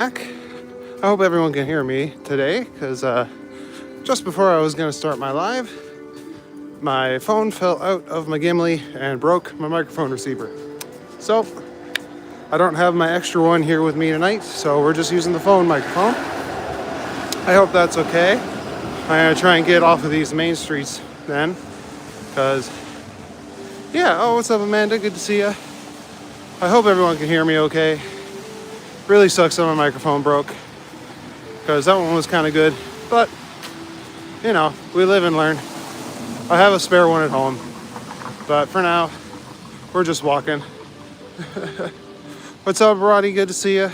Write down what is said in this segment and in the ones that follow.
I hope everyone can hear me today, because just before I was going to start my live, my phone fell out of my Gimli and broke my microphone receiver. So, I don't have my extra one here with me tonight, so we're just using the phone microphone. I hope that's okay. I'm going to try and get off of these main streets then, because, yeah, oh, what's up, Amanda? Good to see you. I hope everyone can hear me okay. Really sucks that my microphone broke, because that one was kind of good, but you know, we live and learn. I have a spare one at home, but for now we're just walking. What's up, Roddy? Good to see you.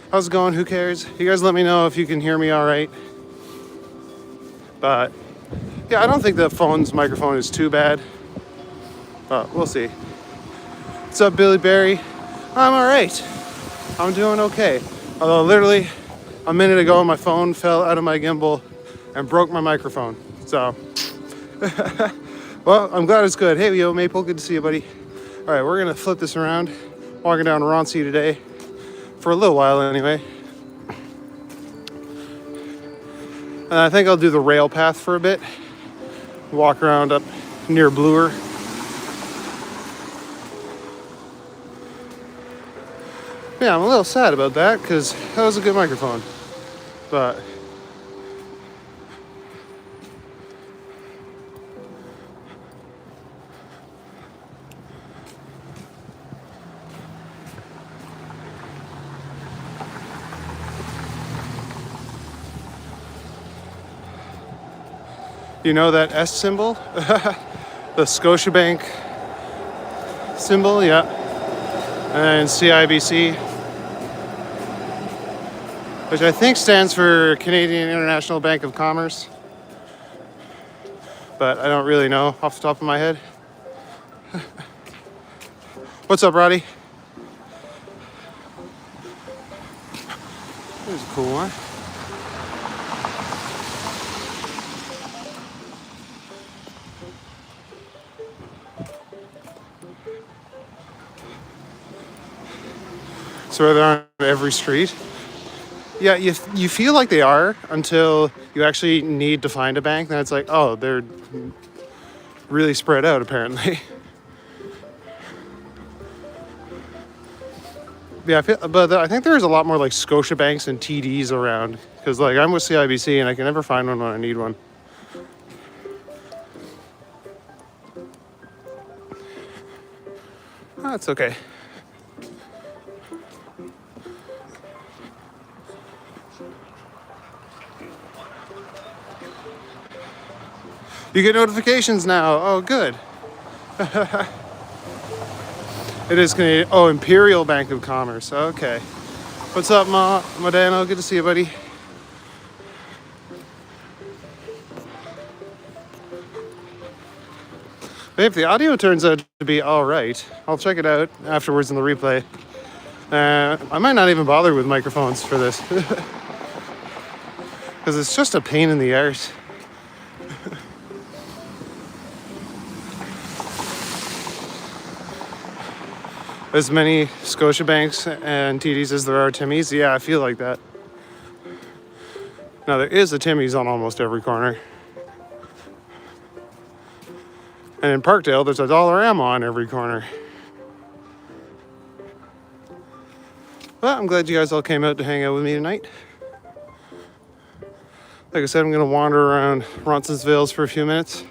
How's it going? Who cares? You guys let me know if you can hear me all right. But yeah, I don't think the phone's microphone is too bad, but we'll see. What's up, Billy Barry? I'm all right. I'm doing okay. Although literally a minute ago my phone fell out of my gimbal and broke my microphone. So, well, I'm glad it's good. Hey, yo, Maple, good to see you, buddy. All right, we're gonna flip this around. Walking down Roncy today, for a little while anyway. And I think I'll do the Railpath for a bit. Walk around up near Bloor. Yeah, I'm a little sad about that because that was a good microphone. But you know that S symbol? The Scotiabank symbol, yeah. And CIBC, which I think stands for Canadian International Bank of Commerce. But I don't really know off the top of my head. What's up, Roddy? Here's a cool one. So they're on every street. Yeah, you feel like they are until you actually need to find a bank. Then it's like, oh, they're really spread out apparently. Yeah, but I think there's a lot more like Scotia banks and TDs around, because like I'm with CIBC and I can never find one when I need one. That's okay. You get notifications now. Oh, good. It is Canadian. Oh, Imperial Bank of Commerce. Okay. What's up, Modano? Good to see you, buddy. Hey, if the audio turns out to be all right, I'll check it out afterwards in the replay. I might not even bother with microphones for this, because it's just a pain in the arse. As many Scotiabanks and TDs as there are Timmy's. Yeah, I feel like that. Now, there is a Timmy's on almost every corner. And in Parkdale, there's a Dollarama on every corner. Well, I'm glad you guys all came out to hang out with me tonight. Like I said, I'm going to wander around Roncesvalles for a few minutes.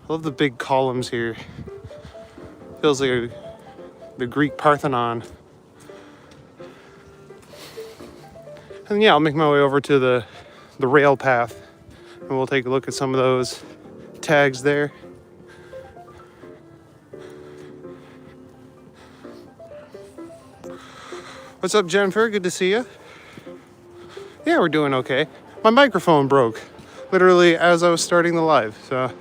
I love the big columns here. Feels like the Greek Parthenon. And yeah, I'll make my way over to the Railpath, and we'll take a look at some of those tags there. What's up, Jennifer? Good to see you. Yeah, we're doing okay. My microphone broke literally as I was starting the live, so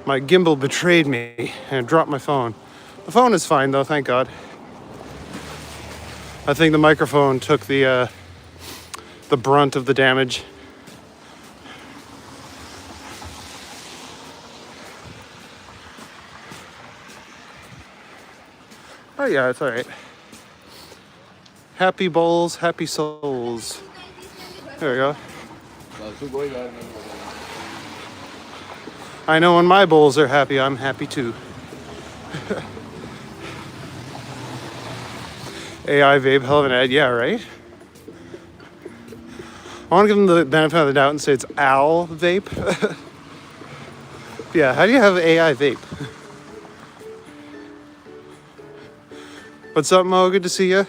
my gimbal betrayed me and dropped my phone. The phone is fine though, thank God. I think the microphone took the brunt of the damage. Oh yeah, it's all right. Happy bowls, happy souls. There we go. I know when my bowls are happy, I'm happy too. AI vape, hell of an ad. Yeah, right? I want to give them the benefit of the doubt and say it's Al vape. Yeah, how do you have AI vape? What's up, Mo? Good to see you.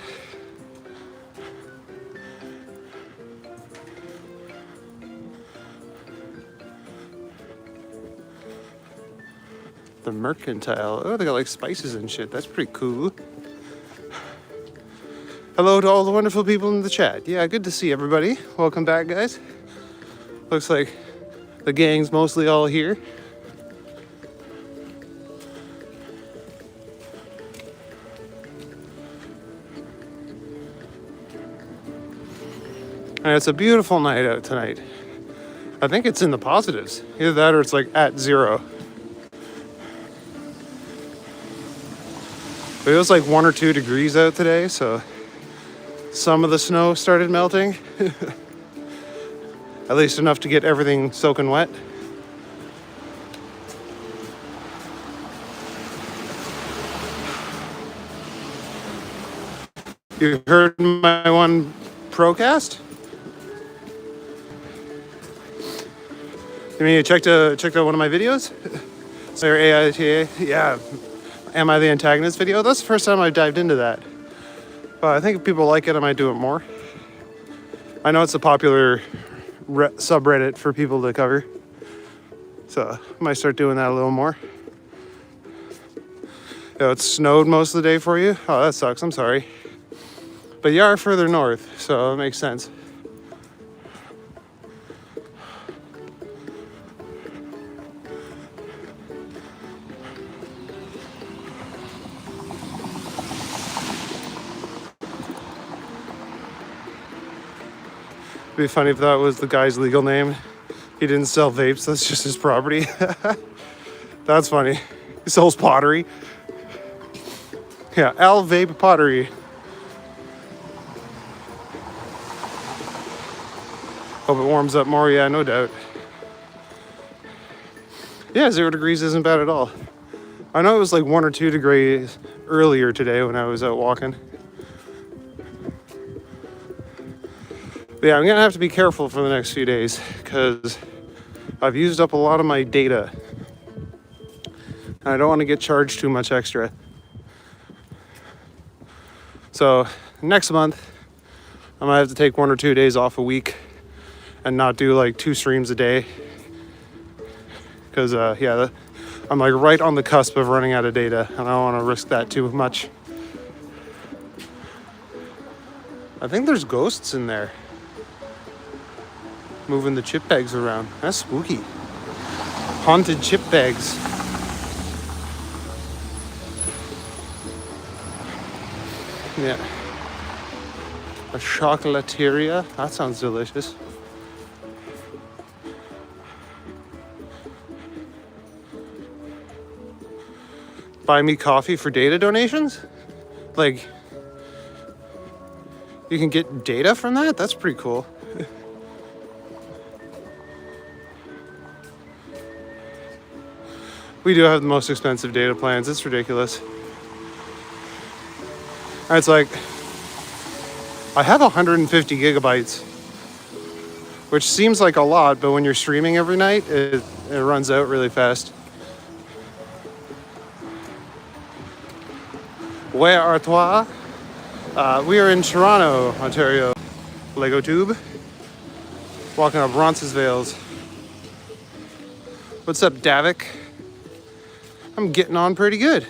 The Mercantile. Oh, they got like spices and shit. That's pretty cool. Hello to all the wonderful people in the chat. Yeah, good to see everybody. Welcome back, guys. Looks like the gang's mostly all here. And it's a beautiful night out tonight. I think it's in the positives. Either that or it's like at 0. It was like 1 or 2 degrees out today, so some of the snow started melting. At least enough to get everything soaking wet. You heard my one procast? You mean you checked out one of my videos? So AITA, yeah. Am I the Antagonist video? That's the first time I've dived into that. But I think if people like it, I might do it more. I know it's a popular subreddit for people to cover. So I might start doing that a little more. Yeah, it snowed most of the day for you? Oh, that sucks. I'm sorry. But you are further north, so it makes sense. It'd be funny if that was the guy's legal name. He didn't sell vapes, that's just his property. That's funny. He sells pottery. Yeah, Al Vape Pottery. Hope it warms up more, yeah, no doubt. Yeah, 0 degrees isn't bad at all. I know it was like 1 or 2 degrees earlier today when I was out walking. But yeah, I'm gonna have to be careful for the next few days because I've used up a lot of my data. And I don't want to get charged too much extra. So next month, I might have to take 1 or 2 days off a week and not do like 2 streams a day. Because yeah, I'm like right on the cusp of running out of data and I don't want to risk that too much. I think there's ghosts in there. Moving the chip bags around. That's spooky. Haunted chip bags. Yeah. A chocolateria. That sounds delicious. Buy me coffee for data donations? Like, you can get data from that? That's pretty cool. We do have the most expensive data plans. It's ridiculous. And it's like, I have 150 gigabytes, which seems like a lot, but when you're streaming every night, it runs out really fast. Where are toi? We are in Toronto, Ontario. Lego Tube. Walking up Roncesvalles. What's up, Davik? I'm getting on pretty good.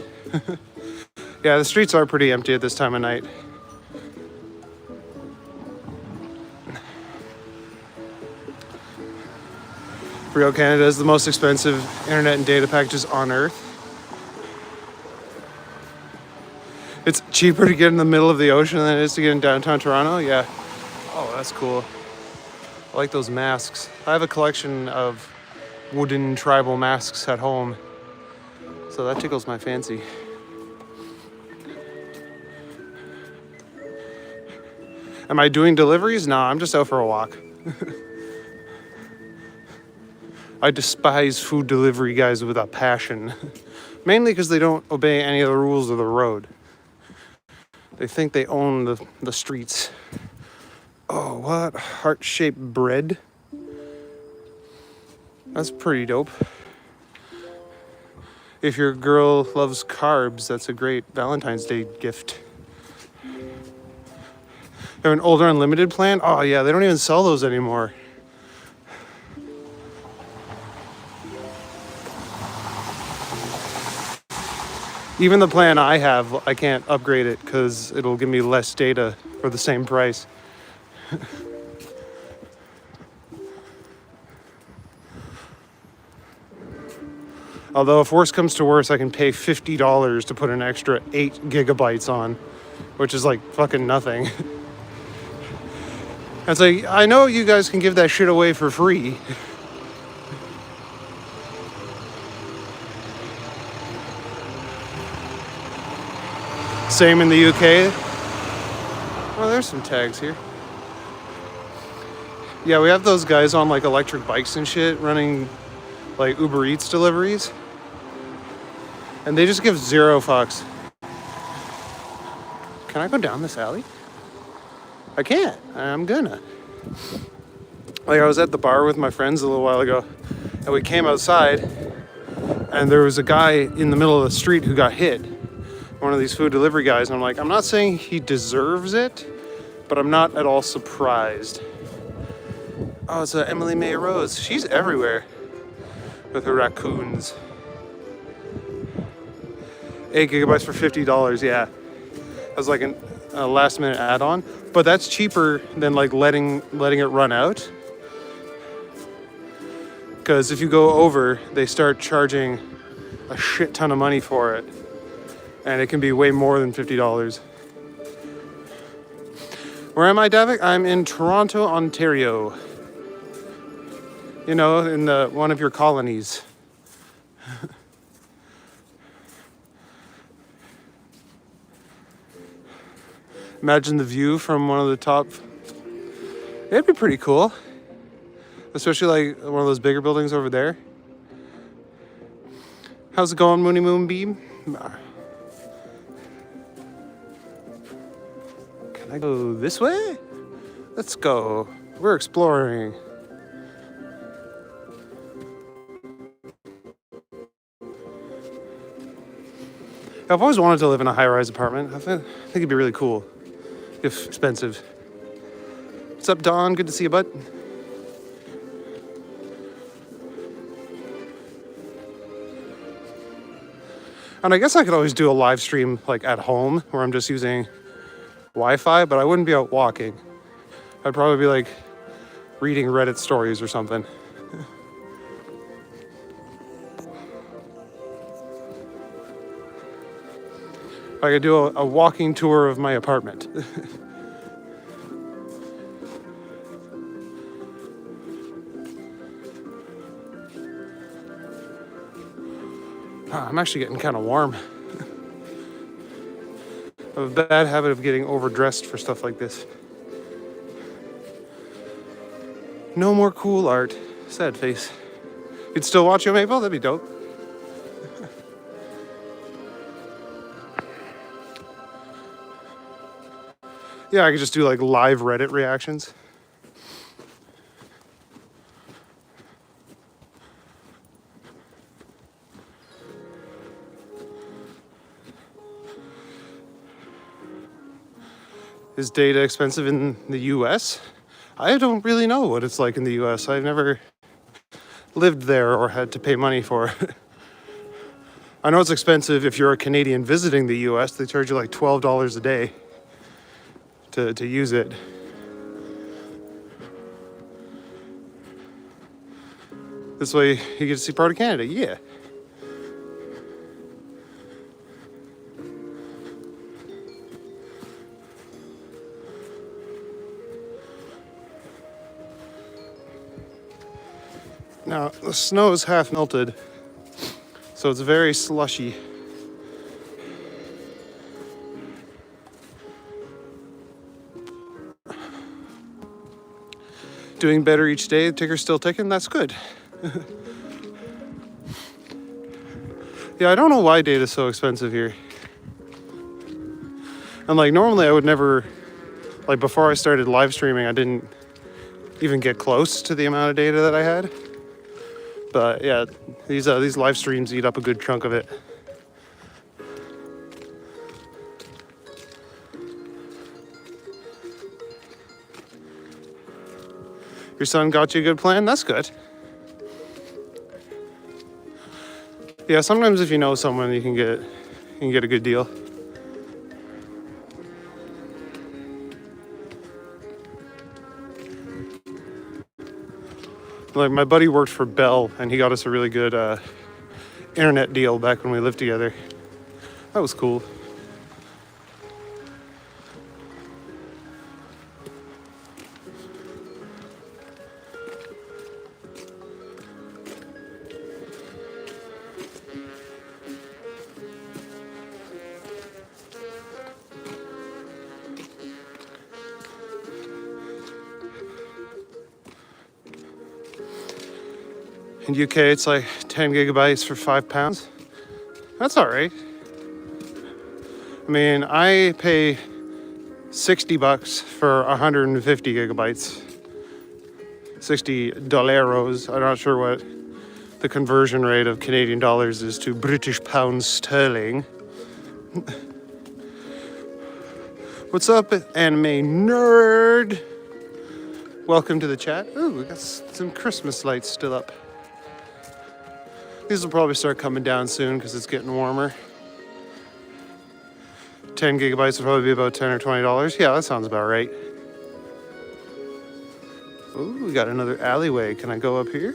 Yeah, the streets are pretty empty at this time of night. Rio Canada is the most expensive internet and data packages on Earth. It's cheaper to get in the middle of the ocean than it is to get in downtown Toronto. Yeah. Oh, that's cool. I like those masks. I have a collection of wooden tribal masks at home. So that tickles my fancy. Am I doing deliveries? No, I'm just out for a walk. I despise food delivery guys with a passion. Mainly because they don't obey any of the rules of the road. They think they own the streets. Oh, what? Heart-shaped bread? That's pretty dope. If your girl loves carbs, that's a great Valentine's Day gift. Have an older unlimited plan? Oh yeah, they don't even sell those anymore. Even the plan I have, I can't upgrade it because it'll give me less data for the same price. Although if worse comes to worse, I can pay $50 to put an extra 8 gigabytes on, which is like fucking nothing. It's like, I know you guys can give that shit away for free. Same in the UK. Oh, there's some tags here. Yeah, we have those guys on like electric bikes and shit running like Uber Eats deliveries. And they just give 0 fucks. Can I go down this alley? I can't. I'm gonna. Like I was at the bar with my friends a little while ago and we came outside and there was a guy in the middle of the street who got hit. One of these food delivery guys, and I'm like, I'm not saying he deserves it, but I'm not at all surprised. Oh, it's Emily May Rose. She's everywhere with her raccoons. 8 gigabytes for $50, yeah. That was like a last minute add-on, but that's cheaper than like letting it run out. Because if you go over, they start charging a shit ton of money for it. And it can be way more than $50. Where am I, Davik? I'm in Toronto, Ontario. You know, in one of your colonies. Imagine the view from one of the top. It'd be pretty cool. Especially like one of those bigger buildings over there. How's it going, Mooney Moonbeam? Can I go this way? Let's go. We're exploring. I've always wanted to live in a high-rise apartment. I think it'd be really cool, if expensive. What's up, Don? Good to see you, bud. And I guess I could always do a live stream like at home where I'm just using Wi-Fi, but I wouldn't be out walking. I'd probably be like reading Reddit stories or something. I could do a walking tour of my apartment. I'm actually getting kind of warm. I have a bad habit of getting overdressed for stuff like this. No more cool art. Sad face. You'd still watch Yo Maple? That'd be dope. Yeah, I could just do like live Reddit reactions. Is data expensive in the US? I don't really know what it's like in the US. I've never lived there or had to pay money for it. I know it's expensive if you're a Canadian visiting the US. They charge you like $12 a day to use it. This way you get to see part of Canada, yeah. Now, the snow is half melted, so it's very slushy. doing better each day. The ticker's still ticking. That's good. Yeah, I don't know why data's so expensive here. And like normally I would never, like before I started live streaming, I didn't even get close to the amount of data that I had. But yeah, these live streams eat up a good chunk of it. Your son got you a good plan? That's good. Yeah, sometimes if you know someone, you can get a good deal. Like my buddy worked for Bell, and he got us a really good internet deal back when we lived together. That was cool. In UK, it's like 10 gigabytes for £5. That's all right. I mean, I pay $60 for 150 gigabytes. $60. I'm not sure what the conversion rate of Canadian dollars is to British pounds sterling. What's up, anime nerd? Welcome to the chat. Ooh, we got some Christmas lights still up. These will probably start coming down soon because it's getting warmer. 10 gigabytes will probably be about $10 or $20. Yeah, that sounds about right. Ooh, we got another alleyway. Can I go up here?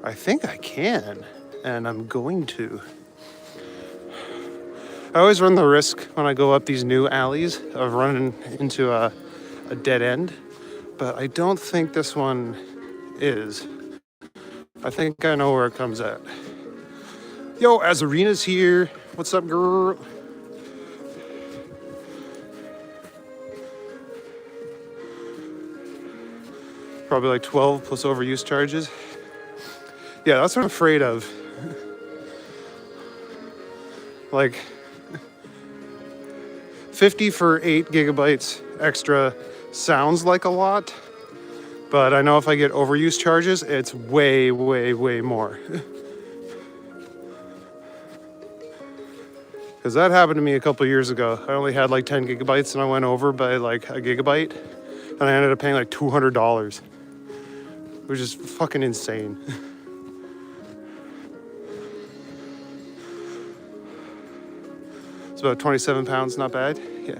I think I can, and I'm going to. I always run the risk when I go up these new alleys of running into a dead end, but I don't think this one is. I think I know where it comes at. Yo, Azarina's here. What's up, girl? Probably like 12 plus overuse charges. Yeah, that's what I'm afraid of. Like 50 for 8 gigabytes extra sounds like a lot, but I know if I get overuse charges, it's way, way, way more. Because that happened to me a couple years ago. I only had like 10 gigabytes and I went over by like a gigabyte and I ended up paying like $200, which is fucking insane. It's about 27 pounds, not bad. Yeah.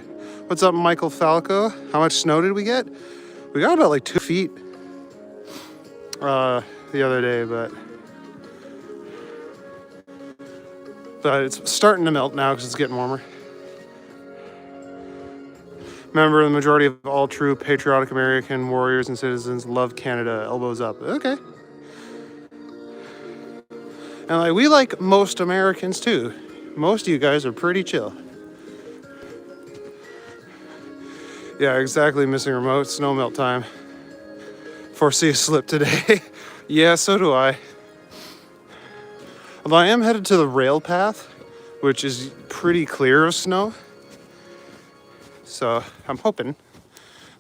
What's up, Michael Falco? How much snow did we get? We got about like 2 feet the other day, but it's starting to melt now because it's getting warmer. Remember, the majority of all true patriotic American warriors and citizens love Canada. Elbows up. Okay. And like we like most Americans too. Most of you guys are pretty chill. Yeah, exactly. Missing remote snow melt time. Foresee a slip today. Yeah, so do I. Although I am headed to the Railpath, which is pretty clear of snow. So I'm hoping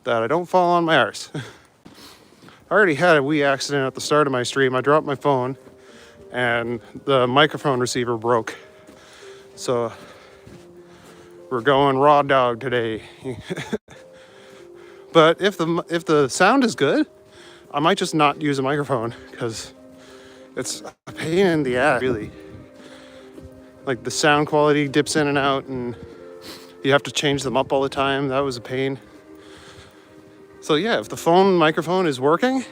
that I don't fall on my arse. I already had a wee accident at the start of my stream. I dropped my phone and the microphone receiver broke. So we're going raw dog today. But if the sound is good, I might just not use a microphone because it's a pain in the ass, really. Like the sound quality dips in and out and you have to change them up all the time. That was a pain. So yeah, if the phone microphone is working,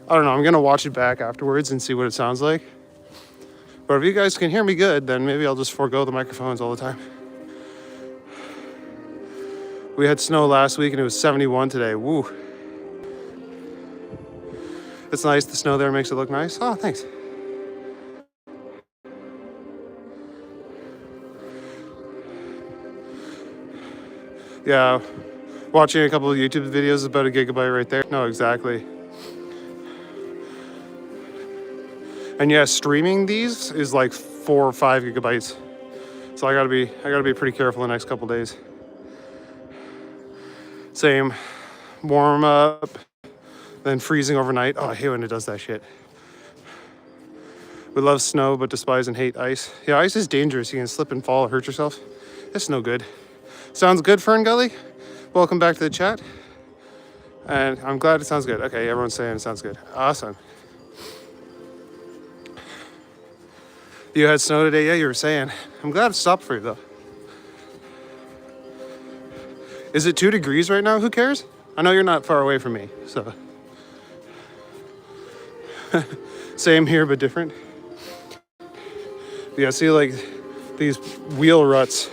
I don't know, I'm gonna watch it back afterwards and see what it sounds like. But if you guys can hear me good, then maybe I'll just forego the microphones all the time. We had snow last week and it was 71 today. Woo. It's nice, the snow there makes it look nice. Oh, thanks. Yeah, watching a couple of YouTube videos is about a gigabyte right there. No, exactly. And yeah, streaming these is like 4 or 5 gigabytes. So I gotta be pretty careful the next couple days. Same, warm up, then freezing overnight. Oh, I hate when it does that shit. We love snow, but despise and hate ice. Yeah, ice is dangerous. You can slip and fall or hurt yourself. It's no good. Sounds good, Fern Gully? Welcome back to the chat. And I'm glad it sounds good. Okay, everyone's saying it sounds good. Awesome. You had snow today? Yeah, you were saying. I'm glad it stopped for you, though. Is it 2 degrees right now? Who cares? I know you're not far away from me, so. Same here, but different. Yeah, see, like, these wheel ruts.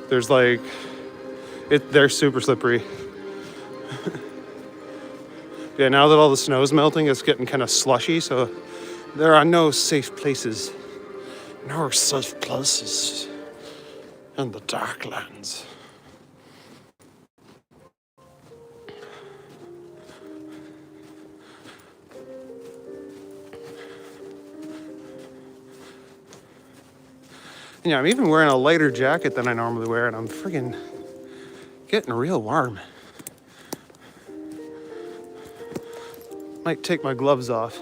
There's like, they're super slippery. Yeah, now that all the snow's melting, it's getting kind of slushy, so there are no safe places. No safe places in the Darklands. Yeah, I'm even wearing a lighter jacket than I normally wear, and I'm freaking getting real warm. Might take my gloves off.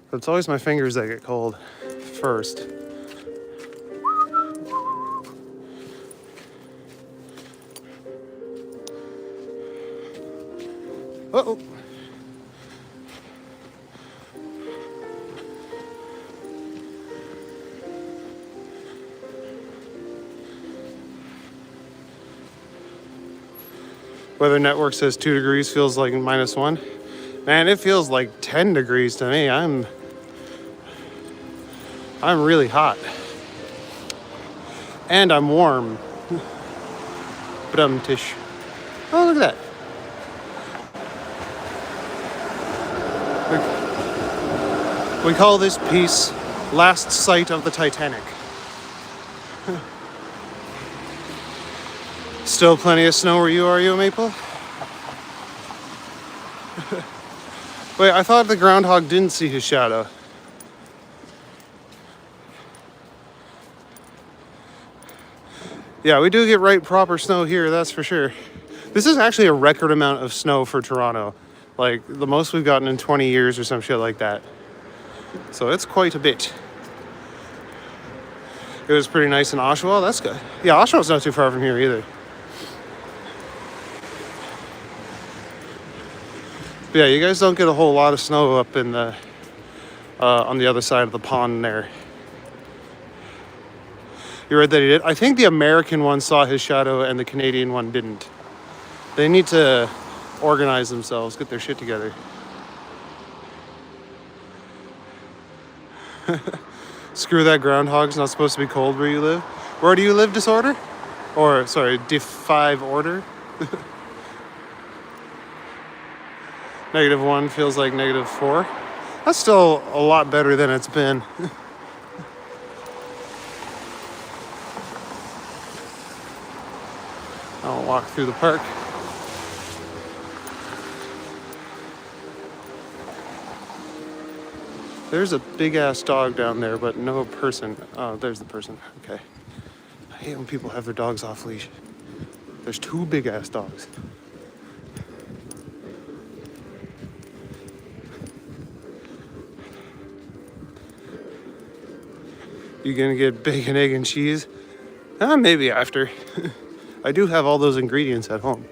But it's always my fingers that get cold first. Uh-oh. Weather Network says 2 degrees feels like -1. Man, it feels like 10 degrees to me. I'm really hot. And I'm warm. Tish. Oh, look at that. We call this piece Last Sight of the Titanic. Still plenty of snow where you are, you Maple? Wait, I thought the groundhog didn't see his shadow. Yeah, we do get right proper snow here, that's for sure. This is actually a record amount of snow for Toronto. Like, the most we've gotten in 20 years or some shit like that. So it's quite a bit. It was pretty nice in Oshawa, that's good. Yeah, Oshawa's not too far from here either. But yeah, you guys don't get a whole lot of snow up in the, on the other side of the pond there. You read that he did? I think the American one saw his shadow and the Canadian one didn't. They need to organize themselves, get their shit together. Screw that, groundhog's not supposed to be cold where you live. Where do you live, Disorder? Or, sorry, Def5 Order? -1 feels like -4. That's still a lot better than it's been. I'll walk through the park. There's a big ass dog down there, but no person. Oh, there's the person. Okay. I hate when people have their dogs off leash. There's 2 big ass dogs. You gonna get bacon, egg, and cheese? Maybe after. I do have all those ingredients at home.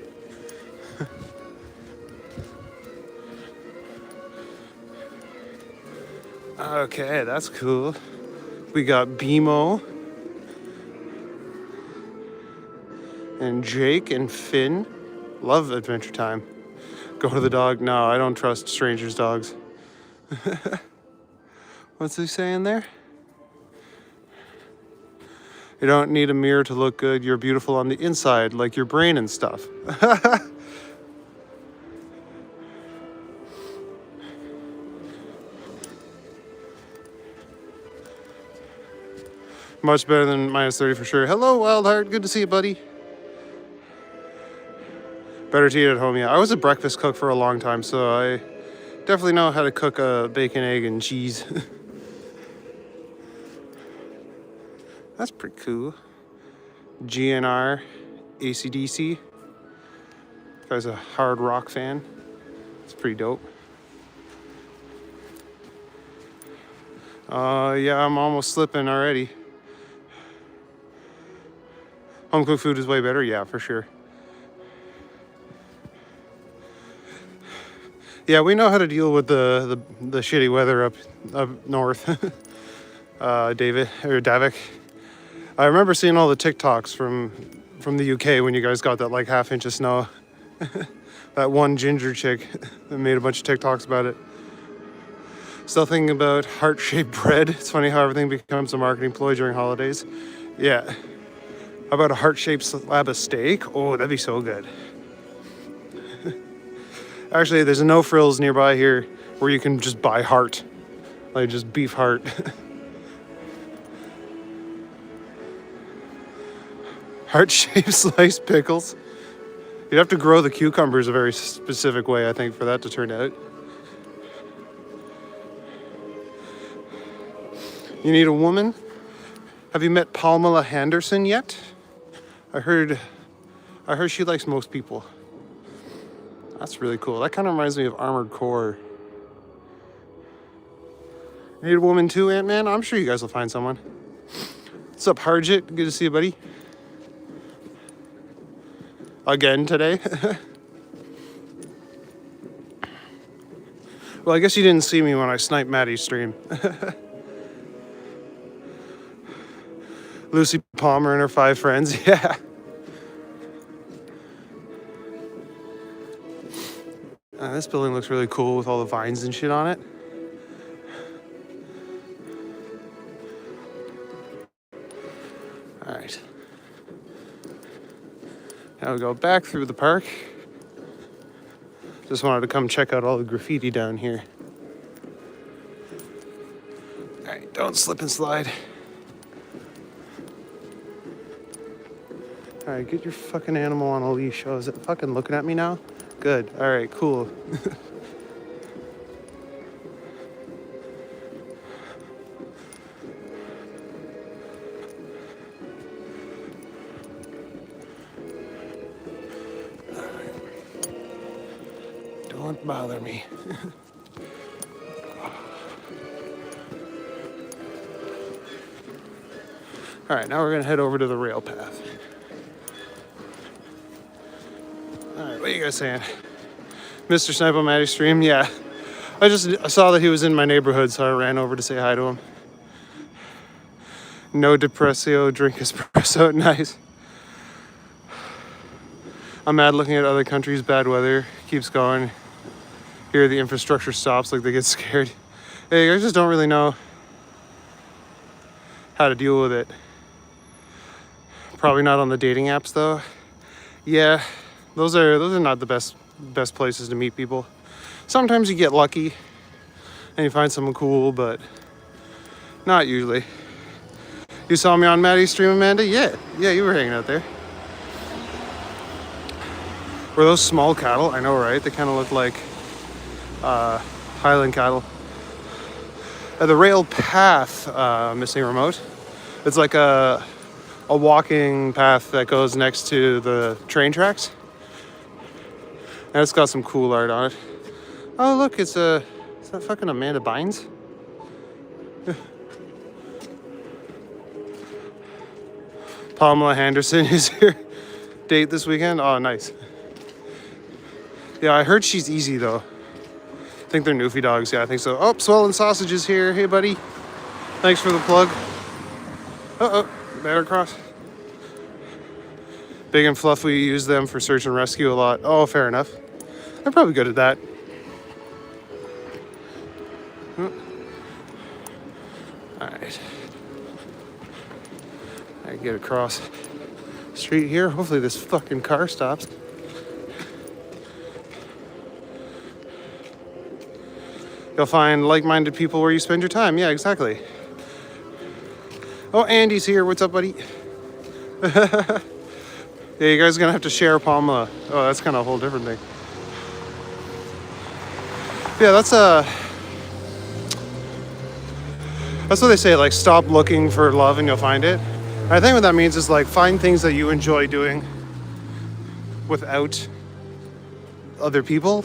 Okay, that's cool. We got BMO. And Jake and Finn. Love Adventure Time. Go to the dog. No, I don't trust strangers' dogs. What's he saying there? You don't need a mirror to look good. You're beautiful on the inside, like your brain and stuff. Much better than minus 30 for sure. Hello, Wild Heart. Good to see you, buddy. Better to eat at home, yeah. I was a breakfast cook for a long time, so I definitely know how to cook a bacon, egg, and cheese. That's pretty cool. GNR, AC/DC. Guy's a hard rock fan. It's pretty dope. Yeah, I'm almost slipping already. Home cooked food is way better, yeah, for sure. Yeah, we know how to deal with the shitty weather up north. David or Davik. I remember seeing all the TikToks from the UK when you guys got that like half-inch of snow. That one ginger chick that made a bunch of TikToks about it. Still thinking about heart-shaped bread. It's funny how everything becomes a marketing ploy during holidays. Yeah. How about a heart-shaped slab of steak? Oh, that'd be so good. Actually, there's a No Frills nearby here where you can just buy heart. Like just beef heart. Heart-shaped sliced pickles. You'd have to grow the cucumbers a very specific way, I think, for that to turn out. You need a woman? Have you met Pamela Henderson yet? I heard she likes most people. That's really cool. That kind of reminds me of Armored Core. You need a woman too, Ant-Man? I'm sure you guys will find someone. What's up, Harjit? Good to see you, buddy. Again today. Well, I guess you didn't see me when I sniped Maddie's stream. Lucy Palmer and her 5 friends, yeah. This building looks really cool with all the vines and shit on it. All right. Now we go back through the park. Just wanted to come check out all the graffiti down here. All right, don't slip and slide. All right, get your fucking animal on a leash. Oh, is it fucking looking at me now? Good. All right, cool. Don't bother me. All right, now we're gonna head over to the Railpath. All right, what are you guys saying? Mr. Snipe on Maddie's stream? Yeah. I saw that he was in my neighborhood, so I ran over to say hi to him. No depressio, drink espresso. Nice. I'm mad looking at other countries' bad weather. Keeps going. Here the infrastructure stops like they get scared. Hey, I just don't really know how to deal with it. Probably not on the dating apps though. Yeah, those are not the best places to meet people. Sometimes you get lucky and you find someone cool, but not usually. You saw me on Maddie's stream, Amanda? Yeah, you were hanging out there. Were those small cattle? I know, right? They kind of look like Highland cattle. The Railpath missing remote. It's like a walking path that goes next to the train tracks. And it's got some cool art on it. Oh, look, is that fucking Amanda Bynes? Pamela Henderson is here. Date this weekend? Oh, nice. Yeah, I heard she's easy, though. I think they're Newfie dogs. Yeah, I think so. Oh, Swollen Sausage is here. Hey, buddy. Thanks for the plug. Uh-oh. Better cross. Big and Fluff, we use them for search and rescue a lot. Oh, fair enough. They're probably good at that. Alright. I get across the street here. Hopefully this fucking car stops. You'll find like-minded people where you spend your time. Yeah, exactly. Oh, Andy's here. What's up, buddy? Yeah, you guys are gonna have to share Pamela. Oh, that's kind of a whole different thing. Yeah, that's what they say. Like, stop looking for love and you'll find it. I think what that means is like find things that you enjoy doing without other people,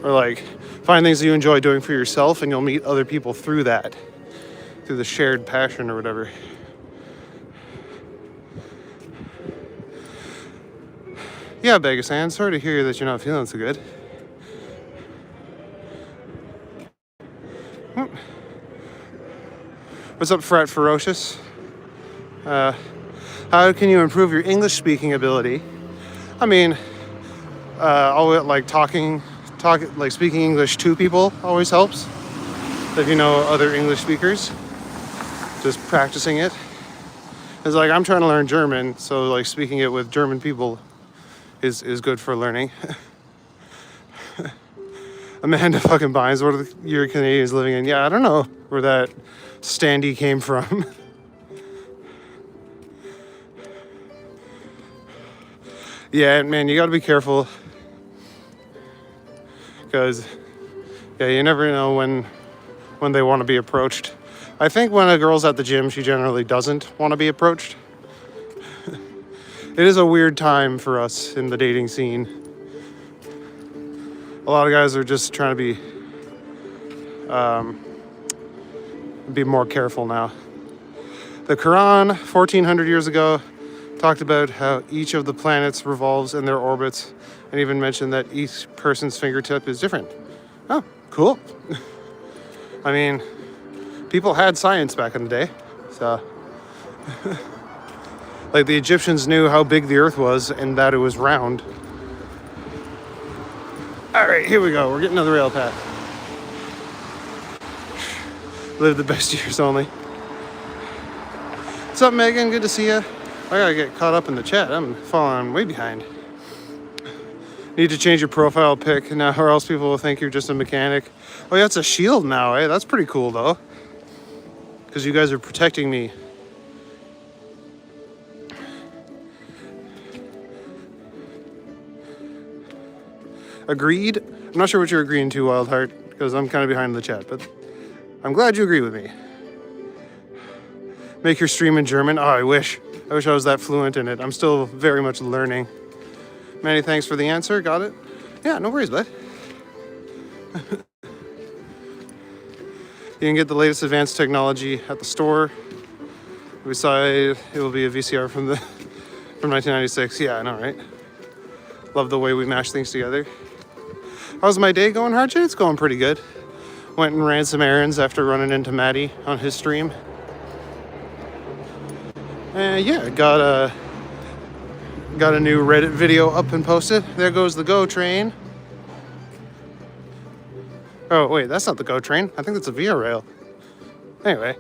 or like find things that you enjoy doing for yourself, and you'll meet other people through that, through the shared passion or whatever. Yeah, Vegas Ann, sorry to hear that you're not feeling so good. What's up, Frat Ferocious? How can you improve your English speaking ability? I mean, like like speaking English to people always helps. If you know other English speakers, just practicing it. It's like I'm trying to learn German, so like speaking it with German people is good for learning. Amanda fucking Bynes, what are your Canadians living in? Yeah, I don't know where that standee came from. Yeah, man, you gotta be careful. Because, yeah, you never know when they want to be approached. I think when a girl's at the gym, she generally doesn't want to be approached. It is a weird time for us in the dating scene. A lot of guys are just trying to be more careful now. The Quran, 1400 years ago, talked about how each of the planets revolves in their orbits, and even mentioned that each person's fingertip is different. Oh, cool. I mean, people had science back in the day, so... Like, the Egyptians knew how big the Earth was and that it was round. Alright, here we go. We're getting to the Railpath. Live the best years only. What's up, Megan? Good to see you. I gotta get caught up in the chat. I'm falling way behind. Need to change your profile pic now, or else people will think you're just a mechanic. Oh yeah, it's a shield now, eh? That's pretty cool, though. Because you guys are protecting me. Agreed? I'm not sure what you're agreeing to, Wildheart, because I'm kind of behind the chat, but I'm glad you agree with me. Make your stream in German? Oh, I wish. I wish I was that fluent in it. I'm still very much learning. Many thanks for the answer. Got it? Yeah, no worries, bud. You can get the latest advanced technology at the store. Beside, it will be a VCR from 1996. Yeah, I know, right? Love the way we mash things together. How's my day going, Harjit? It's going pretty good. Went and ran some errands after running into Maddie on his stream. And yeah, got a new Reddit video up and posted. There goes the GO train. Oh wait, that's not the GO train. I think that's a Via Rail. Anyway.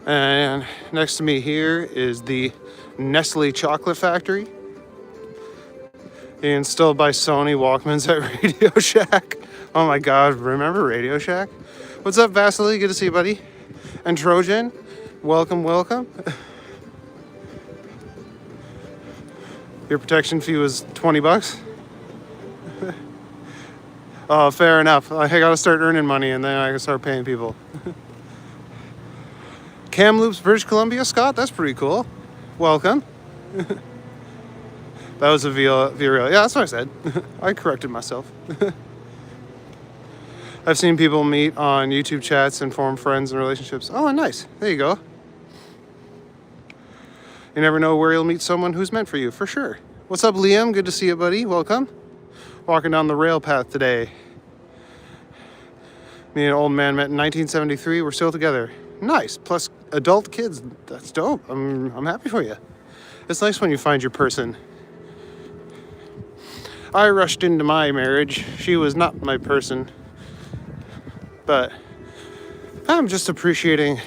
And next to me here is the Nestle Chocolate Factory. Installed by Sony Walkmans at Radio Shack. Oh my god, remember Radio Shack? What's up, Vasily? Good to see you, buddy. And Trojan, welcome, welcome. Your protection fee was $20? Oh, fair enough. I gotta start earning money and then I can start paying people. Kamloops, British Columbia, Scott? That's pretty cool. Welcome. That was a Via Rail. Yeah, that's what I said. I corrected myself. I've seen people meet on YouTube chats and form friends and relationships. Oh, nice. There you go. You never know where you'll meet someone who's meant for you, for sure. What's up, Liam? Good to see you, buddy. Welcome. Walking down the Railpath today. Me and an old man met in 1973. We're still together. Nice. Plus adult kids. That's dope. I'm happy for you. It's nice when you find your person. I rushed into my marriage. She was not my person. But I'm just appreciating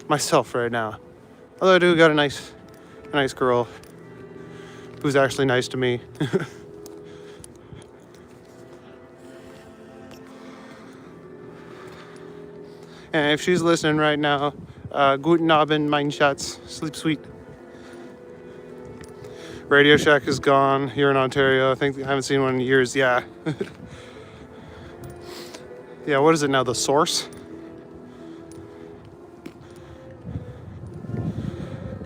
myself right now. Although I do got a nice girl who's actually nice to me. And if she's listening right now, Guten Abend, mein Schatz. Sleep sweet. Radio Shack is gone here in Ontario. I think I haven't seen one in years. Yeah. Yeah, what is it now? The Source?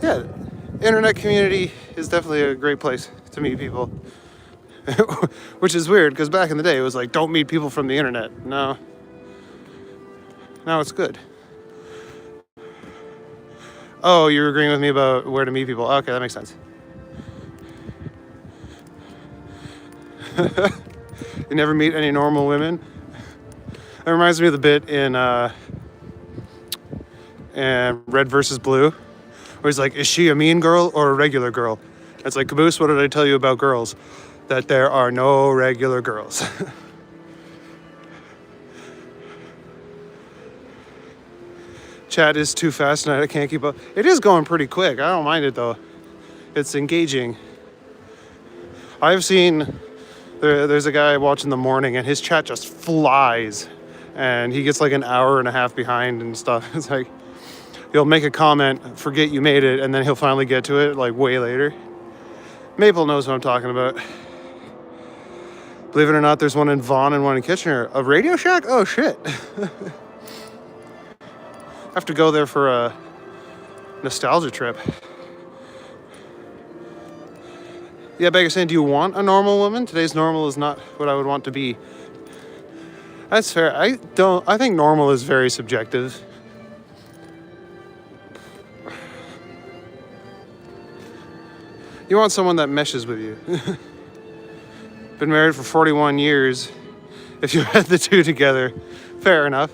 Yeah, internet community is definitely a great place to meet people. Which is weird, because back in the day it was like, don't meet people from the internet. No. Now it's good. Oh, you're agreeing with me about where to meet people. Okay, that makes sense. You never meet any normal women? That reminds me of the bit in Red versus Blue, where he's like, is she a mean girl or a regular girl? It's like, Caboose, what did I tell you about girls? That there are no regular girls. Chat is too fast tonight, I can't keep up. It is going pretty quick, I don't mind it though. It's engaging. I've seen, there's a guy watching the morning and his chat just flies. And he gets like an hour and a half behind and stuff. It's like, he'll make a comment, forget you made it, and then he'll finally get to it like way later. Maple knows what I'm talking about. Believe it or not, there's one in Vaughan and one in Kitchener. A Radio Shack? Oh shit. I have to go there for a nostalgia trip. Yeah, Beggar saying, do you want a normal woman? Today's normal is not what I would want to be. That's fair. I think normal is very subjective. You want someone that meshes with you. Been married for 41 years. If you had the two together, fair enough.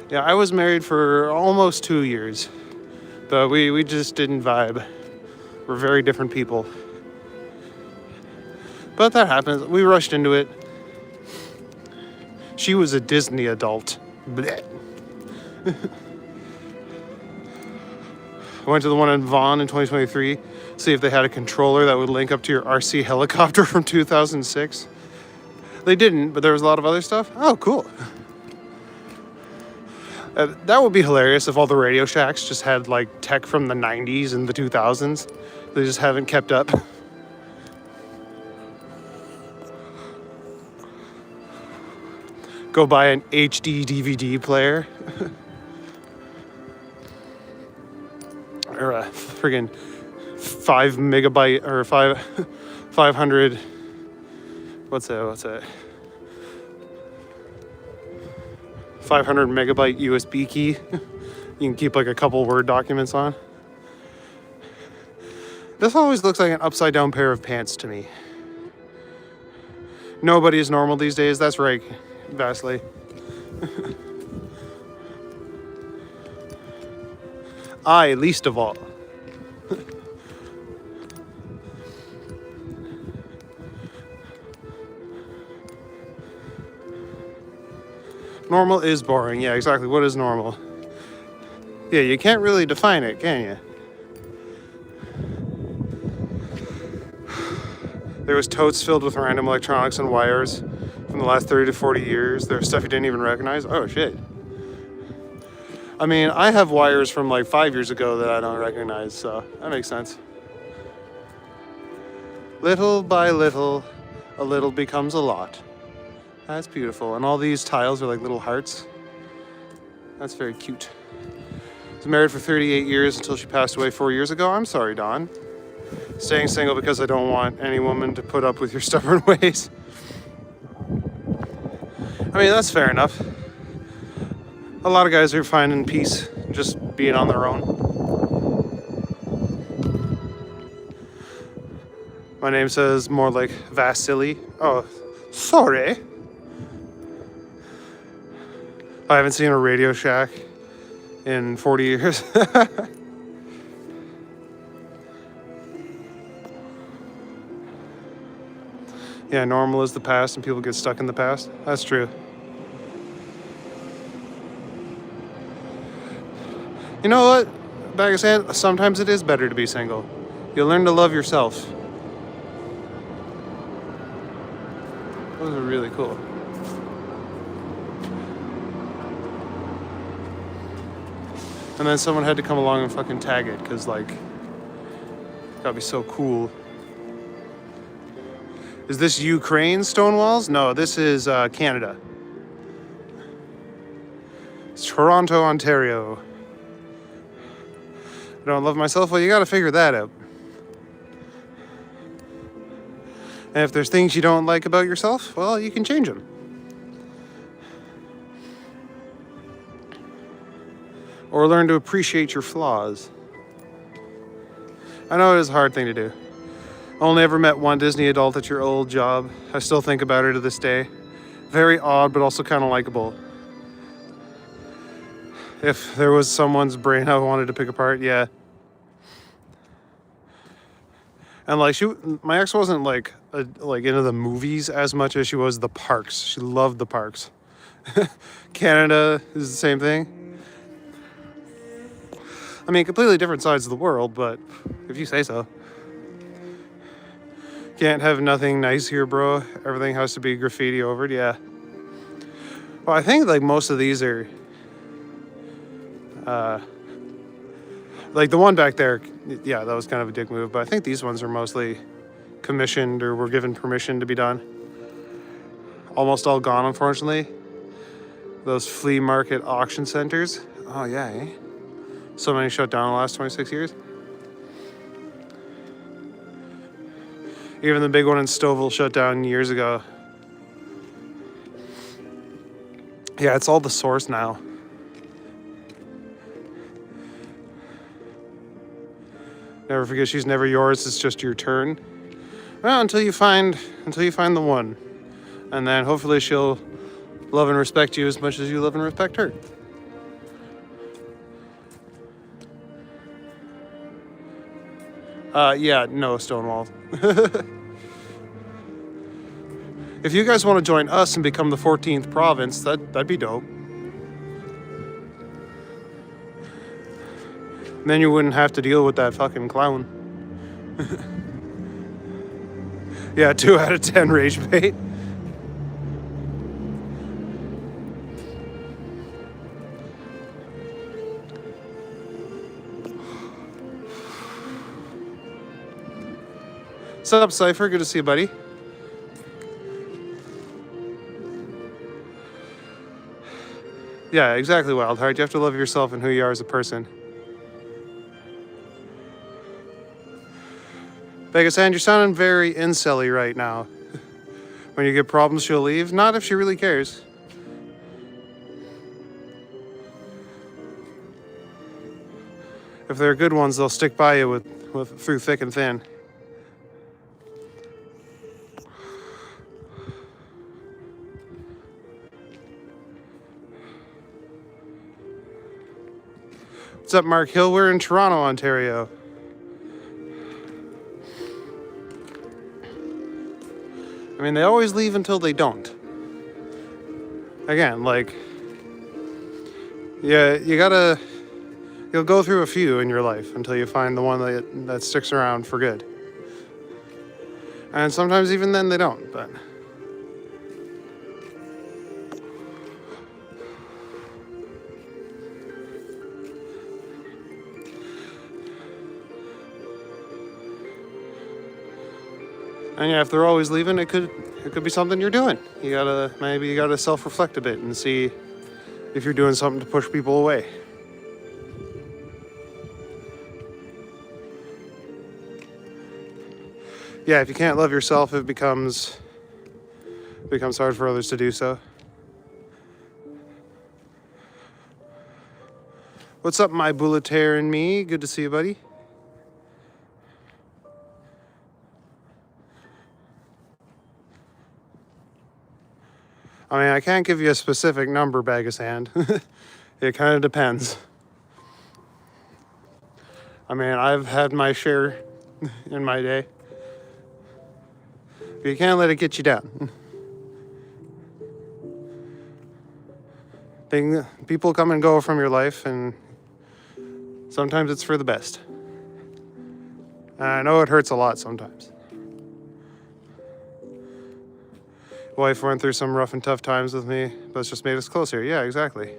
Yeah, I was married for almost 2 years. But we just didn't vibe. We're very different people. But that happens. We rushed into it. She was a Disney adult. Blech. I went to the one in Vaughan in 2023, see if they had a controller that would link up to your RC helicopter from 2006. They didn't, but there was a lot of other stuff. Oh, cool. That would be hilarious if all the Radio Shacks just had like tech from the 90s and the 2000s. They just haven't kept up. Go buy an HD DVD player. Or a friggin' 5 megabyte or 500. What's that? 500 megabyte USB key. You can keep like a couple Word documents on. This always looks like an upside down pair of pants to me. Nobody is normal these days. That's right, Vastly. I least of all. Normal is boring. Yeah, exactly. What is normal? Yeah, you can't really define it, can you? There was totes filled with random electronics and wires from the last 30 to 40 years. There's stuff you didn't even recognize. Oh, shit. I mean, I have wires from like 5 years ago that I don't recognize, so that makes sense. Little by little, a little becomes a lot. That's beautiful. And all these tiles are like little hearts. That's very cute. I was married for 38 years until she passed away 4 years ago. I'm sorry, Dawn. Staying single because I don't want any woman to put up with your stubborn ways. I mean, that's fair enough. A lot of guys are finding peace just being on their own. My name says more like Vasily. Oh, sorry. I haven't seen a Radio Shack in 40 years. Yeah, normal is the past and people get stuck in the past. That's true. You know what? Back of sand, sometimes it is better to be single. You'll learn to love yourself. Those are really cool. And then someone had to come along and fucking tag it, because, like, gotta be so cool. Is this Ukraine stone walls? No, this is Canada. It's Toronto, Ontario. I don't love myself? Well, you gotta figure that out. And if there's things you don't like about yourself, well, you can change them. Or learn to appreciate your flaws. I know it is a hard thing to do. Only ever met one Disney adult at your old job. I still think about her to this day. Very odd, but also kind of likable. If there was someone's brain I wanted to pick apart, yeah. And like my ex wasn't like into the movies as much as she was the parks. She loved the parks. Canada is the same thing. I mean, completely different sides of the world, but if you say so. Can't have nothing nice here, bro. Everything has to be graffiti overed, yeah. Well, I think like most of these are, like the one back there, yeah, that was kind of a dick move, but I think these ones are mostly commissioned or were given permission to be done. Almost all gone, unfortunately. Those flea market auction centers. Oh yeah, eh? So many shut down in the last 26 years. Even the big one in Stouffville shut down years ago. Yeah, it's all the source now. Never forget, she's never yours. It's just your turn. Well, until you find the one, and then hopefully she'll love and respect you as much as you love and respect her. Yeah, no Stonewall. If you guys want to join us and become the 14th province, that'd be dope. And then you wouldn't have to deal with that fucking clown. Yeah, 2 out of 10 rage bait. What's up, Cypher? Good to see you, buddy. Yeah, exactly, Wildheart. You have to love yourself and who you are as a person. Vegas, and you're sounding very incel-y right now. When you get problems, she'll leave. Not if she really cares. If they're good ones, they'll stick by you with through thick and thin. What's up, Mark Hill? We're in Toronto, Ontario. I mean, they always leave until they don't. Again, like, yeah, you'll go through a few in your life until you find the one that sticks around for good. And sometimes even then they don't, but... And yeah, if they're always leaving, it could be something you're doing. Maybe you gotta self-reflect a bit and see if you're doing something to push people away. Yeah, if you can't love yourself, it becomes hard for others to do so. What's up, my bulleteer and me? Good to see you, buddy. I mean, I can't give you a specific number, bag of sand. It kind of depends. I mean, I've had my share in my day. But you can't let it get you down. People come and go from your life, and sometimes it's for the best. And I know it hurts a lot sometimes. Wife went through some rough and tough times with me, but it's just made us closer. Yeah, exactly.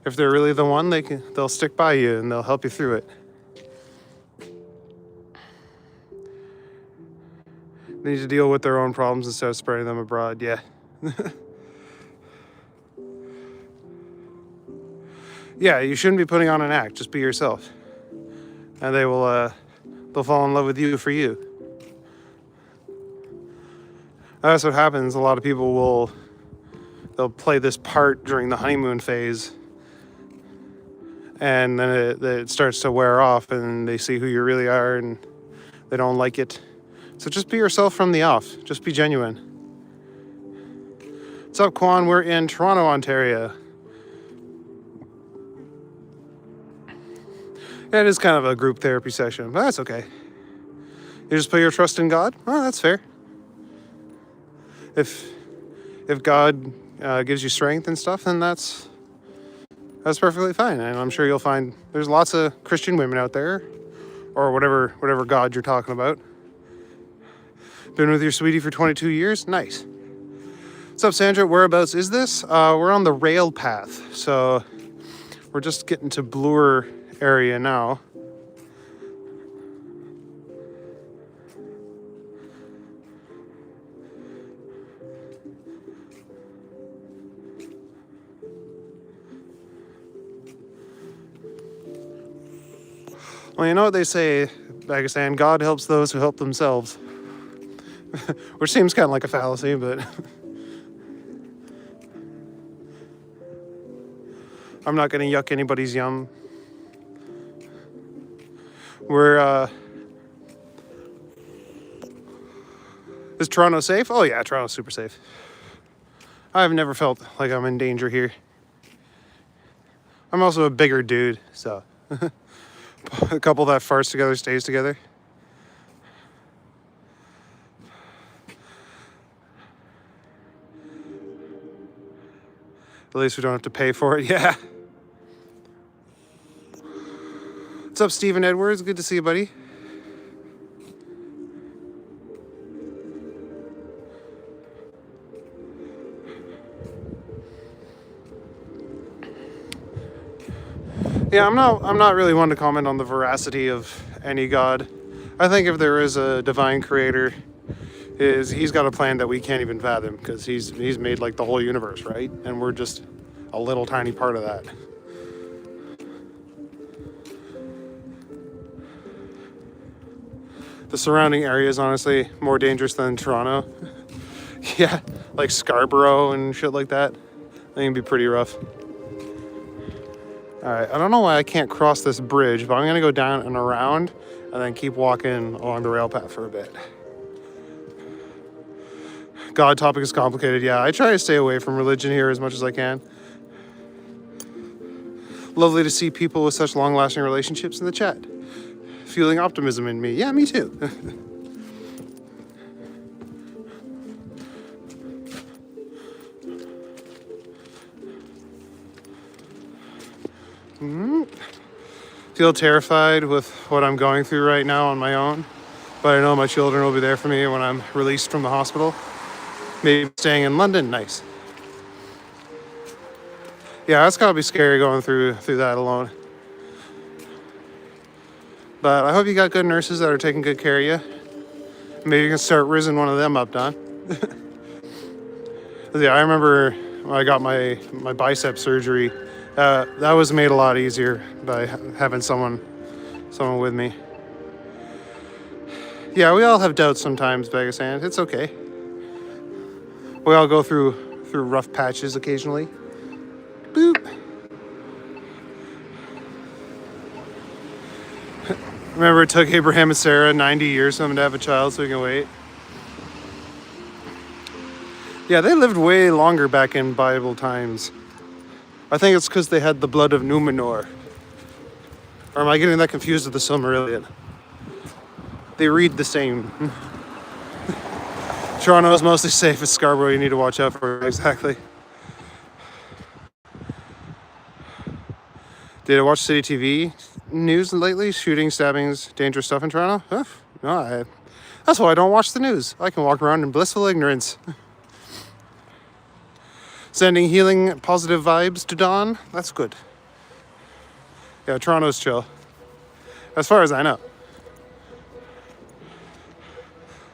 If they're really the one, they'll stick by you and they'll help you through it. They need to deal with their own problems instead of spreading them abroad. Yeah. Yeah, you shouldn't be putting on an act. Just be yourself. And they'll fall in love with you for you. That's what happens. A lot of people they'll play this part during the honeymoon phase, and then it starts to wear off, and they see who you really are, and they don't like it. So just be yourself from the off. Just be genuine. What's up, Quan? We're in Toronto, Ontario. Yeah, it is kind of a group therapy session, but that's okay. You just put your trust in God? Oh, that's fair. If God gives you strength and stuff, then that's perfectly fine. And I'm sure you'll find there's lots of Christian women out there, or whatever God you're talking about. Been with your sweetie for 22 years? Nice. What's up, Sandra? Whereabouts is this? We're on the Railpath, so we're just getting to Bloor area now. Well, you know what they say, Pakistan, God helps those who help themselves. Which seems kind of like a fallacy, but I'm not going to yuck anybody's yum. Is Toronto safe? Oh yeah, Toronto's super safe. I've never felt like I'm in danger here. I'm also a bigger dude, so a couple that farts together stays together. At least we don't have to pay for it, yeah. What's up, Stephen Edwards? Good to see you, buddy. Yeah, I'm not really one to comment on the veracity of any god. I think if there is a divine creator, he's got a plan that we can't even fathom, because he's made like the whole universe, right? And we're just a little tiny part of that. The surrounding area is honestly more dangerous than Toronto. Yeah, like Scarborough and shit like that. They can be pretty rough. Alright, I don't know why I can't cross this bridge, but I'm going to go down and around and then keep walking along the Railpath for a bit. God topic is complicated. Yeah, I try to stay away from religion here as much as I can. Lovely to see people with such long-lasting relationships in the chat. Feeling optimism in me. Yeah, me too. Feel terrified with what I'm going through right now on my own, but I know my children will be there for me when I'm released from the hospital. Maybe staying in London. Nice. Yeah, that's gotta be scary going through that alone. But I hope you got good nurses that are taking good care of you. Maybe you can start rizzing one of them up, Don. Yeah, I remember when I got my bicep surgery. That was made a lot easier by having someone with me. Yeah, we all have doubts sometimes, Vegasand. It's okay. We all go through rough patches occasionally. Boop. Remember, it took Abraham and Sarah 90 years for them to have a child, so we can wait. Yeah, they lived way longer back in Bible times. I think it's because they had the blood of Numenor. Or am I getting that confused with the Silmarillion? They read the same. Toronto is mostly safe. It's Scarborough you need to watch out for. Exactly. Did I watch City TV news lately? Shooting, stabbings, dangerous stuff in Toronto? Huh? No, that's why I don't watch the news. I can walk around in blissful ignorance. Sending healing, positive vibes to Dawn. That's good. Yeah, Toronto's chill. As far as I know.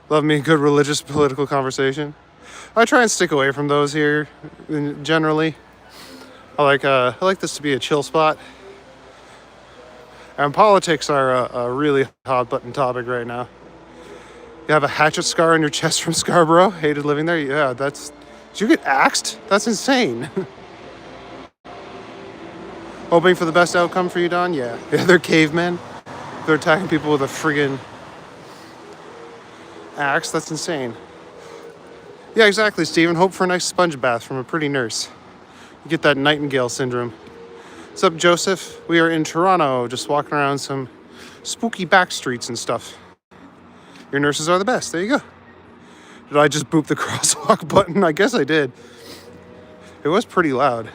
Love me a good religious political conversation. I try and stick away from those here generally. I like this to be a chill spot. And politics are a really hot button topic right now. You have a hatchet scar on your chest from Scarborough? Hated living there? Yeah, did you get axed? That's insane. Hoping for the best outcome for you, Don? Yeah. Yeah, they're cavemen. They're attacking people with a friggin' axe. That's insane. Yeah, exactly, Stephen. Hope for a nice sponge bath from a pretty nurse. You get that nightingale syndrome. What's up, Joseph? We are in Toronto, just walking around some spooky back streets and stuff. Your nurses are the best. There you go. Did I just boop the crosswalk button? I guess I did. It was pretty loud.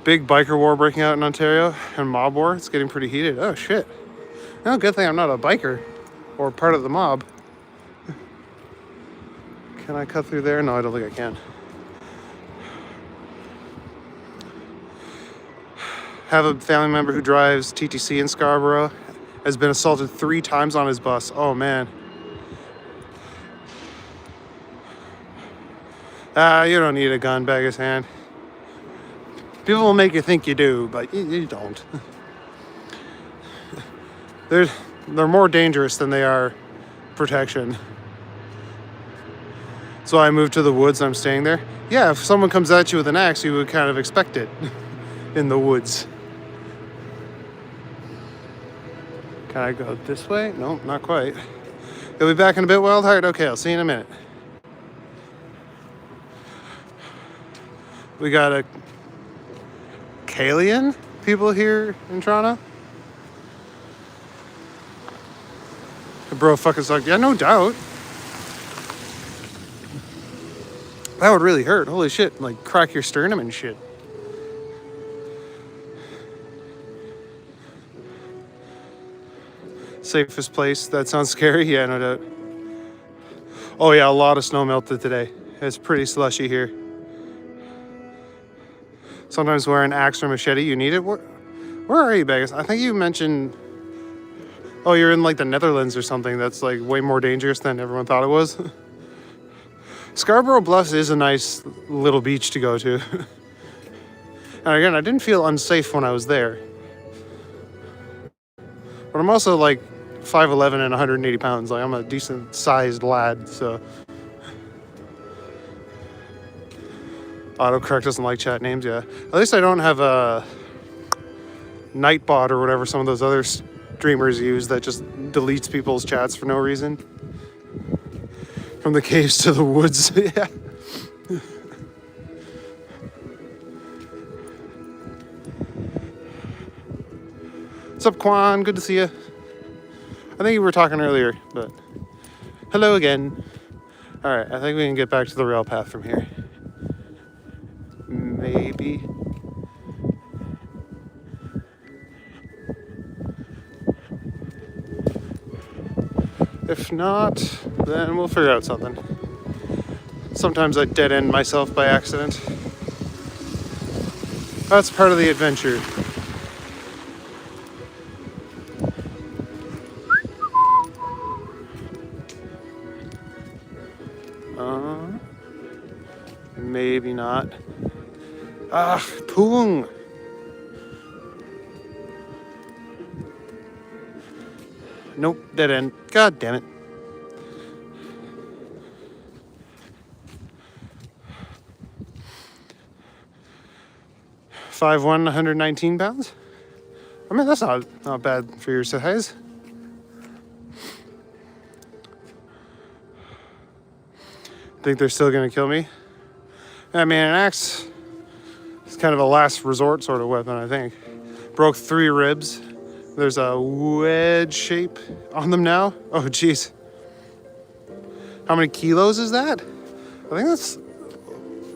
Big biker war breaking out in Ontario and mob war. It's getting pretty heated. Oh, shit. No, good thing I'm not a biker or part of the mob. Can I cut through there? No, I don't think I can. Have a family member who drives TTC in Scarborough. Has been assaulted 3 times on his bus. Oh, man. You don't need a gun, bag his hand. People will make you think you do, but you don't. They're more dangerous than they are protection. So I moved to the woods and I'm staying there. Yeah, if someone comes at you with an axe, you would kind of expect it in the woods. Can I go this way? No, not quite. You'll be back in a bit, Wildheart? Okay, I'll see you in a minute. We got a Kalian people here in Toronto. Bro fucking sucked. Yeah, no doubt. That would really hurt. Holy shit. Like, crack your sternum and shit. Safest place. That sounds scary. Yeah, no doubt. Oh yeah, a lot of snow melted today. It's pretty slushy here. Sometimes wear an axe or machete. You need it. Where are you, Vegas? I think you mentioned... Oh, you're in like the Netherlands or something. That's like way more dangerous than everyone thought it was. Scarborough Bluffs is a nice little beach to go to. And again, I didn't feel unsafe when I was there. But I'm also like 5'11" and 180 pounds. Like, I'm a decent sized lad, so. Autocorrect doesn't like chat names, yeah. At least I don't have a Nightbot or whatever some of those other streamers use that just deletes people's chats for no reason. From the caves to the woods, yeah. What's up, Quan? Good to see you. I think you were talking earlier, but hello again. All right, I think we can get back to the Railpath from here. Maybe. If not, then we'll figure out something. Sometimes I dead end myself by accident. That's part of the adventure. Maybe not. Ah, Poong. Nope, dead end. God damn it. £5'1", 119 pounds. I mean, that's not bad for your size. Think they're still gonna kill me? I mean, an axe is kind of a last resort sort of weapon, I think. Broke 3 ribs. There's a wedge shape on them now. Oh, jeez. How many kilos is that? I think that's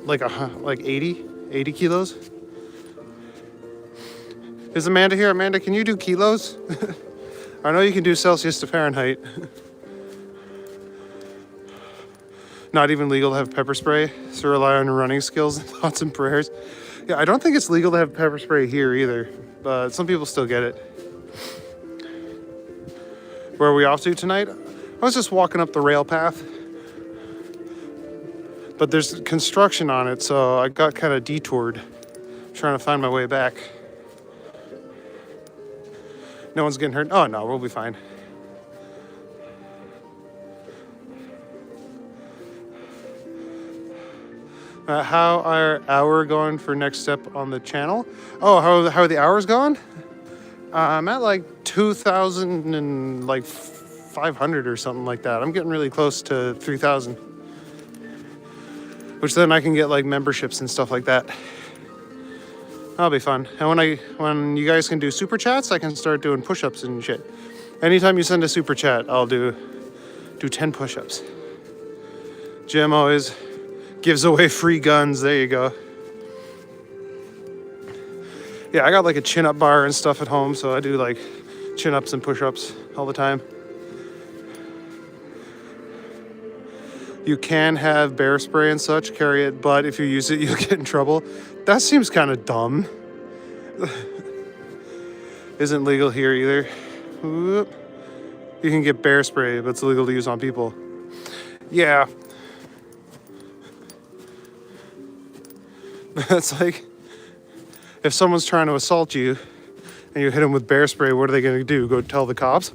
like 80 kilos. Is Amanda here? Amanda, can you do kilos? I know you can do Celsius to Fahrenheit. Not even legal to have pepper spray, so rely on your running skills and thoughts and prayers. Yeah, I don't think it's legal to have pepper spray here either, but some people still get it. Where are we off to tonight? I was just walking up the Railpath, but there's construction on it, so I got kind of detoured, trying to find my way back. No one's getting hurt. Oh no, we'll be fine. How are our going for next step on the channel? Oh, how are the hours going? I'm at like 2,000 and like 500 or something like that. I'm getting really close to 3,000, which then I can get like memberships and stuff like that. That'll be fun. And when you guys can do super chats, I can start doing push-ups and shit. Anytime you send a super chat, I'll do 10 push-ups. Jim always gives away free guns. There you go. Yeah, I got like a chin-up bar and stuff at home, so I do like chin-ups and push-ups all the time. You can have bear spray and such, carry it, but if you use it, you'll get in trouble. That seems kind of dumb. Isn't legal here either. Whoop. You can get bear spray, but it's illegal to use on people. Yeah. That's like, if someone's trying to assault you and you hit them with bear spray, what are they going to do? Go tell the cops?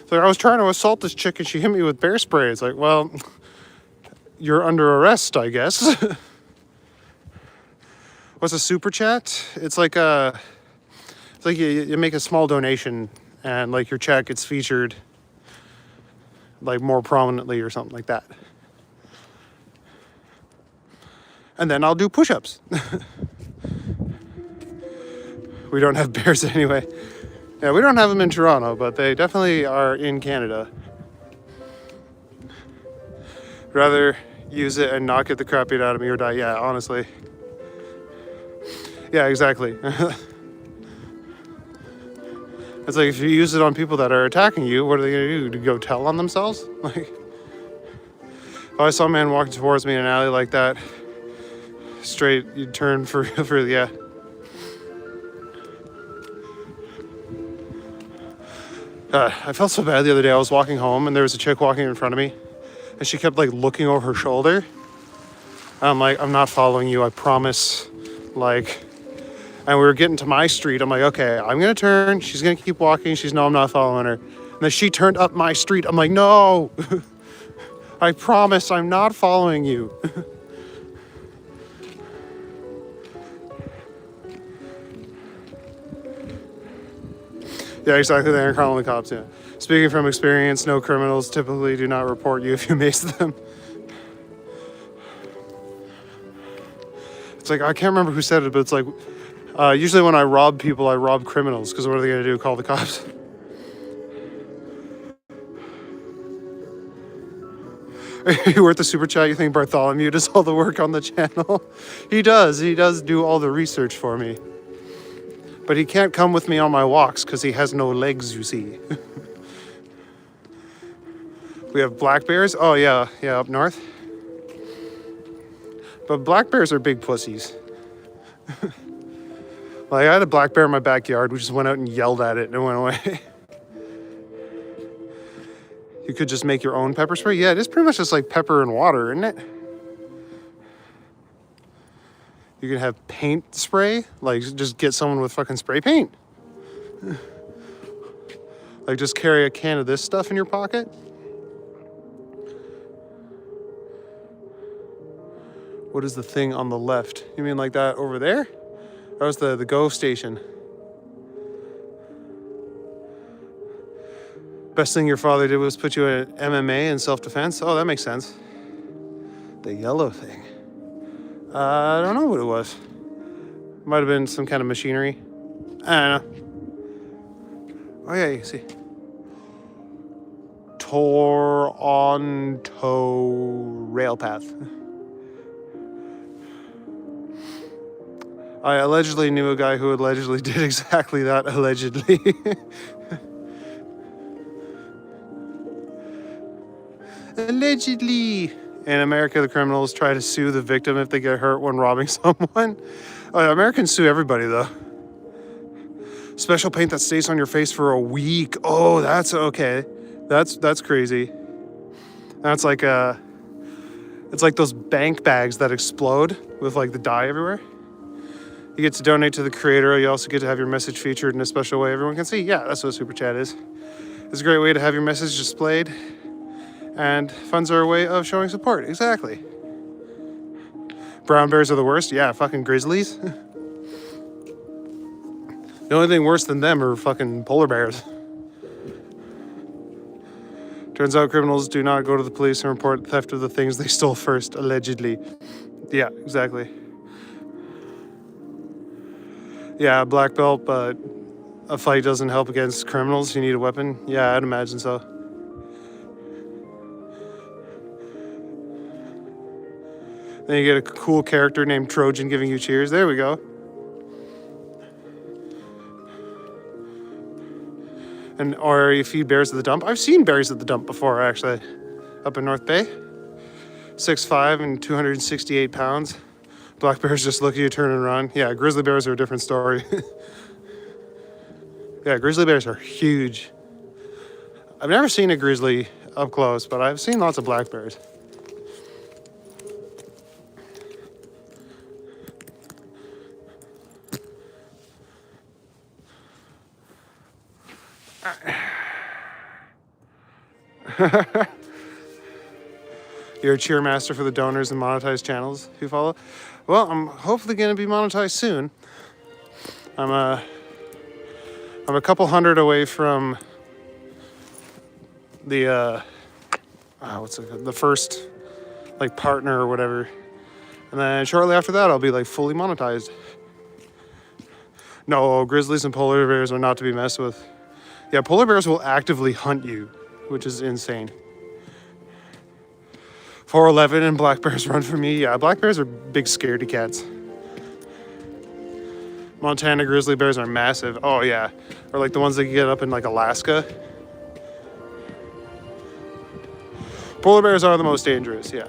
So I was trying to assault this chick and she hit me with bear spray. It's like, well, you're under arrest, I guess. What's a super chat? It's like you make a small donation and like your check gets featured like more prominently or something like that. And then I'll do push-ups. We don't have bears anyway. Yeah, we don't have them in Toronto, but they definitely are in Canada. Rather use it and not get the crap beat out of me or die. Yeah, honestly. Yeah, exactly. It's like if you use it on people that are attacking you, what are they going to do? To go tell on themselves? Like, if I saw a man walking towards me in an alley like that, straight, you'd turn for yeah. I felt so bad the other day. I was walking home and there was a chick walking in front of me and she kept like looking over her shoulder. I'm like, I'm not following you, I promise. Like, and we were getting to my street. I'm like, okay, I'm gonna turn. She's gonna keep walking. She's no, I'm not following her. And then she turned up my street. I'm like, no, I promise I'm not following you. Yeah, exactly. They're calling the cops, yeah. Speaking from experience, no criminals typically do not report you if you mace them. It's like, I can't remember who said it, but it's like, usually when I rob people, I rob criminals, because what are they going to do, call the cops? Are you worth the super chat? You think Bartholomew does all the work on the channel? He does do all the research for me. But he can't come with me on my walks because he has no legs, you see. We have black bears. Oh, yeah, up north. But black bears are big pussies. Like, I had a black bear in my backyard. We just went out and yelled at it and it went away. You could just make your own pepper spray. Yeah, it is pretty much just like pepper and water, isn't it? You can have paint spray, like just get someone with fucking spray paint. Like just carry a can of this stuff in your pocket. What is the thing on the left? You mean like that over there? That was the Go station. Best thing your father did was put you in MMA and self-defense? Oh, that makes sense. The yellow thing. I don't know what it was. Might have been some kind of machinery. I don't know. Oh yeah, you see. Toronto Railpath. I allegedly knew a guy who allegedly did exactly that, allegedly. Allegedly. In America, the criminals try to sue the victim if they get hurt when robbing someone. Americans sue everybody, though. Special paint that stays on your face for a week. Oh, that's okay. That's crazy. That's like it's like those bank bags that explode with like the dye everywhere. You get to donate to the creator. You also get to have your message featured in a special way everyone can see. Yeah, that's what Super Chat is. It's a great way to have your message displayed. And funds are a way of showing support. Exactly. Brown bears are the worst. Yeah, fucking grizzlies. The only thing worse than them are fucking polar bears. Turns out criminals do not go to the police and report theft of the things they stole first, allegedly. Yeah, exactly. Yeah, black belt, but a fight doesn't help against criminals. You need a weapon. Yeah, I'd imagine so. Then you get a cool character named Trojan giving you cheers. There we go. And or you feed bears at the dump. I've seen bears at the dump before, actually, up in North Bay. 6'5" and 268 pounds. Black bears just look at you, turn and run. Yeah, grizzly bears are a different story. Yeah, grizzly bears are huge. I've never seen a grizzly up close, but I've seen lots of black bears. You're a cheermaster for the donors and monetized channels you follow? Well, I'm hopefully going to be monetized soon. I'm a couple hundred away from the the first like partner or whatever, and then shortly after that I'll be like fully monetized. No, grizzlies and polar bears are not to be messed with. Yeah, polar bears will actively hunt you, which is insane. 4'11" and black bears run from me. Yeah, black bears are big scaredy cats. Montana grizzly bears are massive. Oh yeah, or like the ones that you get up in like Alaska. Polar bears are the most dangerous, yeah.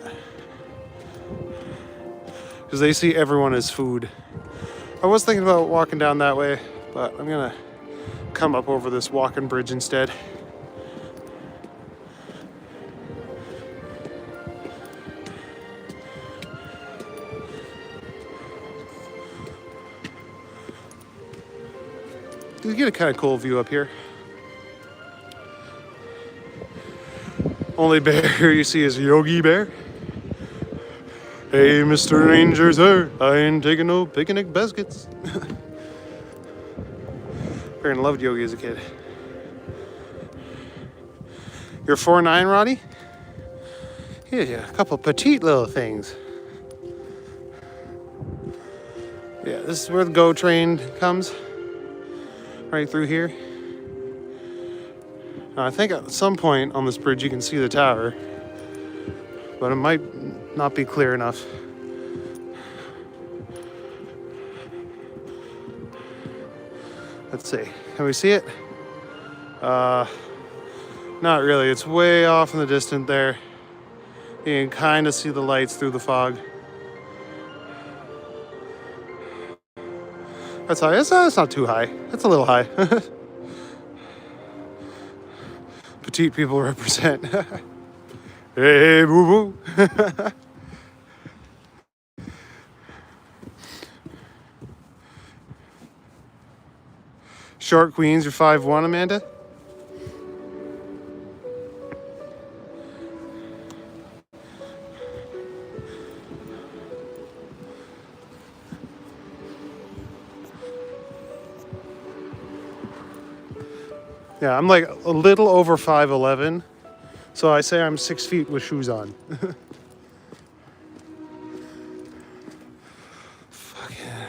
Because they see everyone as food. I was thinking about walking down that way, but I'm gonna come up over this walking bridge instead. You get a kind of cool view up here. Only bear you see is Yogi Bear. Hey, Mr. Ranger, sir, I ain't taking no picnic baskets. Aaron loved Yogi as a kid. You're 4'9", Roddy? Yeah, a couple petite little things. Yeah, this is where the GO train comes. Right through here. Now, I think at some point on this bridge you can see the tower, but it might not be clear enough. Let's see. Can we see it? Not really. It's way off in the distance there. You can kind of see the lights through the fog. That's high. It's not too high. It's a little high. Petite people represent. Hey, boo boo. Short queens, you're 5'1", Amanda? Yeah, I'm like a little over 5'11", so I say I'm 6 feet with shoes on. Fuck yeah.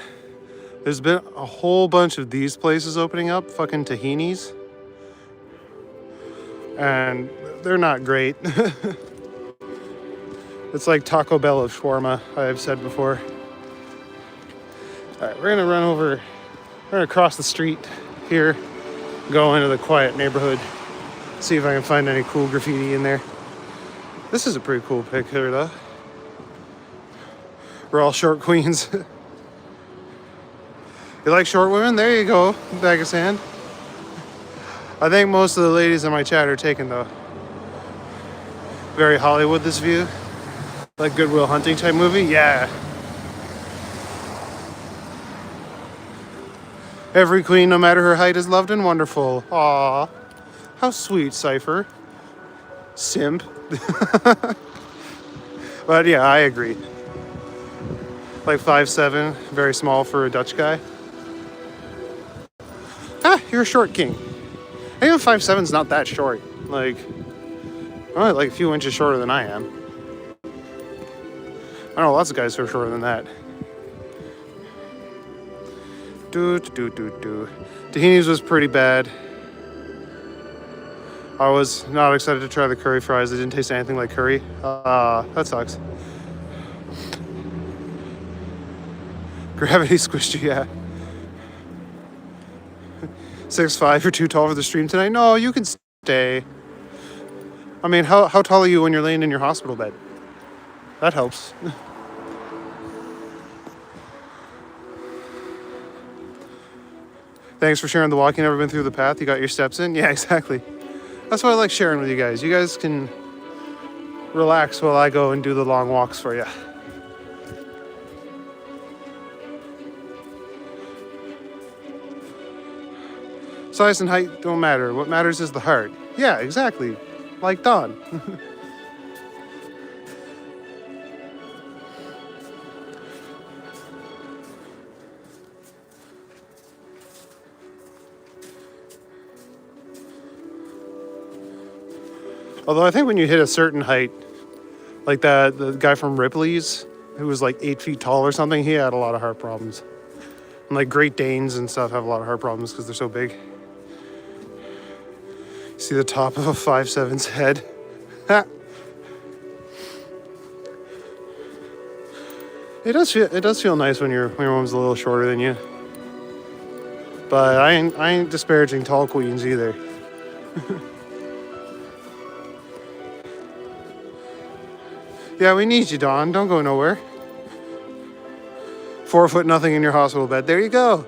There's been a whole bunch of these places opening up, fucking tahinis. And they're not great. It's like Taco Bell of shawarma, I have said before. All right, we're gonna cross the street here. Go into the quiet neighborhood, see if I can find any cool graffiti in there. This is a pretty cool pic here, though. We're all short queens. You like short women? There you go. Bag of sand. I think most of the ladies in my chat are taken, though. Very Hollywood, this view. Like Good Will Hunting type movie? Yeah. Every queen, no matter her height, is loved and wonderful. Aww. How sweet, Cypher. Simp. But yeah, I agree. Like 5'7", very small for a Dutch guy. Ah, you're a short king. Even 5'7" is not that short. Like, only like a few inches shorter than I am. I know lots of guys who are shorter than that. Tahini's was pretty bad. I was not excited to try the curry fries. It didn't taste anything like curry. That sucks. Gravity squished you, yeah. 6'5", you're too tall for the stream tonight. No, you can stay. I mean, how tall are you when you're laying in your hospital bed? That helps. Thanks for sharing the walk. You never been through the path. You got your steps in? Yeah, exactly. That's why I like sharing with you guys. You guys can relax while I go and do the long walks for you. Size and height don't matter. What matters is the heart. Yeah, exactly. Like Don. Although I think when you hit a certain height, like that, the guy from Ripley's, who was like 8 feet tall or something, he had a lot of heart problems. And like Great Danes and stuff have a lot of heart problems because they're so big. See the top of a 5'7"'s head. It does feel nice when your woman's a little shorter than you. But I ain't disparaging tall queens either. Yeah, we need you, Dawn. Don't go nowhere. 4 foot nothing in your hospital bed. There you go.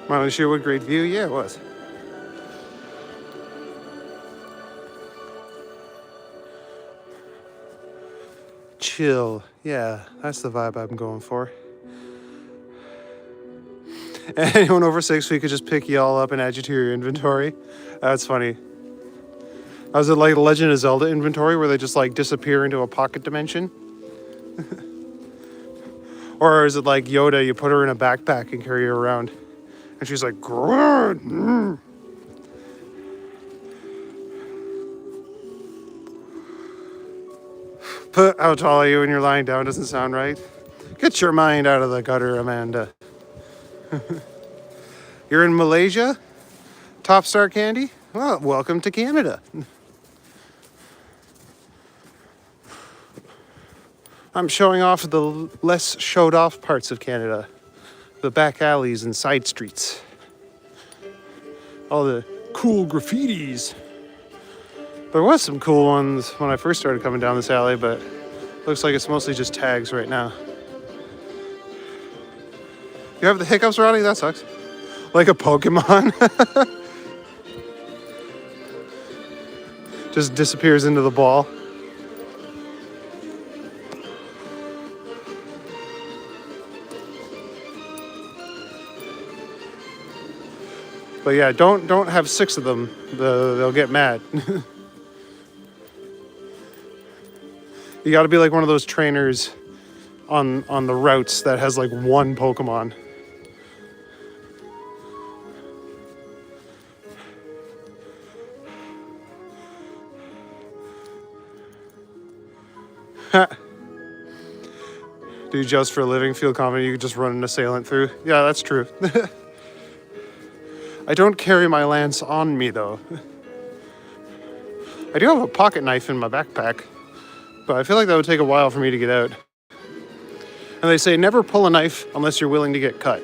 Mount Sherwood, great view. Yeah, it was. Chill. Yeah, that's the vibe I'm going for. Anyone over 6 feet could just pick you all up and add you to your inventory. That's funny. Was it like Legend of Zelda inventory where they just like disappear into a pocket dimension? Or is it like Yoda, you put her in a backpack and carry her around? And she's like, Grunt. Put how tall are you when you're lying down doesn't sound right. Get your mind out of the gutter, Amanda. You're in Malaysia? Top Star Candy? Well, welcome to Canada. I'm showing off the less showed off parts of Canada. The back alleys and side streets. All the cool graffitis. There was some cool ones when I first started coming down this alley, but looks like it's mostly just tags right now. You have the hiccups, Roddy? That sucks. Like a Pokemon. Just disappears into the ball. But yeah, don't have 6 of them. They'll get mad. You got to be like one of those trainers on the routes that has like one Pokemon. Do you just for a living feel confident you could just run an assailant through? Yeah, that's true. I don't carry my lance on me, though. I do have a pocket knife in my backpack, but I feel like that would take a while for me to get out. And they say never pull a knife unless you're willing to get cut.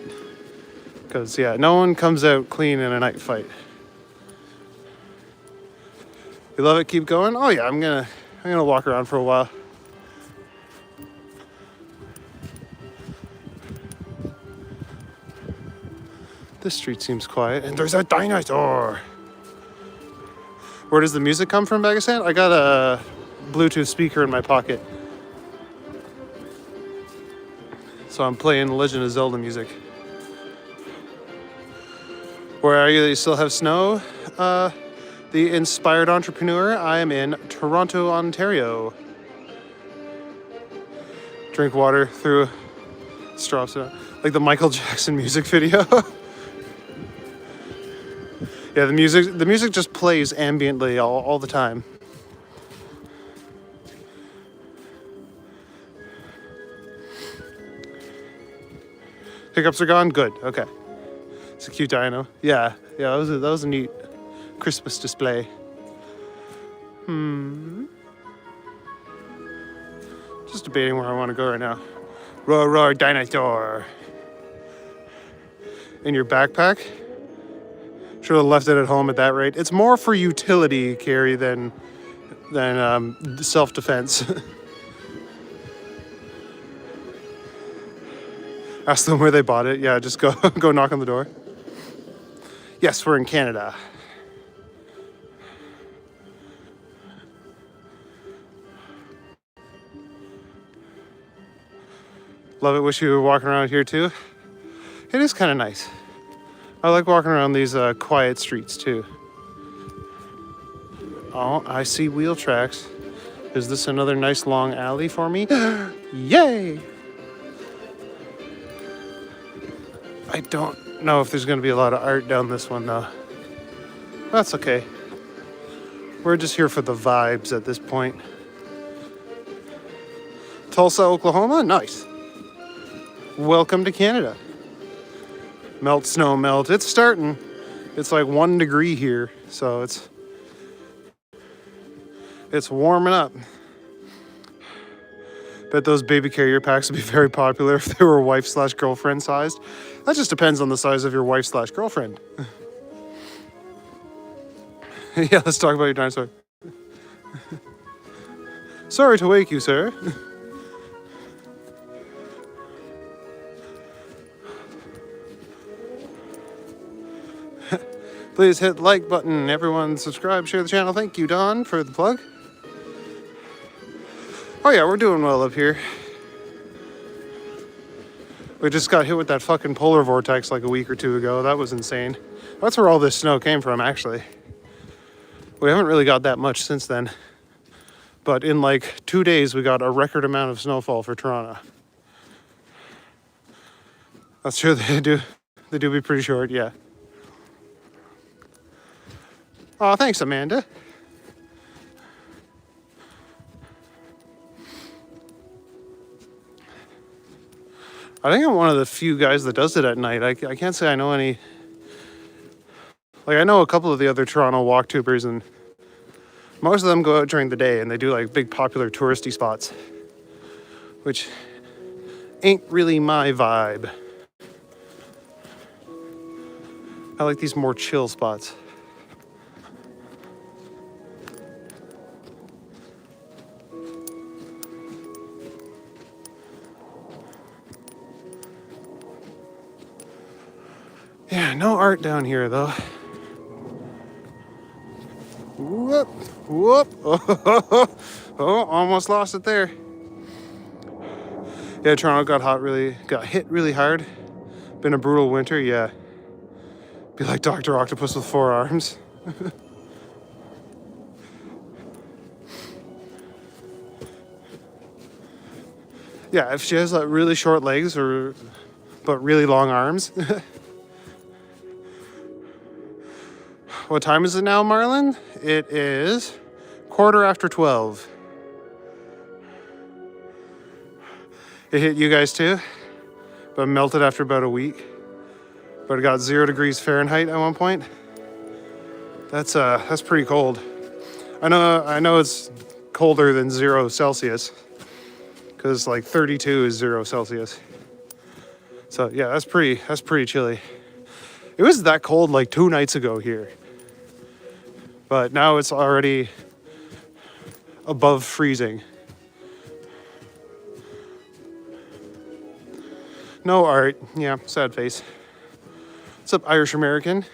Because, yeah, no one comes out clean in a knife fight. You love it? Keep going? Oh yeah, I'm gonna walk around for a while. This street seems quiet, and there's a dinosaur. Where does the music come from, Bag of Sand? I got a Bluetooth speaker in my pocket, so I'm playing Legend of Zelda music. Where are you? You still have snow? The inspired entrepreneur. I am in Toronto, Ontario. Drink water through straws, like the Michael Jackson music video. Yeah, the music just plays ambiently all the time. Hiccups are gone? Good, okay. It's a cute dino. Yeah, that was a neat Christmas display. Just debating where I want to go right now. Roar, roar, dinosaur. In your backpack? Should have left it at home at that rate. It's more for utility carry than self-defense. Ask them where they bought it. Yeah, just go knock on the door. Yes, we're in Canada. Love it. Wish you were walking around here too. It is kind of nice. I like walking around these quiet streets too. Oh, I see wheel tracks. Is this another nice long alley for me? Yay! I don't know if there's going to be a lot of art down this one though. That's okay. We're just here for the vibes at this point. Tulsa, Oklahoma? Nice. Welcome to Canada. Melt, snow, melt. It's starting. It's like 1 degree here, so it's warming up. Bet those baby carrier packs would be very popular if they were wife/girlfriend sized. That just depends on the size of your wife/girlfriend. Yeah, let's talk about your dinosaur. Sorry to wake you, sir. Please hit the like button. Everyone subscribe, share the channel. Thank you, Don, for the plug. Oh yeah, we're doing well up here. We just got hit with that fucking polar vortex like a week or two ago. That was insane. That's where all this snow came from, actually. We haven't really got that much since then. But in like 2 days, we got a record amount of snowfall for Toronto. That's true, they do be pretty short, yeah. Oh, thanks, Amanda. I think I'm one of the few guys that does it at night. I can't say I know any. Like, I know a couple of the other Toronto walk tubers, and most of them go out during the day, and they do like big popular touristy spots, which ain't really my vibe. I like these more chill spots. Yeah, no art down here though. Whoop, whoop. Oh, almost lost it there. Yeah, Toronto got hit really hard. Been a brutal winter, yeah. Be like Dr. Octopus with 4 arms. Yeah, if she has like really short legs but really long arms. What time is it now, Marlon? It is 12:15. It hit you guys too, but melted after about a week. But it got 0 degrees Fahrenheit at one point. That's pretty cold. I know it's colder than 0 Celsius, because like 32 is 0 Celsius. So yeah, that's pretty chilly. It was that cold like 2 nights ago here. But now it's already above freezing. No art. Yeah, sad face. What's up, Irish American?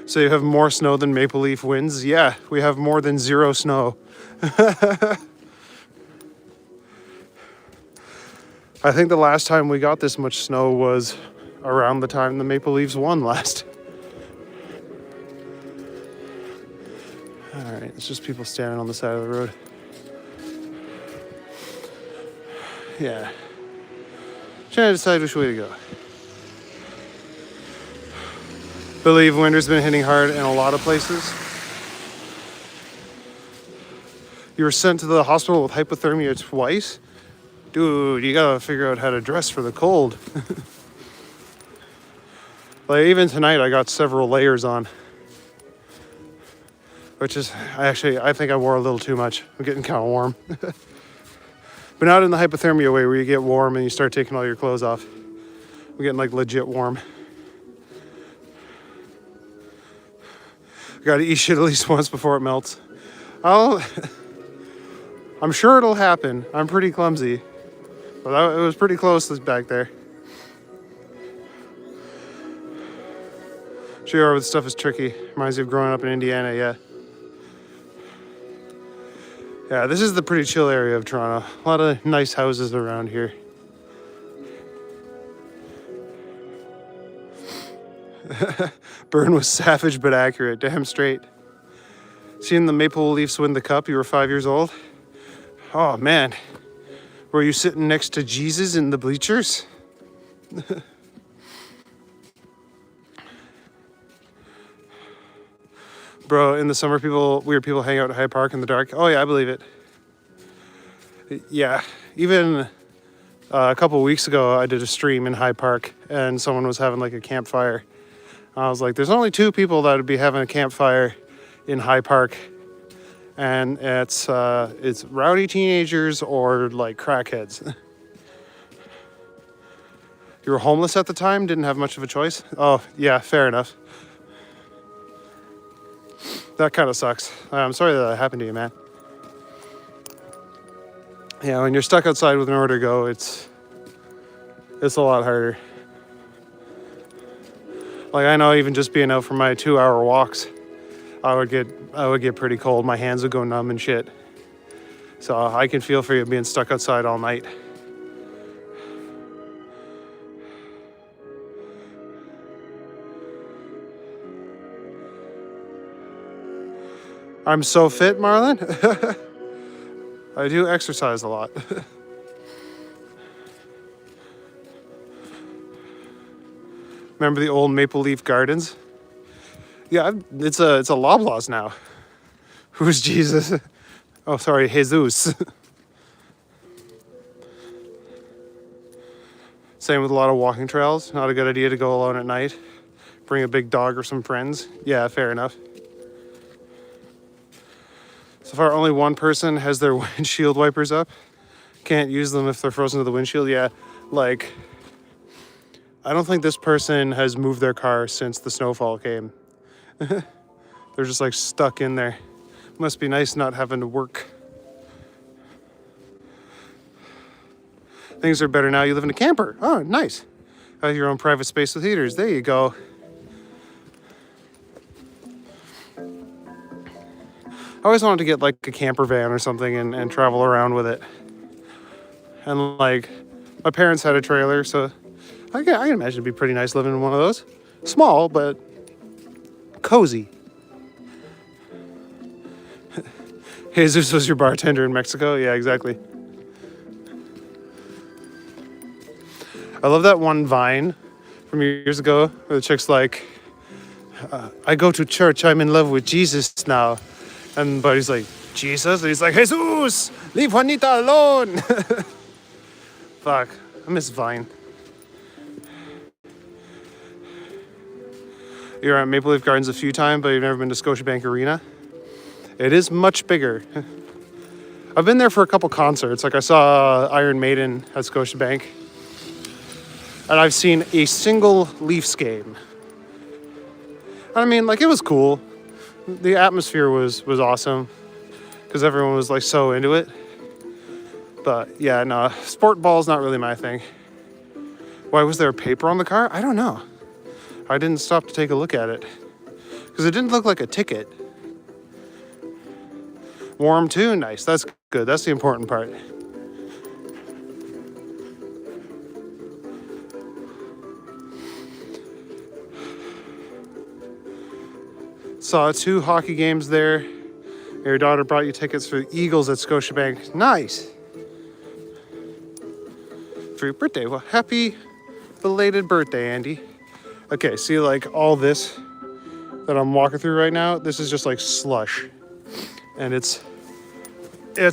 So you have more snow than Maple Leaf winds? Yeah, we have more than zero snow. I think the last time we got this much snow was around the time the Maple Leafs won last. All right, it's just people standing on the side of the road. Yeah. Trying to decide which way to go. Believe winter's been hitting hard in a lot of places. You were sent to the hospital with hypothermia twice? Dude, you gotta figure out how to dress for the cold. Like, even tonight I got several layers on. Which is, I think I wore a little too much. I'm getting kind of warm. But not in the hypothermia way where you get warm and you start taking all your clothes off. I'm getting like legit warm. Gotta eat shit at least once before it melts. I'm sure it'll happen. I'm pretty clumsy. But it was pretty close back there. Sure, with stuff is tricky. Reminds me of growing up in Indiana, yeah. Yeah, this is the pretty chill area of Toronto. A lot of nice houses around here. Burn was savage but accurate, damn straight. Seeing the Maple Leafs win the cup, you were 5 years old? Oh man, were you sitting next to Jesus in the bleachers? Bro, in the summer weird people hang out at Hyde Park in the dark. Oh yeah, I believe it. Yeah, even a couple weeks ago I did a stream in Hyde Park and someone was having like a campfire. I was like, there's only two people that would be having a campfire in Hyde Park, and it's rowdy teenagers or like crackheads. You were homeless at the time, didn't have much of a choice? Oh, yeah, fair enough. That kind of sucks. I'm sorry that happened to you, man. Yeah, when you're stuck outside with nowhere to go, it's a lot harder. Like, I know even just being out for my 2-hour walks, I would get pretty cold. My hands would go numb and shit. So I can feel for you being stuck outside all night. I'm so fit, Marlon. I do exercise a lot. Remember the old Maple Leaf Gardens? Yeah, it's a Loblaws now. Who's Jesus? Oh, sorry, Jesus. Same with a lot of walking trails. Not a good idea to go alone at night. Bring a big dog or some friends. Yeah, fair enough. So far, only one person has their windshield wipers up. Can't use them if they're frozen to the windshield. Yeah, like, I don't think this person has moved their car since the snowfall came. They're just like stuck in there. Must be nice not having to work. Things are better now. You live in a camper. Oh, nice. Have your own private space with heaters. There you go. I always wanted to get like a camper van or something and travel around with it. And like, my parents had a trailer, so I can imagine it'd be pretty nice living in one of those. Small, but cozy. Jesus was your bartender in Mexico? Yeah, exactly. I love that one Vine from years ago where the chick's like, I go to church, I'm in love with Jesus now. And Buddy's like, Jesus? And he's like, Jesus, leave Juanita alone. Fuck, I miss Vine. You're at Maple Leaf Gardens a few times, but you've never been to Scotiabank Arena. It is much bigger. I've been there for a couple concerts. Like I saw Iron Maiden at Scotiabank. And I've seen a single Leafs game. I mean, like, it was cool. the atmosphere was awesome because everyone was like so into it. But yeah, no, sport ball is not really my thing. Why was there paper on the car? I don't know. I didn't stop to take a look at it because it didn't look like a ticket. Warm too, nice. That's good. That's the important part. Saw 2 hockey games there. Your daughter brought you tickets for the Eagles at Scotiabank. Nice. For your birthday. Well, happy belated birthday, Andy. Okay, see like all this that I'm walking through right now, this is just like slush. And it's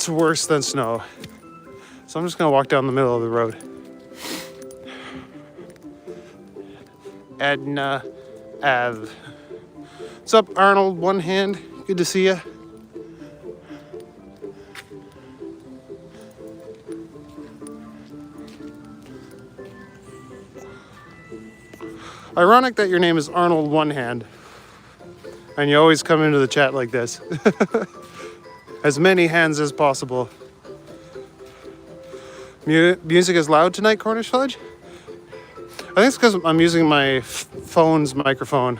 worse than snow. So I'm just gonna walk down the middle of the road. Edna Ave. What's up, Arnold? One hand. Good to see you. Ironic that your name is Arnold One Hand. And you always come into the chat like this. As many hands as possible. Music is loud tonight, Cornish Fudge? I think it's because I'm using my phone's microphone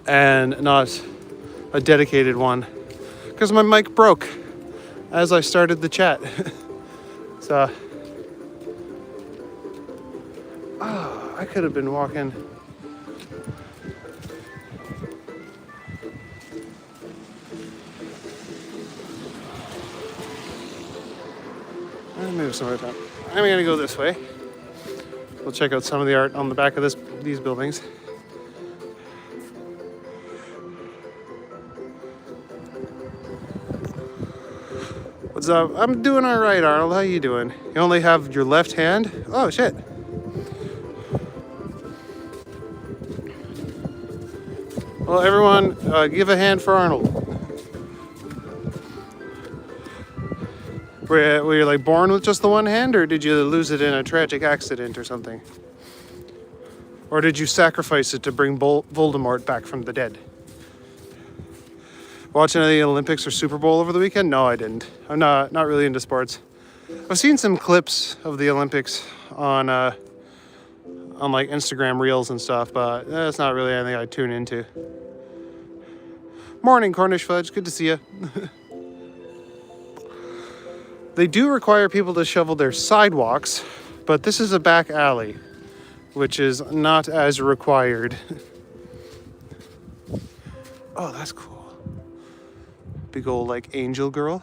and not a dedicated one. Because my mic broke as I started the chat. So, I could have been walking. I'll move somewhere down. I'm gonna go this way. We'll check out some of the art on the back of these buildings. What's up? I'm doing all right, Arnold. How you doing? You only have your left hand? Oh, shit. Well, everyone, give a hand for Arnold. Were you like born with just the one hand, or did you lose it in a tragic accident or something? Or did you sacrifice it to bring Voldemort back from the dead? Watching the Olympics or Super Bowl over the weekend? No, I didn't. I'm not really into sports. I've seen some clips of the Olympics on like Instagram Reels and stuff, but that's not really anything I tune into. Morning, Cornish Fudge. Good to see you. They do require people to shovel their sidewalks, but this is a back alley, which is not as required. Oh, that's cool. Big old like angel girl.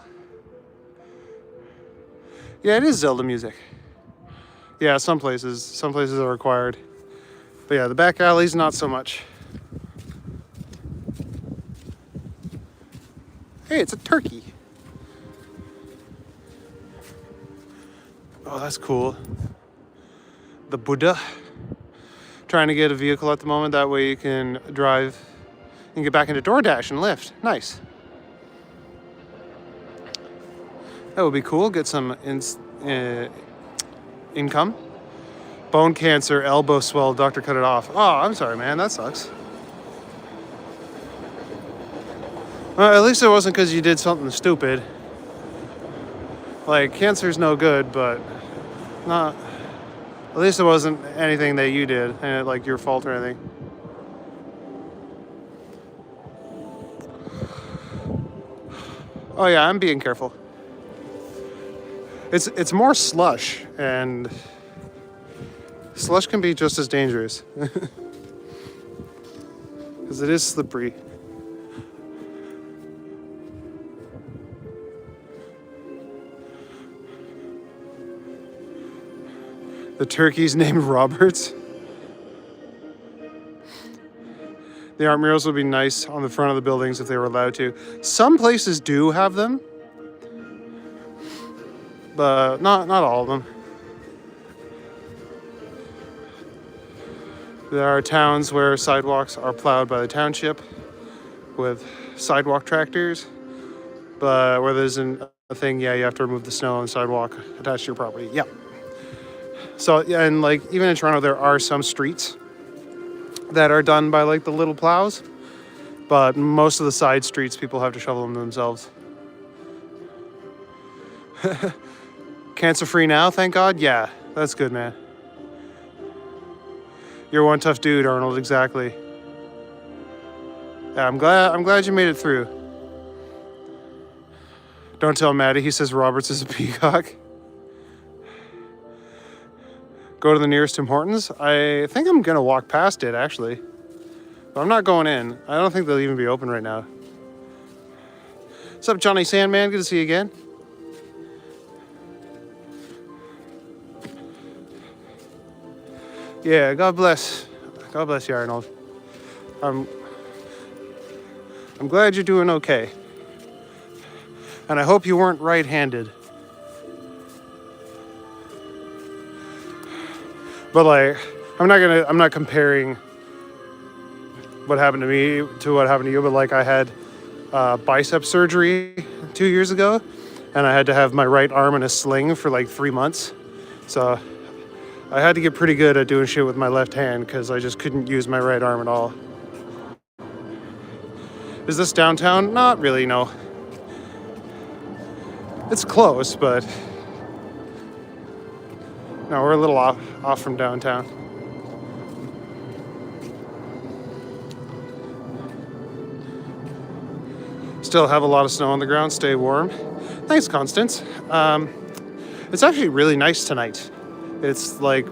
Yeah, it is Zelda music. Yeah, some places are required. But yeah, the back alleys, not so much. Hey, it's a turkey. Oh, that's cool. The Buddha. Trying to get a vehicle at the moment. That way you can drive and get back into DoorDash and Lyft. Nice. That would be cool. Get some income. Bone cancer, elbow swell, doctor cut it off. Oh, I'm sorry, man. That sucks. Well, at least it wasn't because you did something stupid. Like, cancer's no good, but not. At least it wasn't anything that you did, and like your fault or anything. Oh yeah, I'm being careful. It's more slush, and slush can be just as dangerous because it is slippery. The turkey's named Roberts. The art murals would be nice on the front of the buildings if they were allowed to. Some places do have them, but not all of them. There are towns where sidewalks are plowed by the township with sidewalk tractors, but where there's a thing, yeah, you have to remove the snow on the sidewalk attached to your property. Yeah. So, yeah, and like even in Toronto, there are some streets that are done by like the little plows, but most of the side streets, people have to shovel them themselves. Cancer-free now, thank God? Yeah, that's good, man. You're one tough dude, Arnold, exactly. Yeah, I'm glad you made it through. Don't tell Maddie, he says Roberts is a peacock. Go to the nearest Tim Hortons. I think I'm gonna walk past it, actually. But I'm not going in. I don't think they'll even be open right now. What's up, Johnny Sandman? Good to see you again. Yeah, God bless. God bless you, Arnold. I'm glad you're doing okay. And I hope you weren't right-handed. But like, I'm not comparing what happened to me to what happened to you, but like I had bicep surgery 2 years ago, and I had to have my right arm in a sling for like 3 months. So I had to get pretty good at doing shit with my left hand because I just couldn't use my right arm at all. Is this downtown? Not really, no. It's close, but no, we're a little off from downtown. Still have a lot of snow on the ground. Stay warm. Thanks, Constance. It's actually really nice tonight. It's like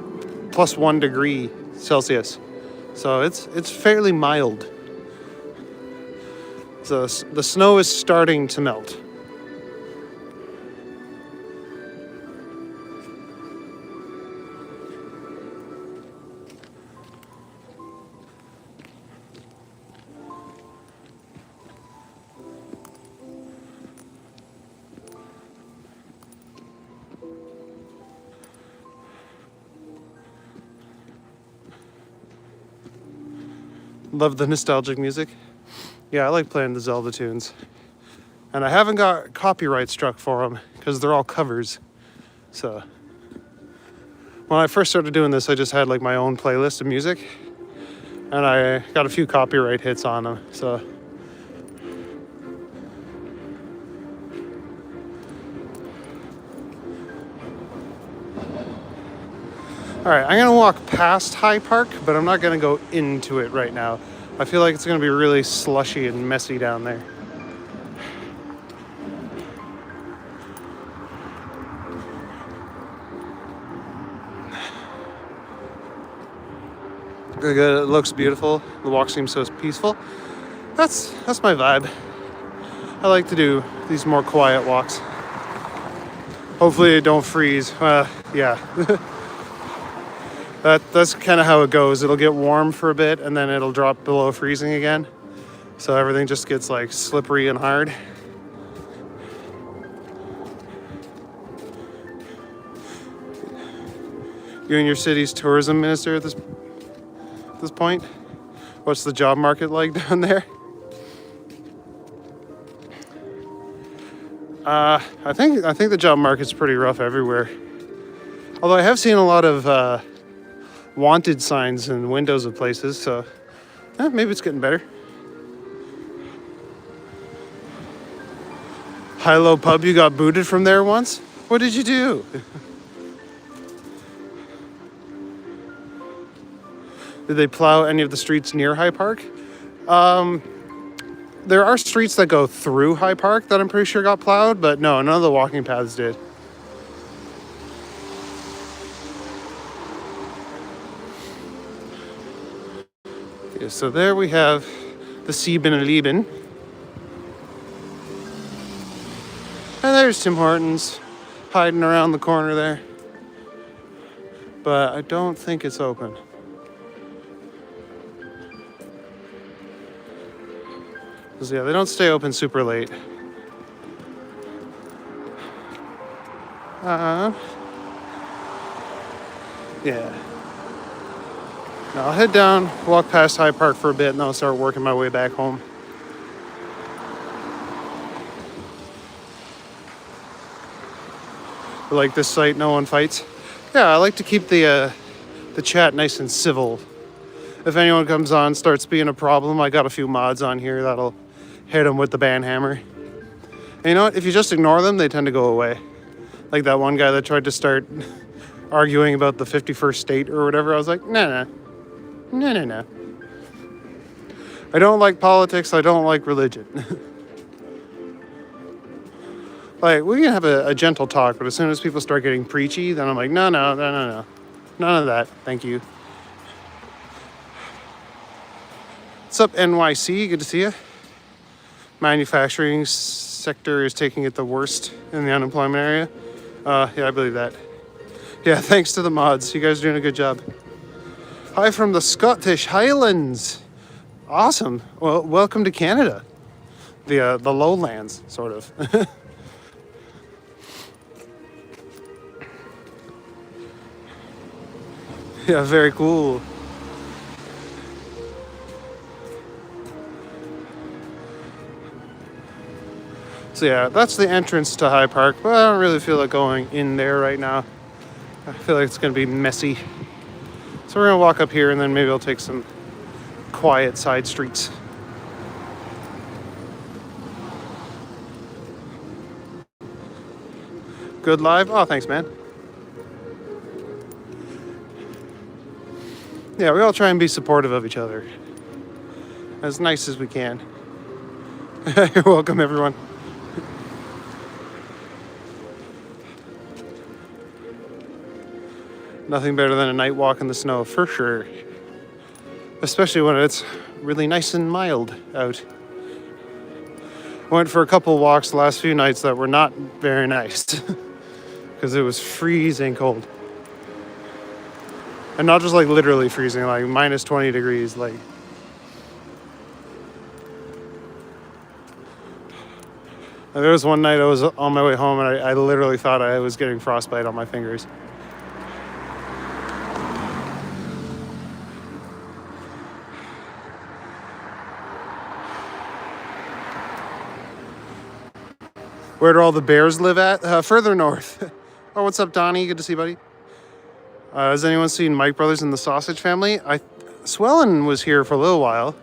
plus 1 degree Celsius, so it's fairly mild. So the snow is starting to melt. Love the nostalgic music. Yeah, I like playing the Zelda tunes. And I haven't got copyright struck for them because they're all covers. So when I first started doing this, I just had like my own playlist of music, and I got a few copyright hits on them. So all right, I'm gonna walk past High Park, but I'm not gonna go into it right now. I feel like it's gonna be really slushy and messy down there. It looks beautiful. The walk seems so peaceful. That's my vibe. I like to do these more quiet walks. Hopefully it don't freeze. Yeah. That's kind of how it goes. It'll get warm for a bit and then it'll drop below freezing again. So everything just gets like slippery and hard. You and your city's tourism minister at this point? What's the job market like down there? I think the job market's pretty rough everywhere. Although I have seen a lot of wanted signs in windows of places, so maybe it's getting better. High-low pub, you got booted from there once? What did you do? Did they plow any of the streets near High Park? There are streets that go through High Park that I'm pretty sure got plowed, but no, none of the walking paths did. Okay, so there we have the Sieben Lieben. And there's Tim Hortons hiding around the corner there. But I don't think it's open. Because, yeah, they don't stay open super late. Yeah. Now I'll head down, walk past High Park for a bit, and then I'll start working my way back home. Like this site, no one fights. Yeah, I like to keep the chat nice and civil if anyone comes on, starts being a problem, I got a few mods on here that'll hit them with the ban hammer. And you know what? If you just ignore them, they tend to go away. Like that one guy that tried to start arguing about the 51st state or whatever. I was like, no. I don't like politics. I don't like religion. Like, we can have a gentle talk, but as soon as people start getting preachy, then I'm like, no. None of that. Thank you. What's up, NYC? Good to see you. Manufacturing sector is taking it the worst in the unemployment area. Yeah, I believe that. Yeah, thanks to the mods. You guys are doing a good job. Hi from the Scottish Highlands. Awesome. Well, welcome to Canada. The lowlands, sort of. Yeah, very cool. So yeah, that's the entrance to High Park, but I don't really feel like going in there right now. I feel like it's going to be messy. So we're going to walk up here and then maybe I'll take some quiet side streets. Good live? Oh, thanks, man. Yeah, we all try and be supportive of each other. As nice as we can. You're welcome, everyone. Nothing better than a night walk in the snow, for sure. Especially when it's really nice and mild out. I went for a couple walks the last few nights that were not very nice. Because it was freezing cold. And not just like literally freezing, like minus 20 degrees, like. There was one night I was on my way home and I literally thought I was getting frostbite on my fingers. Where do all the bears live at? Further north. Oh, what's up, Donnie? Good to see you, buddy. Has anyone seen Mike Brothers and the Sausage Family? Swellen was here for a little while.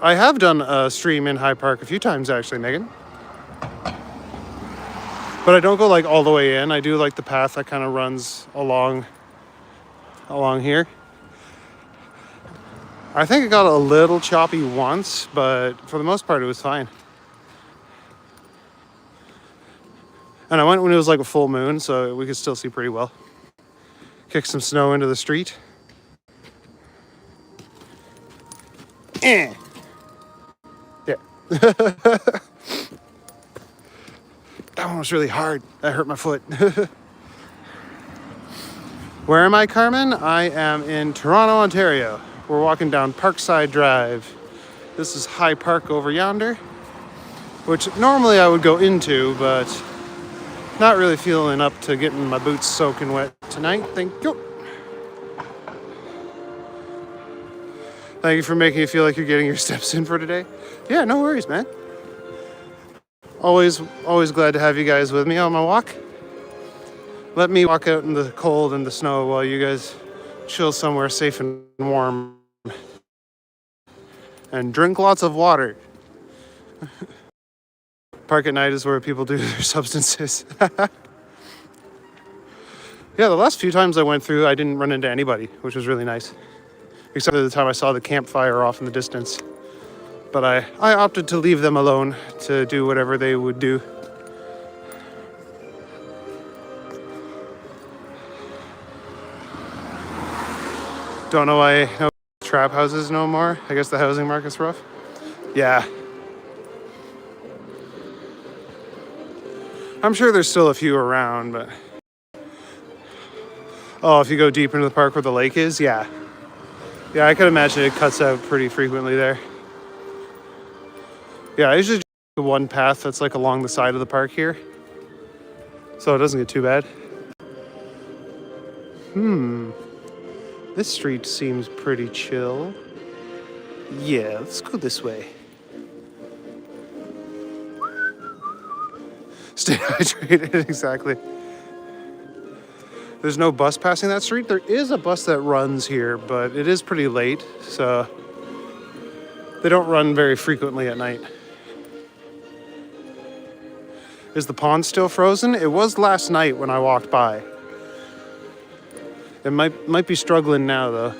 I have done a stream in High Park a few times, actually, Megan. But I don't go like all the way in. I do like the path that kind of runs along here. I think it got a little choppy once, but for the most part, it was fine. And I went when it was like a full moon, so we could still see pretty well. Kick some snow into the street. Yeah. That one was really hard. That hurt my foot. Where am I, Carmen? I am in Toronto, Ontario. We're walking down Parkside Drive. This is High Park over yonder, which normally I would go into, but not really feeling up to getting my boots soaking wet tonight. Thank you. Thank you for making me feel like you're getting your steps in for today. Yeah, no worries, man. Always glad to have you guys with me on my walk. Let me walk out in the cold and the snow while you guys chill somewhere safe and warm. And drink lots of water. Park at night is where people do their substances. Yeah, the last few times I went through, I didn't run into anybody, which was really nice. Except for the time I saw the campfire off in the distance. But I opted to leave them alone to do whatever they would do. Don't know why no trap houses no more. I guess the housing market's rough. Yeah. I'm sure there's still a few around, but... Oh, if you go deep into the park where the lake is, yeah. Yeah, I could imagine it cuts out pretty frequently there. Yeah, I usually do one path that's like along the side of the park here. So it doesn't get too bad. This street seems pretty chill. Yeah, let's go this way. Stay hydrated, exactly. There's no bus passing that street. There is a bus that runs here, but it is pretty late, so they don't run very frequently at night. Is the pond still frozen? It was last night when I walked by. It might be struggling now, though.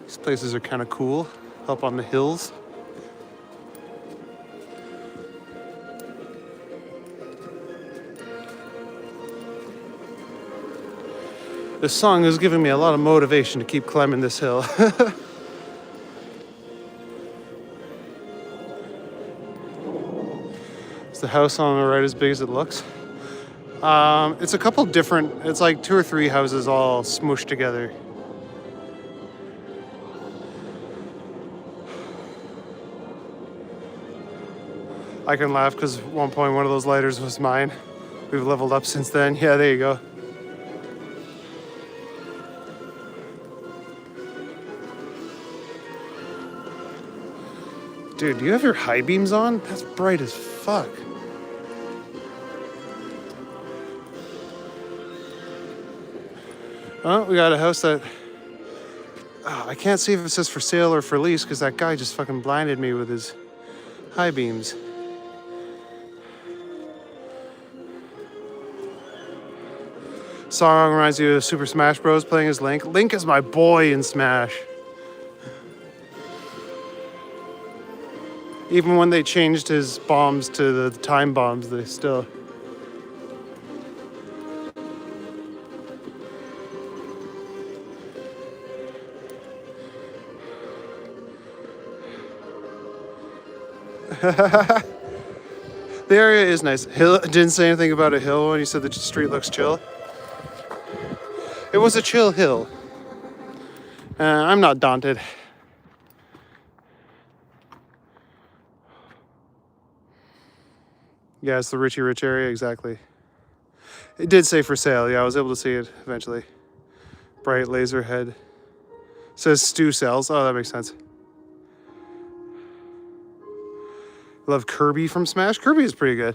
These places are kind of cool, up on the hills. This song is giving me a lot of motivation to keep climbing this hill. Is the house on the right as big as it looks? It's a couple different, it's like 2 or 3 houses all smooshed together. I can laugh because at one point one of those lighters was mine. We've leveled up since then. Yeah, there you go. Dude, do you have your high beams on? That's bright as fuck. Oh, we got a house that... Oh, I can't see if it says for sale or for lease because that guy just fucking blinded me with his high beams. Song reminds you of Super Smash Bros. Playing as Link. Link is my boy in Smash. Even when they changed his bombs to the time bombs, they still... The area is nice. Hill didn't say anything about a hill when you said the street looks chill. It was a chill hill. I'm not daunted. Yeah, it's the Richie Rich area, exactly. It did say for sale. Yeah, I was able to see it eventually. Bright laser head. Says Stu sells. Oh, that makes sense. Love Kirby from Smash. Kirby is pretty good.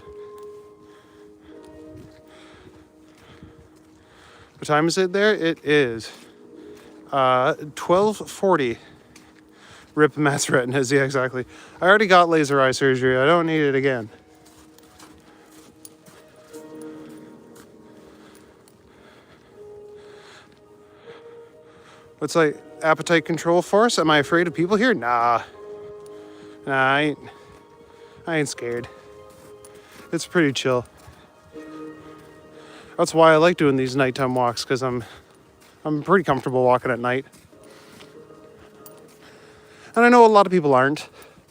What time is it there? It is 12:40. Rip Matt's retinas. Yeah, exactly. I already got laser eye surgery. I don't need it again. What's like appetite control force? Am I afraid of people here? Nah, I ain't scared. It's pretty chill. That's why I like doing these nighttime walks, because I'm pretty comfortable walking at night. And I know a lot of people aren't.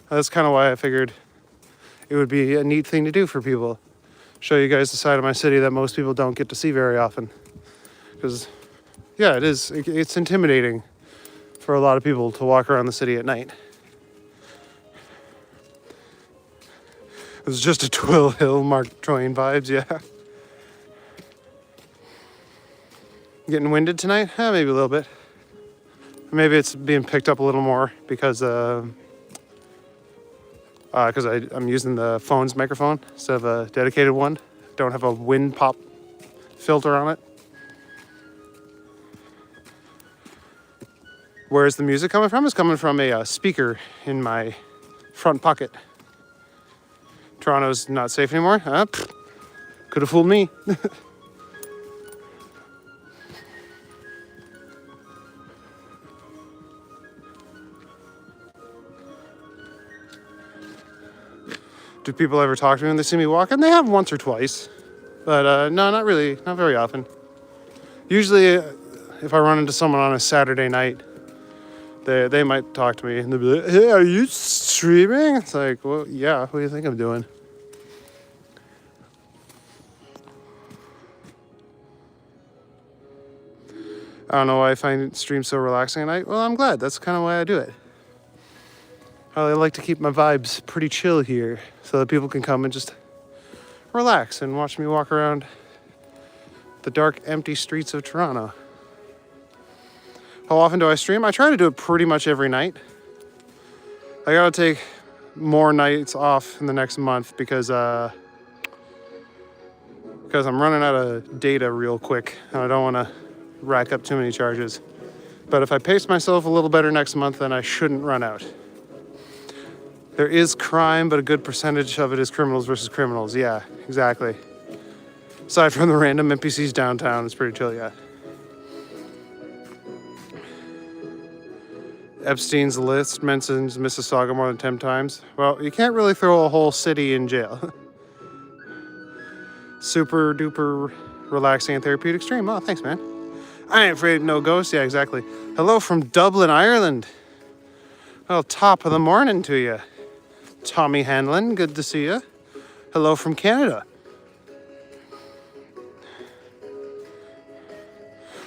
That's kind of why I figured it would be a neat thing to do for people. Show you guys the side of my city that most people don't get to see very often. Because, yeah, it is. It's intimidating for a lot of people to walk around the city at night. It was just a Twill Hill, Mark Twain vibes, yeah. Getting winded tonight? Maybe a little bit. Maybe it's being picked up a little more because I'm using the phone's microphone instead of a dedicated one. Don't have a wind pop filter on it. Where's the music coming from? It's coming from a speaker in my front pocket. Toronto's not safe anymore? Could have fooled me. Do people ever talk to me when they see me walking? They have once or twice. But no, not really. Not very often. Usually, if I run into someone on a Saturday night, they might talk to me and they'll be like, "Hey, are you streaming?" It's like, well, yeah, what do you think I'm doing? I don't know why I find streams so relaxing at night. Well, I'm glad. That's kind of why I do it. I like to keep my vibes pretty chill here so that people can come and just relax and watch me walk around the dark, empty streets of Toronto. How often do I stream? I try to do it pretty much every night. I gotta take more nights off in the next month because because I'm running out of data real quick and I don't want to rack up too many charges. But if I pace myself a little better next month, then I shouldn't run out. There is crime, but a good percentage of it is criminals versus criminals. Yeah, exactly. Aside from the random NPCs downtown, it's pretty chill, yeah. Epstein's list mentions Mississauga more than 10 times. Well, you can't really throw a whole city in jail. Super duper relaxing and therapeutic stream. Oh, thanks, man. I ain't afraid of no ghosts. Yeah, exactly. Hello from Dublin, Ireland. Well, top of the morning to you. Tommy Hanlon, good to see you. Hello from Canada.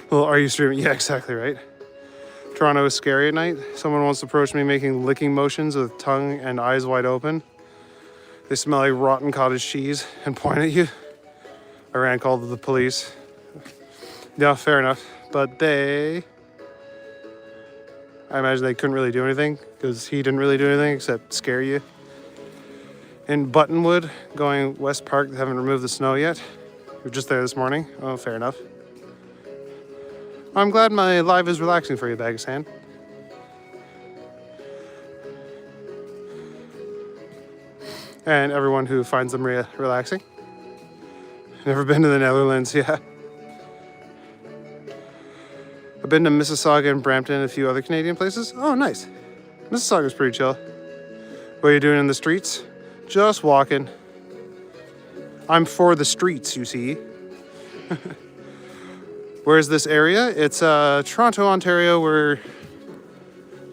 Well, are you streaming? Yeah, exactly right. Toronto is scary at night. Someone once approached me making licking motions with tongue and eyes wide open. They smell like rotten cottage cheese and point at you. I ran, called the police. Yeah, fair enough. But I imagine they couldn't really do anything because he didn't really do anything except scare you. In Buttonwood, going West Park, they haven't removed the snow yet. You were just there this morning. Oh, fair enough. I'm glad my live is relaxing for you, Bag of Sand. And everyone who finds them relaxing. Never been to the Netherlands, yeah. I've been to Mississauga and Brampton and a few other Canadian places. Oh, nice. Mississauga's pretty chill. What are you doing in the streets? Just walking. I'm for the streets, you see. Where's this area? It's Toronto, Ontario. We're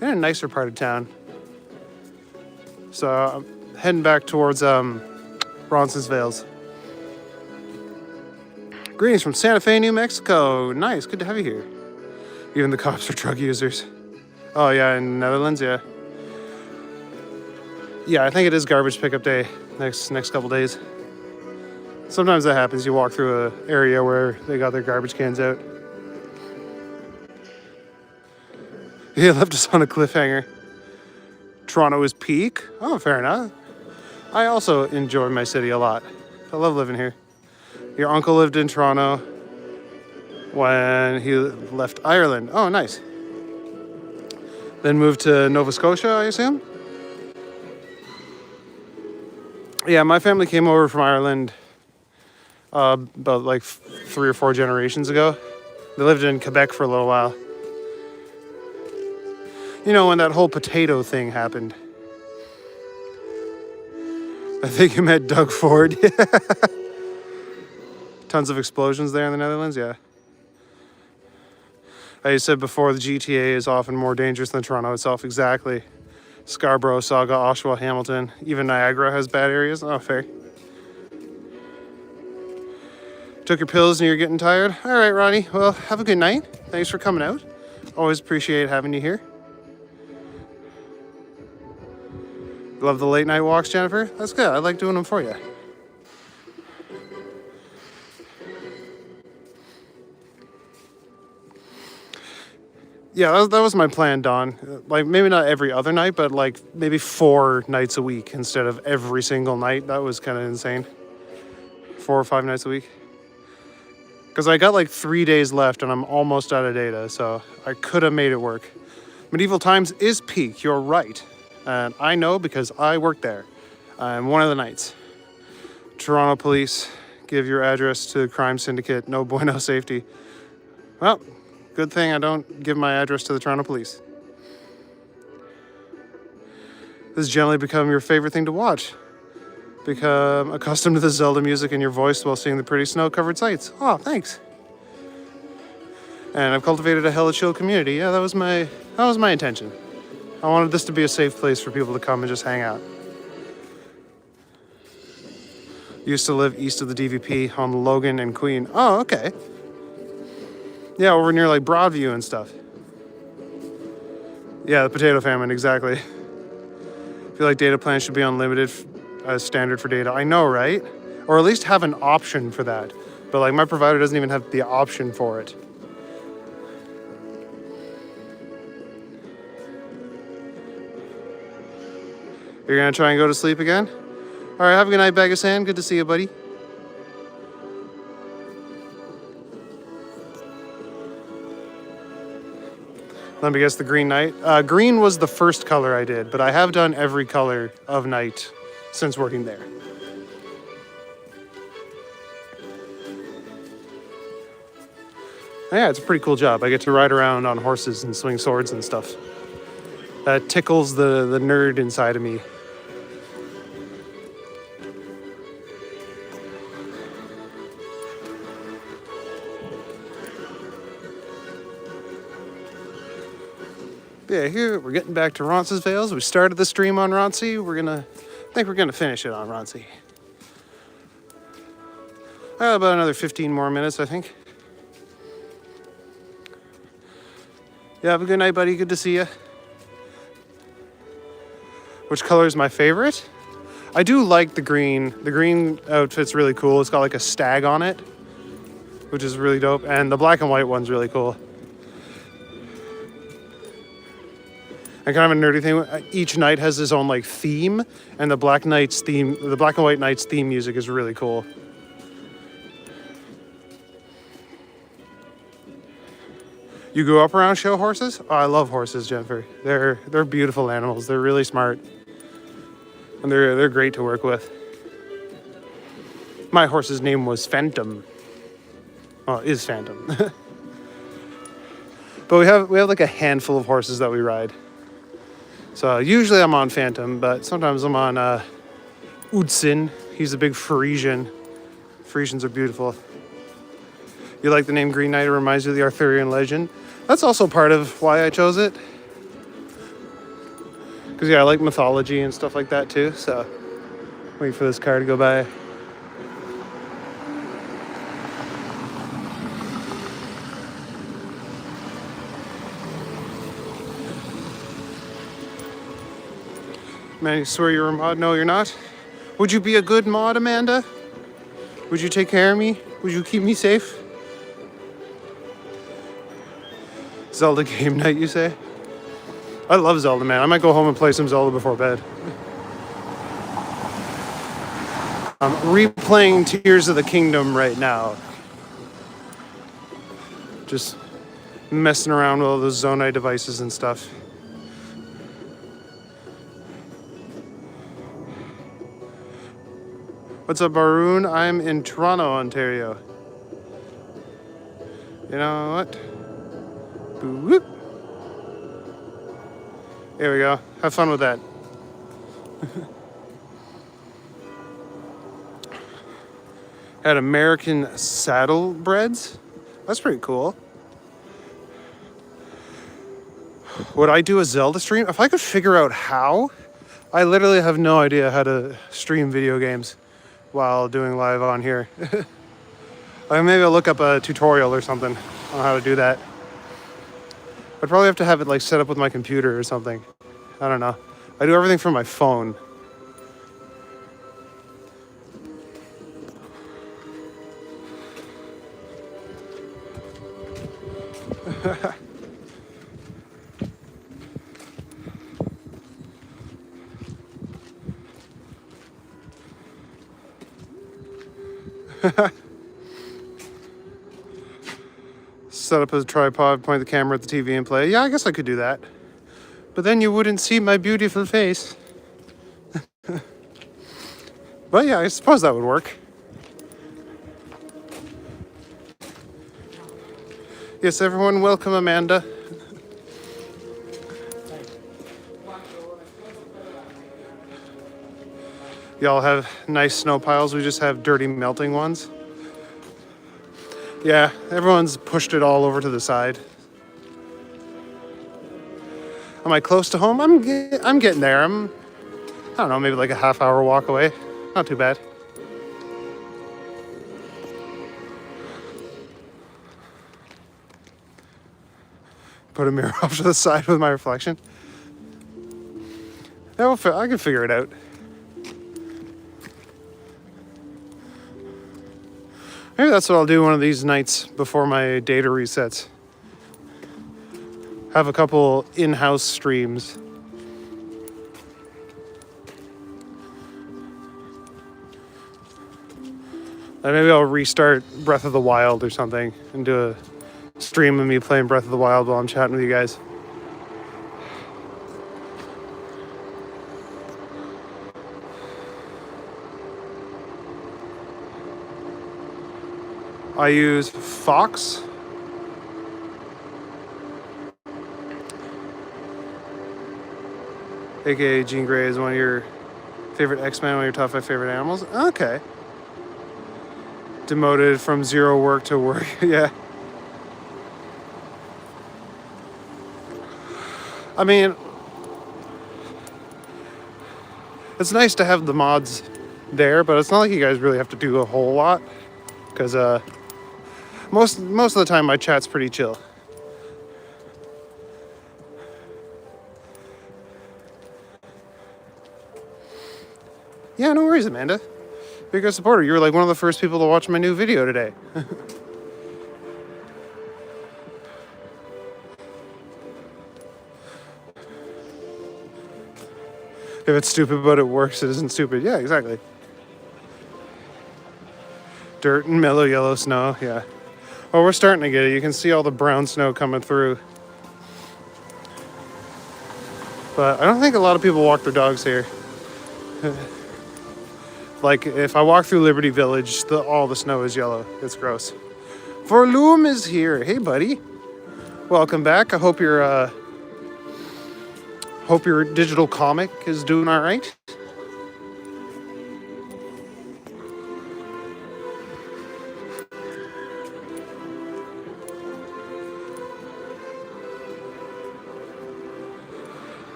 in a nicer part of town. So I'm heading back towards Roncesvalles. Greetings from Santa Fe, New Mexico. Nice, good to have you here. Even the cops are drug users. Oh yeah, in Netherlands, yeah. Yeah, I think it is garbage pickup day next couple days. Sometimes that happens. You walk through an area where they got their garbage cans out. He left us on a cliffhanger. Toronto is peak. Oh, fair enough. I also enjoy my city a lot. I love living here. Your uncle lived in Toronto when he left Ireland. Oh, nice. Then moved to Nova Scotia, I assume? Yeah, my family came over from Ireland about like 3 or 4 generations ago. They lived in Quebec for a little while. You know, when that whole potato thing happened. I think you met Doug Ford. Tons of explosions there in the Netherlands, yeah. As you said before, the GTA is often more dangerous than Toronto itself. Exactly. Scarborough, Saga, Oshawa, Hamilton. Even Niagara has bad areas. Oh, fair. Took your pills and you're getting tired? All right, Ronnie. Well, have a good night. Thanks for coming out. Always appreciate having you here. Love the late night walks, Jennifer? That's good. I like doing them for you. Yeah, that was my plan, Dawn. Like, maybe not every other night, but like maybe 4 nights a week instead of every single night. That was kind of insane. 4 or 5 nights a week. Because I got like 3 days left and I'm almost out of data, so I could have made it work. Medieval Times is peak, you're right. And I know because I work there. I'm one of the nights. Toronto police, give your address to the crime syndicate, no bueno safety. Well, good thing I don't give my address to the Toronto police. This has generally become your favorite thing to watch. Become accustomed to the Zelda music in your voice while seeing the pretty snow-covered sights. Oh, thanks. And I've cultivated a hella chill community. Yeah, that was my intention. I wanted this to be a safe place for people to come and just hang out. Used to live east of the DVP on Logan and Queen. Oh, okay. Yeah, over near like Broadview and stuff. Yeah, the potato famine, exactly. I feel like data plans should be unlimited as standard for data. I know, right? Or at least have an option for that. But like my provider doesn't even have the option for it. You're gonna try and go to sleep again? All right, have a good night, Bag of Sand. Good to see you, buddy. Let me guess, the Green Knight. Green was the first color I did, but I have done every color of night since working there. Yeah, it's a pretty cool job. I get to ride around on horses and swing swords and stuff. That tickles the nerd inside of me. Yeah, here we're getting back to Roncesvalles. We started the stream on Roncy. I think we're gonna finish it on Roncy. About another 15 more minutes, I think. Yeah, have a good night, buddy. Good to see you. Which color is my favorite? I do like the green. The green outfit's really cool. It's got like a stag on it, which is really dope. And the black and white one's really cool. And kind of a nerdy thing, each night has its own like theme, and the Black and White Knight's theme music is really cool. You grew up around show horses? Oh, I love horses, Jennifer. They're beautiful animals. They're really smart, and they're great to work with. My horse's name was Phantom. Oh, is Phantom. But we have like a handful of horses that we ride. So usually I'm on Phantom, but sometimes I'm on Udsin. He's a big Frisian. Frisians are beautiful. You like the name Green Knight? It reminds you of the Arthurian legend. That's also part of why I chose it. Because, yeah, I like mythology and stuff like that, too. So, wait for this car to go by. Man, you swear you're a mod? No, you're not. Would you be a good mod, Amanda? Would you take care of me? Would you keep me safe? Zelda game night, you say? I love Zelda, man. I might go home and play some Zelda before bed. I'm replaying Tears of the Kingdom right now. Just messing around with all those Zonai devices and stuff. What's up, Baroon? I'm in Toronto, Ontario. You know what? Whoop. There we go. Have fun with that. Had American saddlebreds. That's pretty cool. Would I do a Zelda stream? If I could figure out how, I literally have no idea how to stream video games while doing live on here. Maybe I'll look up a tutorial or something on how to do that. I'd probably have to have it like set up with my computer or something. I don't know. I do everything from my phone. Set up a tripod, point the camera at the TV and play. Yeah, I guess I could do that. But then you wouldn't see my beautiful face. But yeah, I suppose that would work. Yes, everyone, welcome Amanda. Y'all have nice snow piles. We just have dirty melting ones. Yeah, everyone's pushed it all over to the side. Am I close to home? I'm getting there. I don't know, maybe like a half-hour walk away. Not too bad. Put a mirror off to the side with my reflection. Yeah, I can figure it out. Maybe that's what I'll do one of these nights before my data resets. Have a couple in-house streams. And maybe I'll restart Breath of the Wild or something and do a stream of me playing Breath of the Wild while I'm chatting with you guys. I use Fox. AKA Jean Grey is one of your favorite X-Men, one of your top 5 favorite animals. Okay. Demoted from zero work to work. Yeah. I mean, it's nice to have the mods there, but it's not like you guys really have to do a whole lot, because most of the time my chat's pretty chill. Yeah, no worries, Amanda. You're a good supporter. You were like one of the first people to watch my new video today. If it's stupid but it works, it isn't stupid. Yeah, exactly. Dirt and mellow yellow snow, yeah. Oh, we're starting to get it. You can see all the brown snow coming through. But I don't think a lot of people walk their dogs here. Like, if I walk through Liberty Village, all the snow is yellow. It's gross. Vorloom is here. Hey, buddy. Welcome back. I hope your digital comic is doing all right.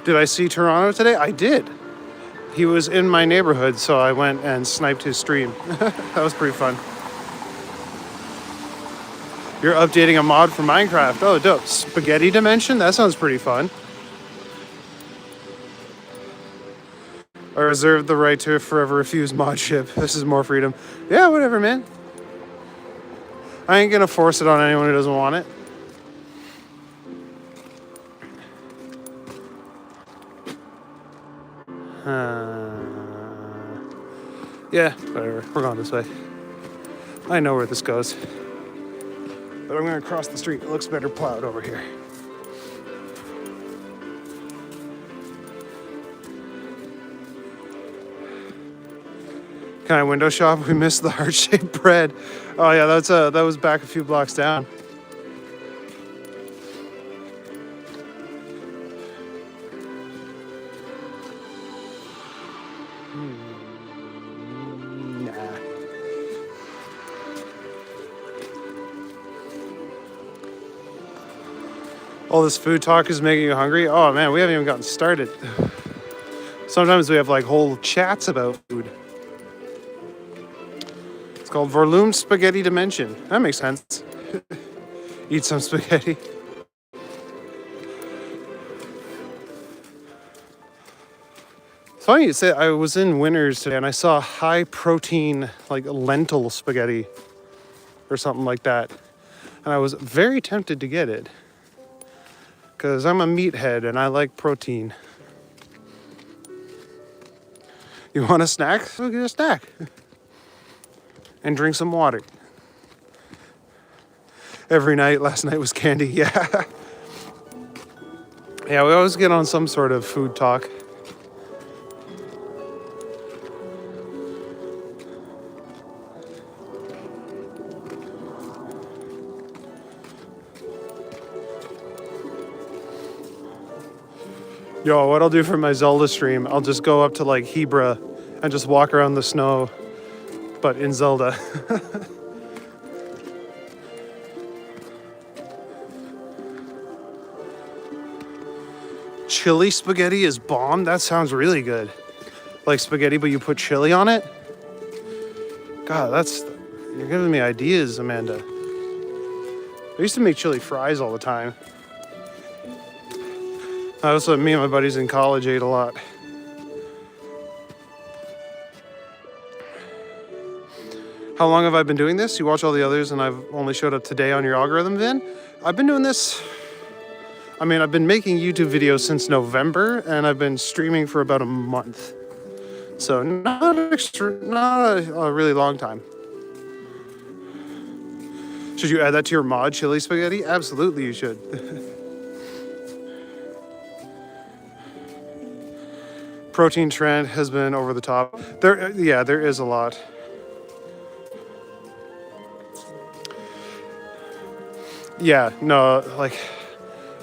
Did I see Toronto today? I did. He was in my neighborhood, so I went and sniped his stream. That was pretty fun. You're updating a mod for Minecraft. Oh, dope. Spaghetti Dimension? That sounds pretty fun. I reserve the right to forever refuse modship. This is more freedom. Yeah, whatever, man. I ain't gonna force it on anyone who doesn't want it. Yeah, whatever. We're going this way. I know where this goes. But I'm gonna cross the street. It looks better plowed over here. Can I window shop? We missed the heart-shaped bread. Oh yeah, that was back a few blocks down. All this food talk is making you hungry? Oh man, we haven't even gotten started. Sometimes we have like whole chats about food. It's called Vorloom Spaghetti Dimension. That makes sense. Eat some spaghetti. It's funny you say. I was in Winners today and I saw high protein like lentil spaghetti or something like that. And I was very tempted to get it. Because I'm a meathead and I like protein. You want a snack? We'll get a snack. And drink some water. Every night, last night was candy, yeah. Yeah, we always get on some sort of food talk. Yo, what I'll do for my Zelda stream, I'll just go up to like Hebra and just walk around the snow, but in Zelda. Chili spaghetti is bomb? That sounds really good. Like spaghetti, but you put chili on it? God, you're giving me ideas, Amanda. I used to make chili fries all the time. Also, me and my buddies in college ate a lot. How long have I been doing this? You watch all the others and I've only showed up today on your algorithm, Vin? I've been doing this... I've been making YouTube videos since November and I've been streaming for about a month. So not a really long time. Should you add that to your mod, chili spaghetti? Absolutely you should. Protein trend has been over the top. There is a lot. Yeah, no, like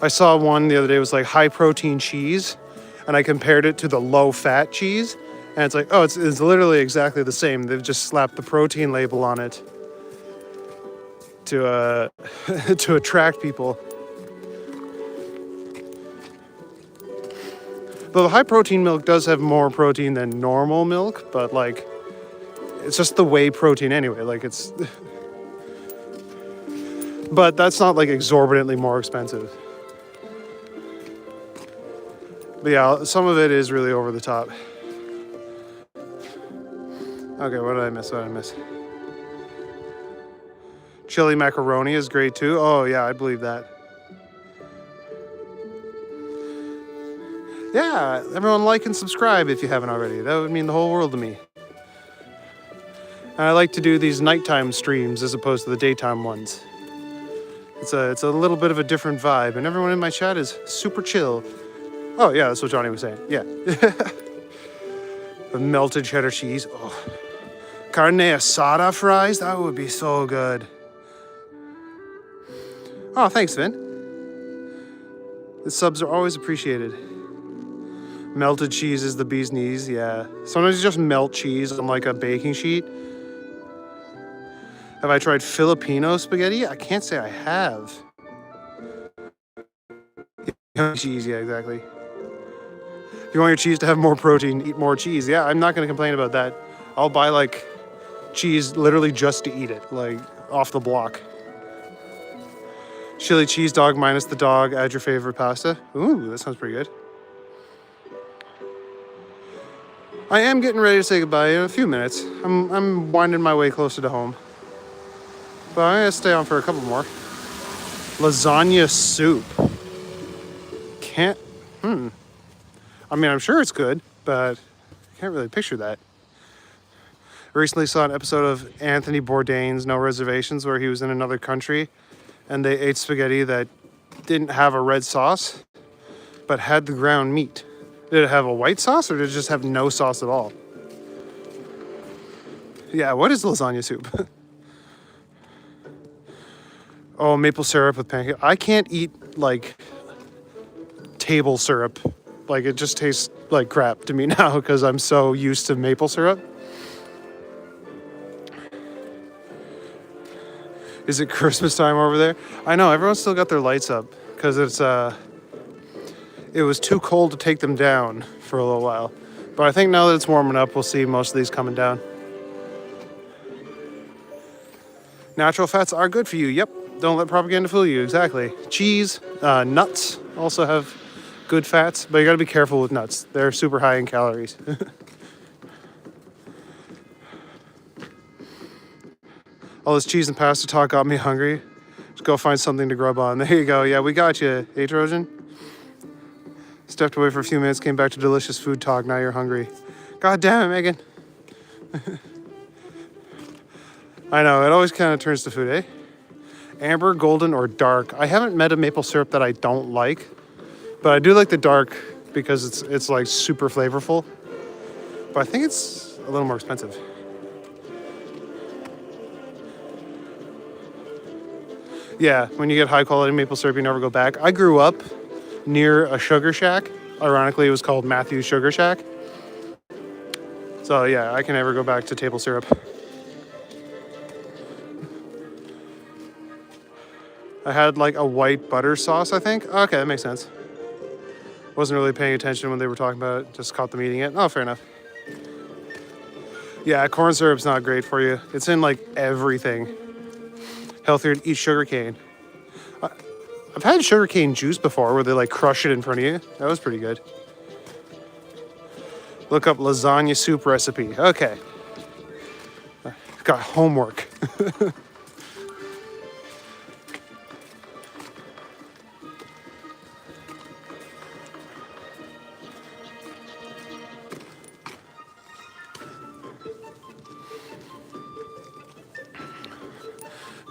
I saw one the other day. It was like high protein cheese, and I compared it to the low fat cheese, and it's like, oh, it's literally exactly the same. They've just slapped the protein label on it to to attract people. But the high protein milk does have more protein than normal milk, but like it's just the whey protein anyway. Like it's, but that's not like exorbitantly more expensive. But yeah, some of it is really over the top. Okay, what did I miss? Chili macaroni is great too. Oh yeah, I believe that. Yeah, everyone like and subscribe if you haven't already. That would mean the whole world to me. And I like to do these nighttime streams as opposed to the daytime ones. It's a little bit of a different vibe, and everyone in my chat is super chill. Oh yeah, that's what Johnny was saying. Yeah. The melted cheddar cheese. Oh. Carne asada fries, that would be so good. Oh, thanks, Vin. The subs are always appreciated. Melted cheese is the bee's knees, yeah. Sometimes you just melt cheese on like a baking sheet. Have I tried Filipino spaghetti? I can't say I have. Cheese, yeah, exactly. If you want your cheese to have more protein, eat more cheese. Yeah, I'm not going to complain about that. I'll buy like cheese literally just to eat it, like off the block. Chili cheese dog minus the dog. Add your favorite pasta. Ooh, that sounds pretty good. I am getting ready to say goodbye in a few minutes. I'm winding my way closer to home. But I'm going to stay on for a couple more. Lasagna soup. Can't... I mean, I'm sure it's good, but I can't really picture that. I recently saw an episode of Anthony Bourdain's No Reservations where he was in another country and they ate spaghetti that didn't have a red sauce, but had the ground meat. Did it have a white sauce or did it just have no sauce at all? Yeah, what is lasagna soup? Oh, maple syrup with pancake. I can't eat like table syrup. Like it just tastes like crap to me now because I'm so used to maple syrup. Is it Christmas time over there? I know, everyone's still got their lights up because it was too cold to take them down for a little while. But I think now that it's warming up, we'll see most of these coming down. Natural fats are good for you. Yep. Don't let propaganda fool you. Exactly. Cheese, nuts also have good fats, but you gotta be careful with nuts. They're super high in calories. All this cheese and pasta talk got me hungry. Just go find something to grub on. There you go. Yeah, we got you, hey Trojan. Stepped away for a few minutes, came back to delicious food talk. Now you're hungry. God damn it, Megan. I know, it always kind of turns to food, eh? Amber, golden, or dark. I haven't met a maple syrup that I don't like, but I do like the dark because it's like super flavorful. But I think it's a little more expensive. Yeah, when you get high quality maple syrup, you never go back. I grew up near a sugar shack. Ironically, it was called Matthew's Sugar Shack. So yeah, I can never go back to table syrup. I had like a white butter sauce, I think. Okay, that makes sense. Wasn't really paying attention when they were talking about it. Just caught them eating it. Oh, fair enough. Yeah, corn syrup's not great for you. It's in like everything. Healthier to eat sugarcane. I've had sugarcane juice before where they like crush it in front of you. That was pretty good. Look up lasagna soup recipe. Okay. Got homework.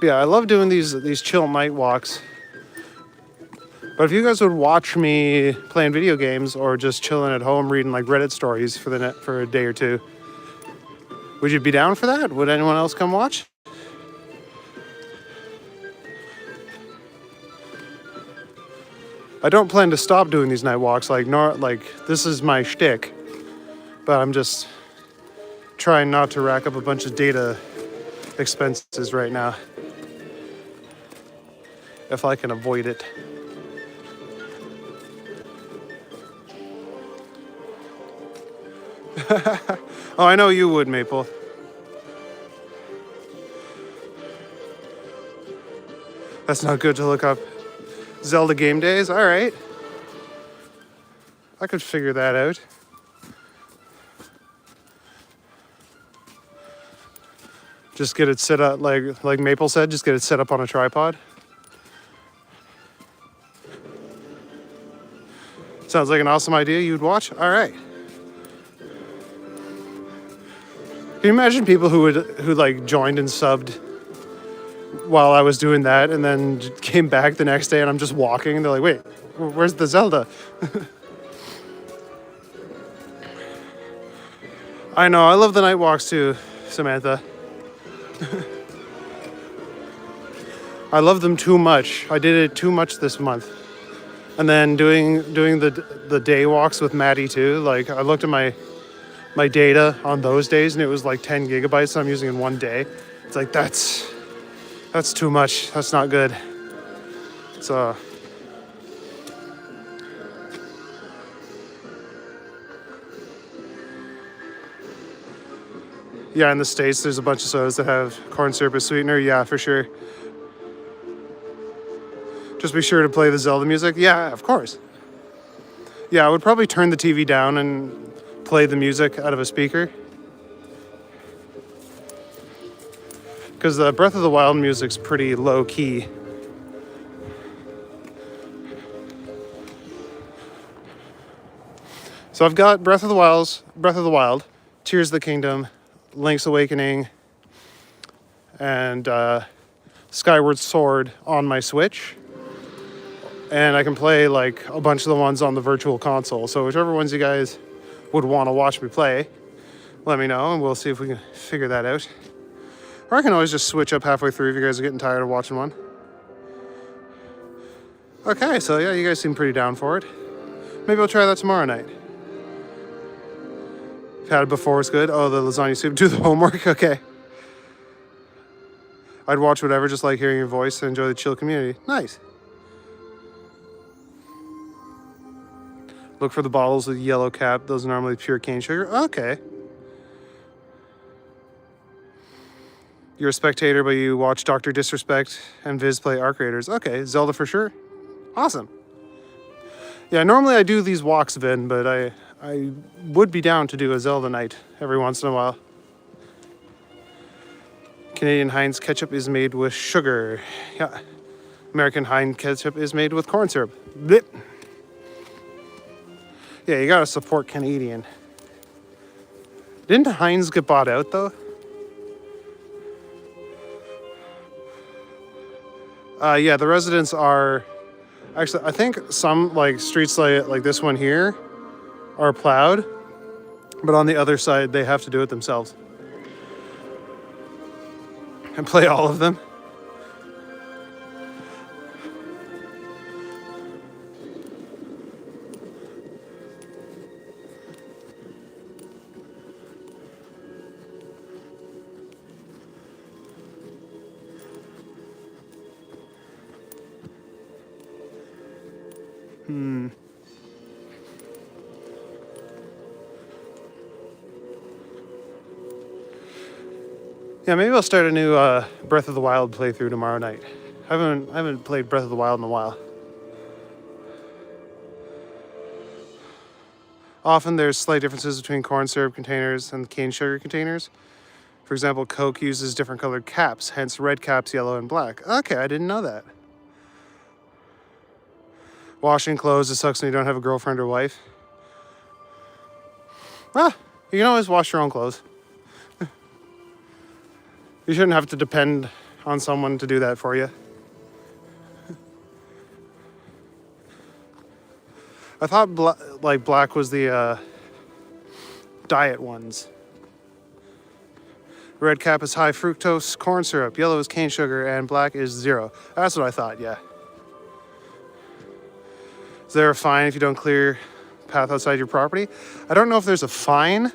Yeah, I love doing these chill night walks. But if you guys would watch me playing video games or just chilling at home reading like Reddit stories for a day or two, would you be down for that? Would anyone else come watch? I don't plan to stop doing these night walks. Like this is my shtick, but I'm just trying not to rack up a bunch of data expenses right now, if I can avoid it. Oh, I know you would, Maple. That's not good to look up. Zelda game days? All right. I could figure that out. Just get it set up, like Maple said, just get it set up on a tripod. Sounds like an awesome idea you'd watch. All right. Can you imagine people who like joined and subbed while I was doing that and then came back the next day and I'm just walking and they're like, wait, where's the Zelda? I know, I love the night walks too, Samantha. I love them too much. I did it too much this month. And then doing the day walks with Maddie too. Like I looked at my data on those days and it was like 10 gigabytes I'm using in one day. It's like that's too much. That's not good. So yeah, in the States there's a bunch of sodas that have corn syrup as sweetener. Yeah, for sure. Just be sure to play the Zelda music. Yeah, of course. Yeah, I would probably turn the TV down and play the music out of a speaker. Because the Breath of the Wild music's pretty low key. So I've got Breath of the Wild, Tears of the Kingdom, Link's Awakening, and Skyward Sword on my Switch. And I can play like a bunch of the ones on the virtual console. So whichever ones you guys would want to watch me play, let me know and we'll see if we can figure that out. Or I can always just switch up halfway through if you guys are getting tired of watching one. Okay, so yeah, you guys seem pretty down for it. Maybe I'll try that tomorrow night. I've had it before, it's good. Oh, the lasagna soup. Do the homework? Okay. I'd watch whatever, just like hearing your voice and enjoy the chill community. Nice. Look for the bottles with yellow cap. Those are normally pure cane sugar. Okay. You're a spectator, but you watch Dr. Disrespect and Viz play Arc Raiders. Okay, Zelda for sure. Awesome. Yeah, normally I do these walks, Vin, but I would be down to do a Zelda night every once in a while. Canadian Heinz ketchup is made with sugar. Yeah. American Heinz ketchup is made with corn syrup. Blip. Yeah, you gotta support Canadian. Didn't Heinz get bought out though? Yeah, the residents are actually, I think some like streets like this one here are plowed, but on the other side they have to do it themselves and play all of them. Yeah, maybe I'll start a new Breath of the Wild playthrough tomorrow night. I haven't played Breath of the Wild in a while. Often there's slight differences between corn syrup containers and cane sugar containers. For example, Coke uses different colored caps, hence red caps, yellow, and black. Okay, I didn't know that. Washing clothes, it sucks when you don't have a girlfriend or wife. Well, you can always wash your own clothes. You shouldn't have to depend on someone to do that for you. I thought black was the diet ones. Red cap is high fructose corn syrup, yellow is cane sugar, and black is 0. That's what I thought, yeah. Is there a fine if you don't clear path outside your property? I don't know if there's a fine,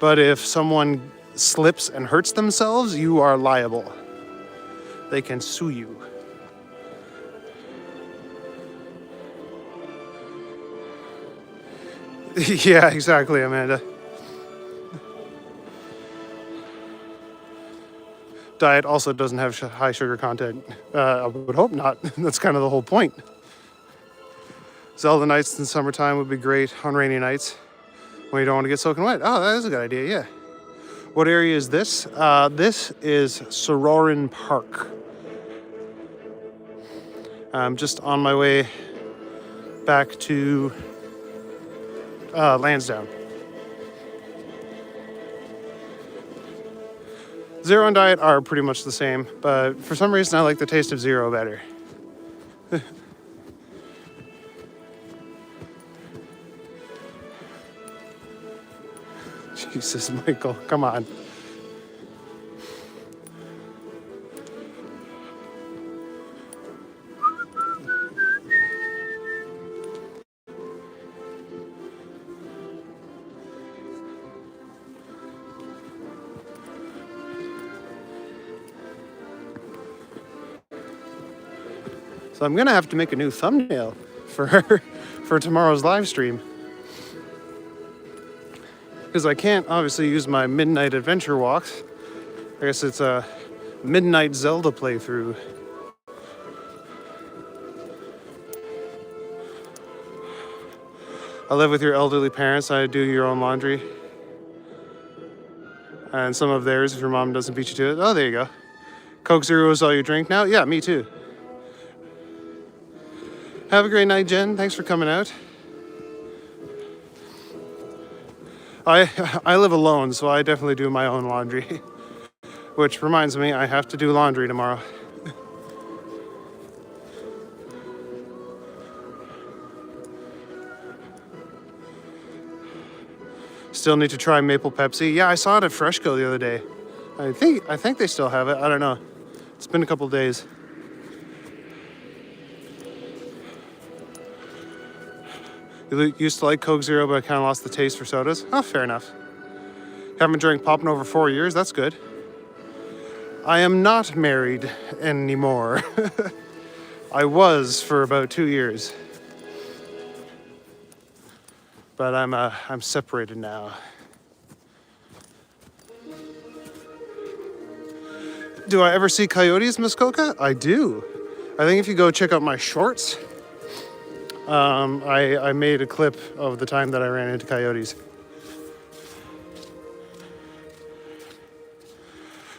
but if someone slips and hurts themselves, you are liable. They can sue you. Yeah, exactly, Amanda. Diet also doesn't have high sugar content. I would hope not. That's kind of the whole point. Zelda nights in summertime would be great on rainy nights when you don't want to get soaking wet. Oh, that is a good idea, yeah. What area is this? This is Sororin Park. I'm just on my way back to Lansdowne. Zero and Diet are pretty much the same, but for some reason I like the taste of Zero better. Jesus, Michael, come on. So I'm gonna have to make a new thumbnail for tomorrow's live stream. Because I can't obviously use my midnight adventure walks. I guess it's a midnight Zelda playthrough. I live with your elderly parents. I do your own laundry. And some of theirs if your mom doesn't beat you to it. Oh, there you go. Coke Zero is all you drink now? Yeah, me too. Have a great night, Jen. Thanks for coming out. I live alone, so I definitely do my own laundry. Which reminds me, I have to do laundry tomorrow. Still need to try maple Pepsi. Yeah, I saw it at Freshco the other day. I think they still have it. I don't know. It's been a couple days. You used to like Coke Zero, but I kind of lost the taste for sodas. Oh, fair enough. Haven't drank pop in over 4 years. That's good. I am not married anymore. I was for about 2 years. But I'm separated now. Do I ever see coyotes, Muskoka? I do. I think if you go check out my shorts, I made a clip of the time that I ran into coyotes.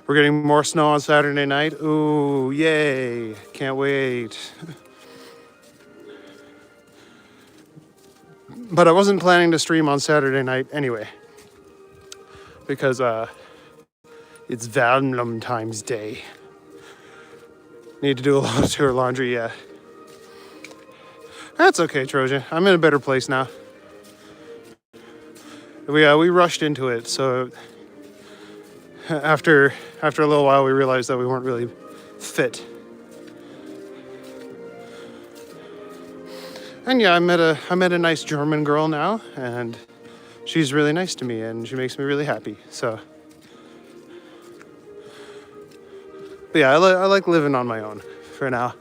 We're getting more snow on Saturday night. Ooh, yay. Can't wait. But I wasn't planning to stream on Saturday night anyway. Because it's Valentine's Day. Need to do a lot of tour laundry, yeah. That's okay, Trojan. I'm in a better place now. We rushed into it, so after a little while we realized that we weren't really fit. And yeah, I met a nice German girl now, and she's really nice to me, and she makes me really happy. So, but yeah, I like living on my own for now.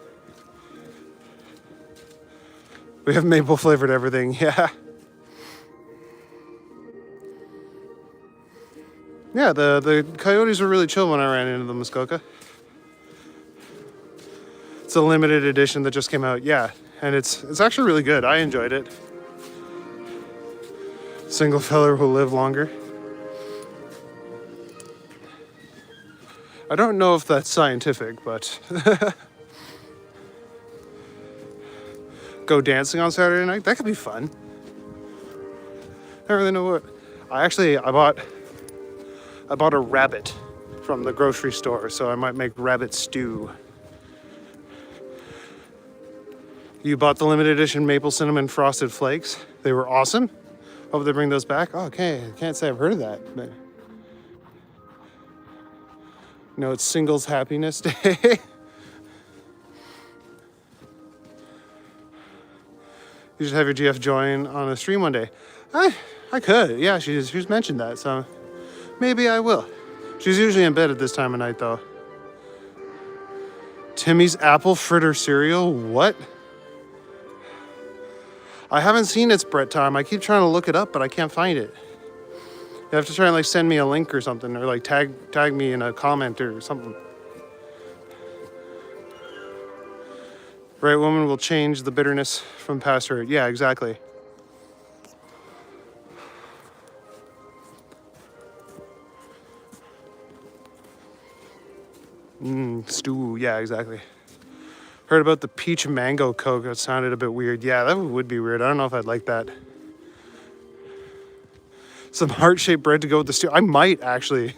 We have maple flavored everything, yeah. Yeah, the coyotes were really chill when I ran into the Muskoka. It's a limited edition that just came out, yeah. And it's actually really good. I enjoyed it. Single feller will live longer. I don't know if that's scientific, but go dancing on Saturday night? That could be fun. I don't really know what. I bought a rabbit from the grocery store, so I might make rabbit stew. You bought the limited edition maple cinnamon frosted flakes. They were awesome. Hope they bring those back. Oh, okay, I can't say I've heard of that, but no, it's Singles Happiness Day. You should have your GF join on a stream one day. I could. Yeah, she's mentioned that, so maybe I will. She's usually in bed at this time of night, though. Timmy's apple fritter cereal? What? I haven't seen its Brett time. I keep trying to look it up, but I can't find it. You have to try and like send me a link or something, or like tag me in a comment or something. Right woman will change the bitterness from past hurt. Yeah, exactly. Stew. Yeah, exactly. Heard about the peach mango Coke. That sounded a bit weird. Yeah, that would be weird. I don't know if I'd like that. Some heart-shaped bread to go with the stew. I might actually.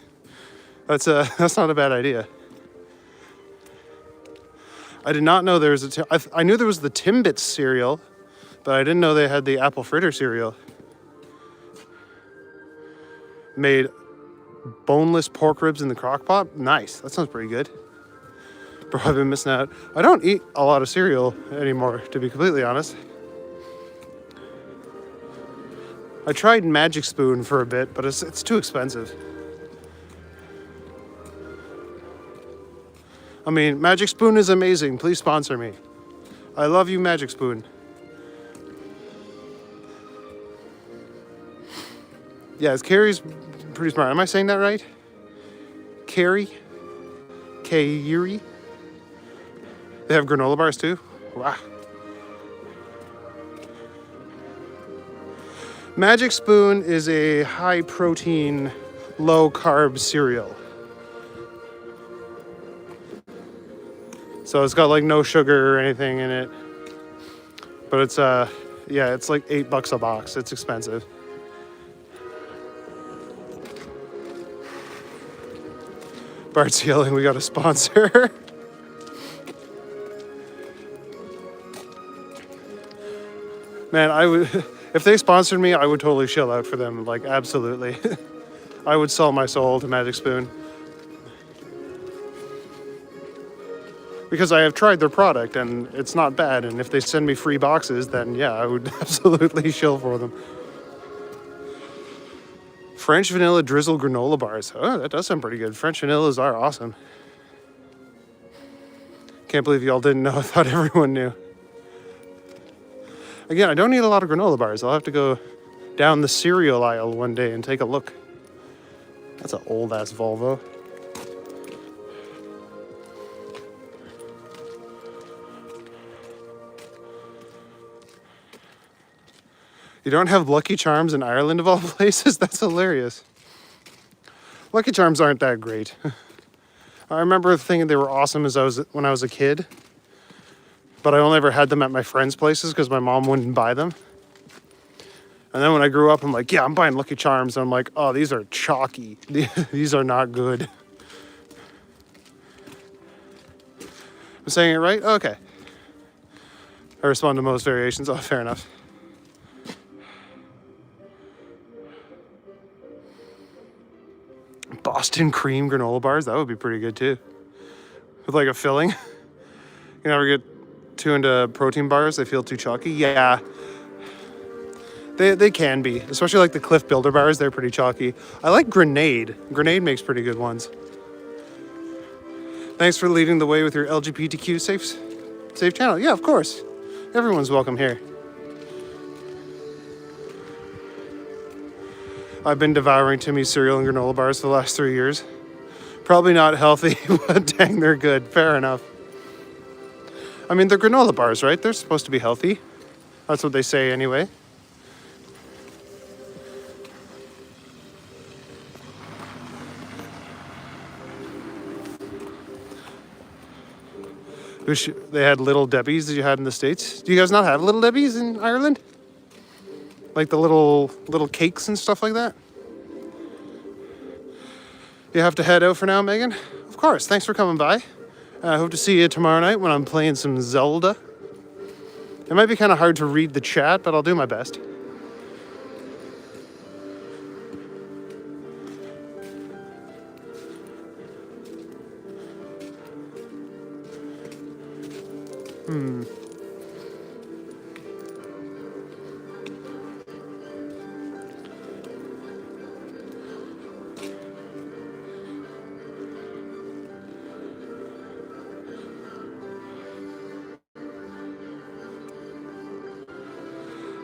That's not a bad idea. I did not know there was I knew there was the Timbits cereal, but I didn't know they had the apple fritter cereal. Made boneless pork ribs in the crock pot. Nice. That sounds pretty good. Bro, I've been missing out. I don't eat a lot of cereal anymore, to be completely honest. I tried Magic Spoon for a bit, but it's too expensive. I mean, Magic Spoon is amazing. Please sponsor me. I love you, Magic Spoon. Yeah, Carrie's pretty smart. Am I saying that right? Carrie? Kairi? They have granola bars too? Wow. Magic Spoon is a high protein, low carb cereal. So it's got like no sugar or anything in it. But it's yeah, it's like $8 a box. It's expensive. Bart's yelling, we got a sponsor. Man, I would, if they sponsored me, I would totally chill out for them. Like, absolutely. I would sell my soul to Magic Spoon. Because I have tried their product and it's not bad. And if they send me free boxes, then yeah, I would absolutely shill for them. French vanilla drizzle granola bars. Oh, that does sound pretty good. French vanillas are awesome. Can't believe y'all didn't know. I thought everyone knew. Again, I don't eat a lot of granola bars. I'll have to go down the cereal aisle one day and take a look. That's an old ass Volvo. You don't have Lucky Charms in Ireland of all places? That's hilarious. Lucky Charms aren't that great. I remember thinking they were awesome when I was a kid. But I only ever had them at my friends' places because my mom wouldn't buy them. And then when I grew up, I'm like, yeah, I'm buying Lucky Charms. And I'm like, oh, these are chalky. These are not good. I'm saying it right? Okay. I respond to most variations. Oh, fair enough. Boston cream granola bars. That would be pretty good too. With like a filling. You never get too into protein bars. They feel too chalky. Yeah. They can be. Especially like the Cliff Builder bars. They're pretty chalky. I like Grenade. Grenade makes pretty good ones. Thanks for leading the way with your LGBTQ safe channel. Yeah, of course. Everyone's welcome here. I've been devouring Timmy's cereal and granola bars for the last 3 years. Probably not healthy, but dang, they're good. Fair enough. I mean, they're granola bars, right? They're supposed to be healthy. That's what they say anyway. They had Little Debbie's that you had in the States. Do you guys not have Little Debbie's in Ireland? Like the little cakes and stuff like that? You have to head out for now, Megan? Of course, thanks for coming by. I hope to see you tomorrow night when I'm playing some Zelda. It might be kind of hard to read the chat, but I'll do my best.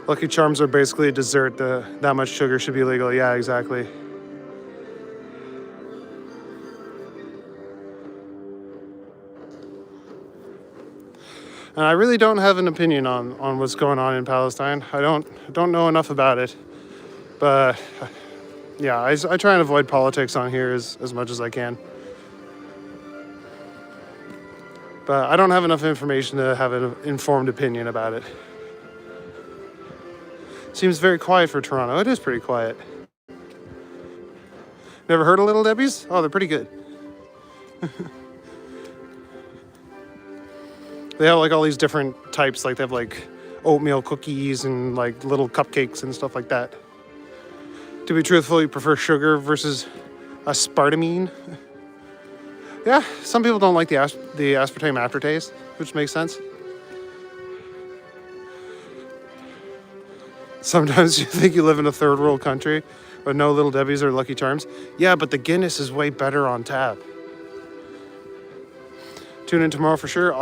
Lucky Charms are basically a dessert. That much sugar should be legal. Yeah, exactly. And I really don't have an opinion on what's going on in Palestine. I don't know enough about it. But yeah, I try and avoid politics on here as much as I can. But I don't have enough information to have an informed opinion about it. Seems very quiet for Toronto. It is pretty quiet. Never heard of Little Debbie's? Oh, they're pretty good. They have like all these different types. Like they have like oatmeal cookies and like little cupcakes and stuff like that. To be truthful, you prefer sugar versus aspartame. Yeah, some people don't like the aspartame aftertaste, which makes sense. Sometimes you think you live in a third world country, but no Little Debbie's or Lucky Charms. Yeah, but the Guinness is way better on tap. Tune in tomorrow for sure.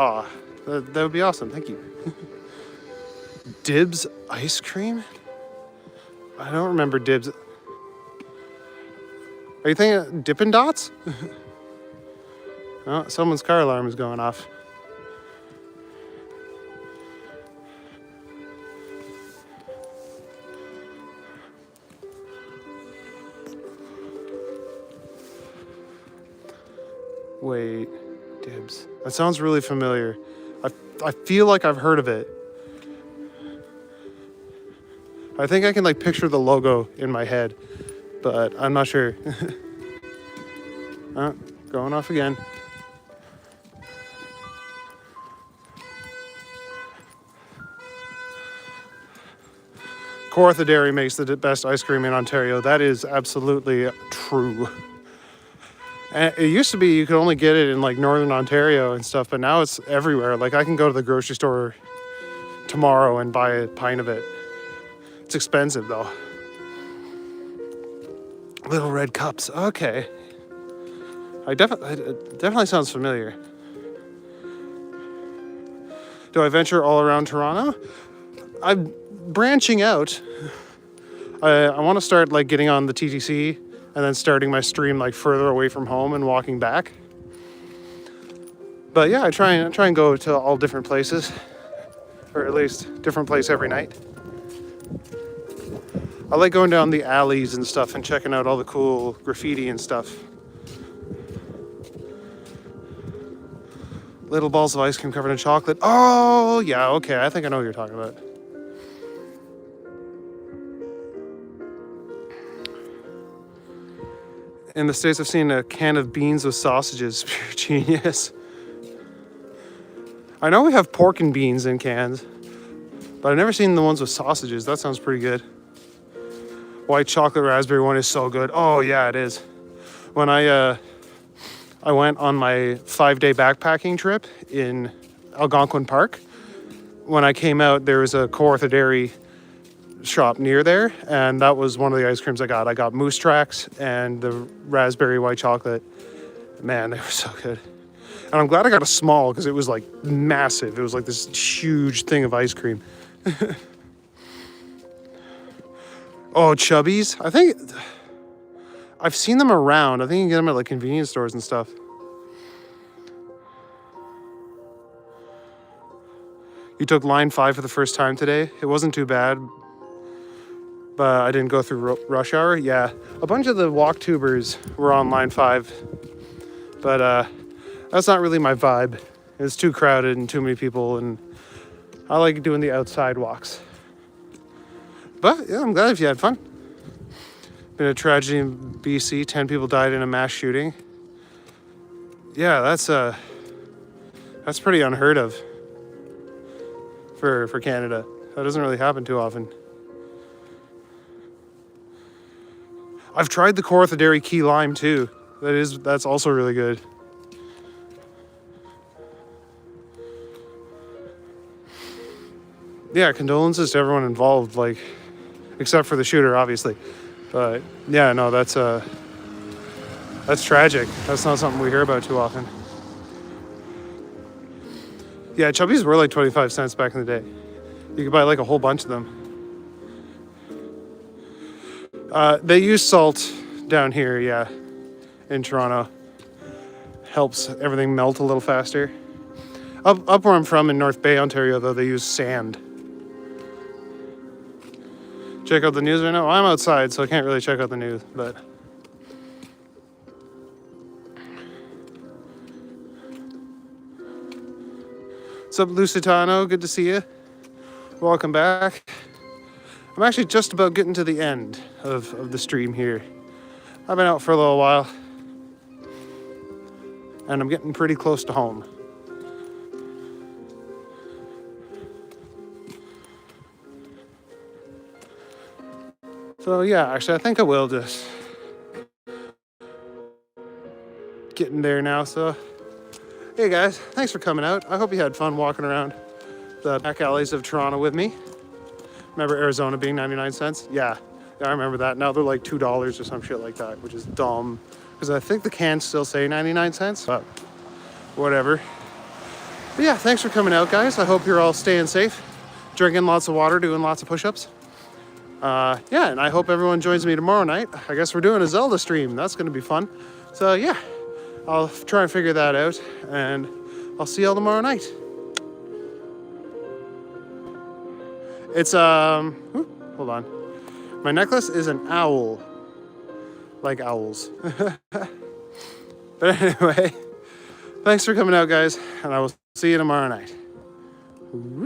That would be awesome. Thank you. Dibs ice cream? I don't remember Dibs. Are you thinking Dippin' Dots? Oh, someone's car alarm is going off. Wait, Dibs. That sounds really familiar. I feel like I've heard of it. I think I can like picture the logo in my head, but I'm not sure. Going off again. Kawartha Dairy makes the best ice cream in Ontario. That is absolutely true. And it used to be you could only get it in like northern Ontario and stuff, but now it's everywhere. Like I can go to the grocery store tomorrow and buy a pint of it. It's expensive though. Little red cups. Okay. It definitely sounds familiar. Do I venture all around Toronto? I'm branching out. I want to start like getting on the TTC and then starting my stream like further away from home and walking back. But yeah, I try and go to all different places, or at least different place every night. I like going down the alleys and stuff and checking out all the cool graffiti and stuff. Little balls of ice cream covered in chocolate. Oh, yeah, okay, I think I know what you're talking about. In the States, I've seen a can of beans with sausages. Pure genius. I know we have pork and beans in cans, but I've never seen the ones with sausages. That sounds pretty good. White chocolate raspberry one is so good. Oh, yeah, it is. When I went on my 5-day backpacking trip in Algonquin Park. When I came out, there was a Kawartha Dairy shop near there, and that was one of the ice creams I got. I got Moose Tracks and the raspberry white chocolate. Man, they were so good. And I'm glad I got a small because it was like massive. It was like this huge thing of ice cream. Oh, Chubbies. I think I've seen them around. I think you can get them at like convenience stores and stuff. You took line 5 for the first time today. It wasn't too bad, but I didn't go through rush hour. Yeah, a bunch of the walk tubers were on line 5, but that's not really my vibe. It's too crowded and too many people, and I like doing the outside walks. But yeah, I'm glad if you had fun. Been a tragedy in BC. 10 people died in a mass shooting. Yeah, that's pretty unheard of for Canada. That doesn't really happen too often. I've tried the Kawartha Dairy Key Lime too. That's also really good. Yeah, condolences to everyone involved, like, except for the shooter, obviously. But yeah, no, that's tragic. That's not something we hear about too often. Yeah, Chubbies were like 25 cents back in the day. You could buy like a whole bunch of them. They use salt down here, yeah, in Toronto. Helps everything melt a little faster. Up where I'm from in North Bay, Ontario, though, they use sand. Check out the news right now. Well, I'm outside, so I can't really check out the news, but... What's up, Lusitano? Good to see you. Welcome back. I'm actually just about getting to the end of the stream here. I've been out for a little while, and I'm getting pretty close to home. So yeah, actually I think I will just getting there now. So hey guys, thanks for coming out. I hope you had fun walking around the back alleys of Toronto with me. Remember Arizona being 99 cents? Yeah, I remember that. Now they're like $2 or some shit like that, which is dumb. Because I think the cans still say 99 cents, but whatever. But yeah, thanks for coming out, guys. I hope you're all staying safe, drinking lots of water, doing lots of push-ups. Yeah, and I hope everyone joins me tomorrow night. I guess we're doing a Zelda stream. That's going to be fun. So yeah, I'll try and figure that out, and I'll see y'all tomorrow night. It's, hold on. My necklace is an owl. Like owls. But anyway, thanks for coming out, guys, and I will see you tomorrow night.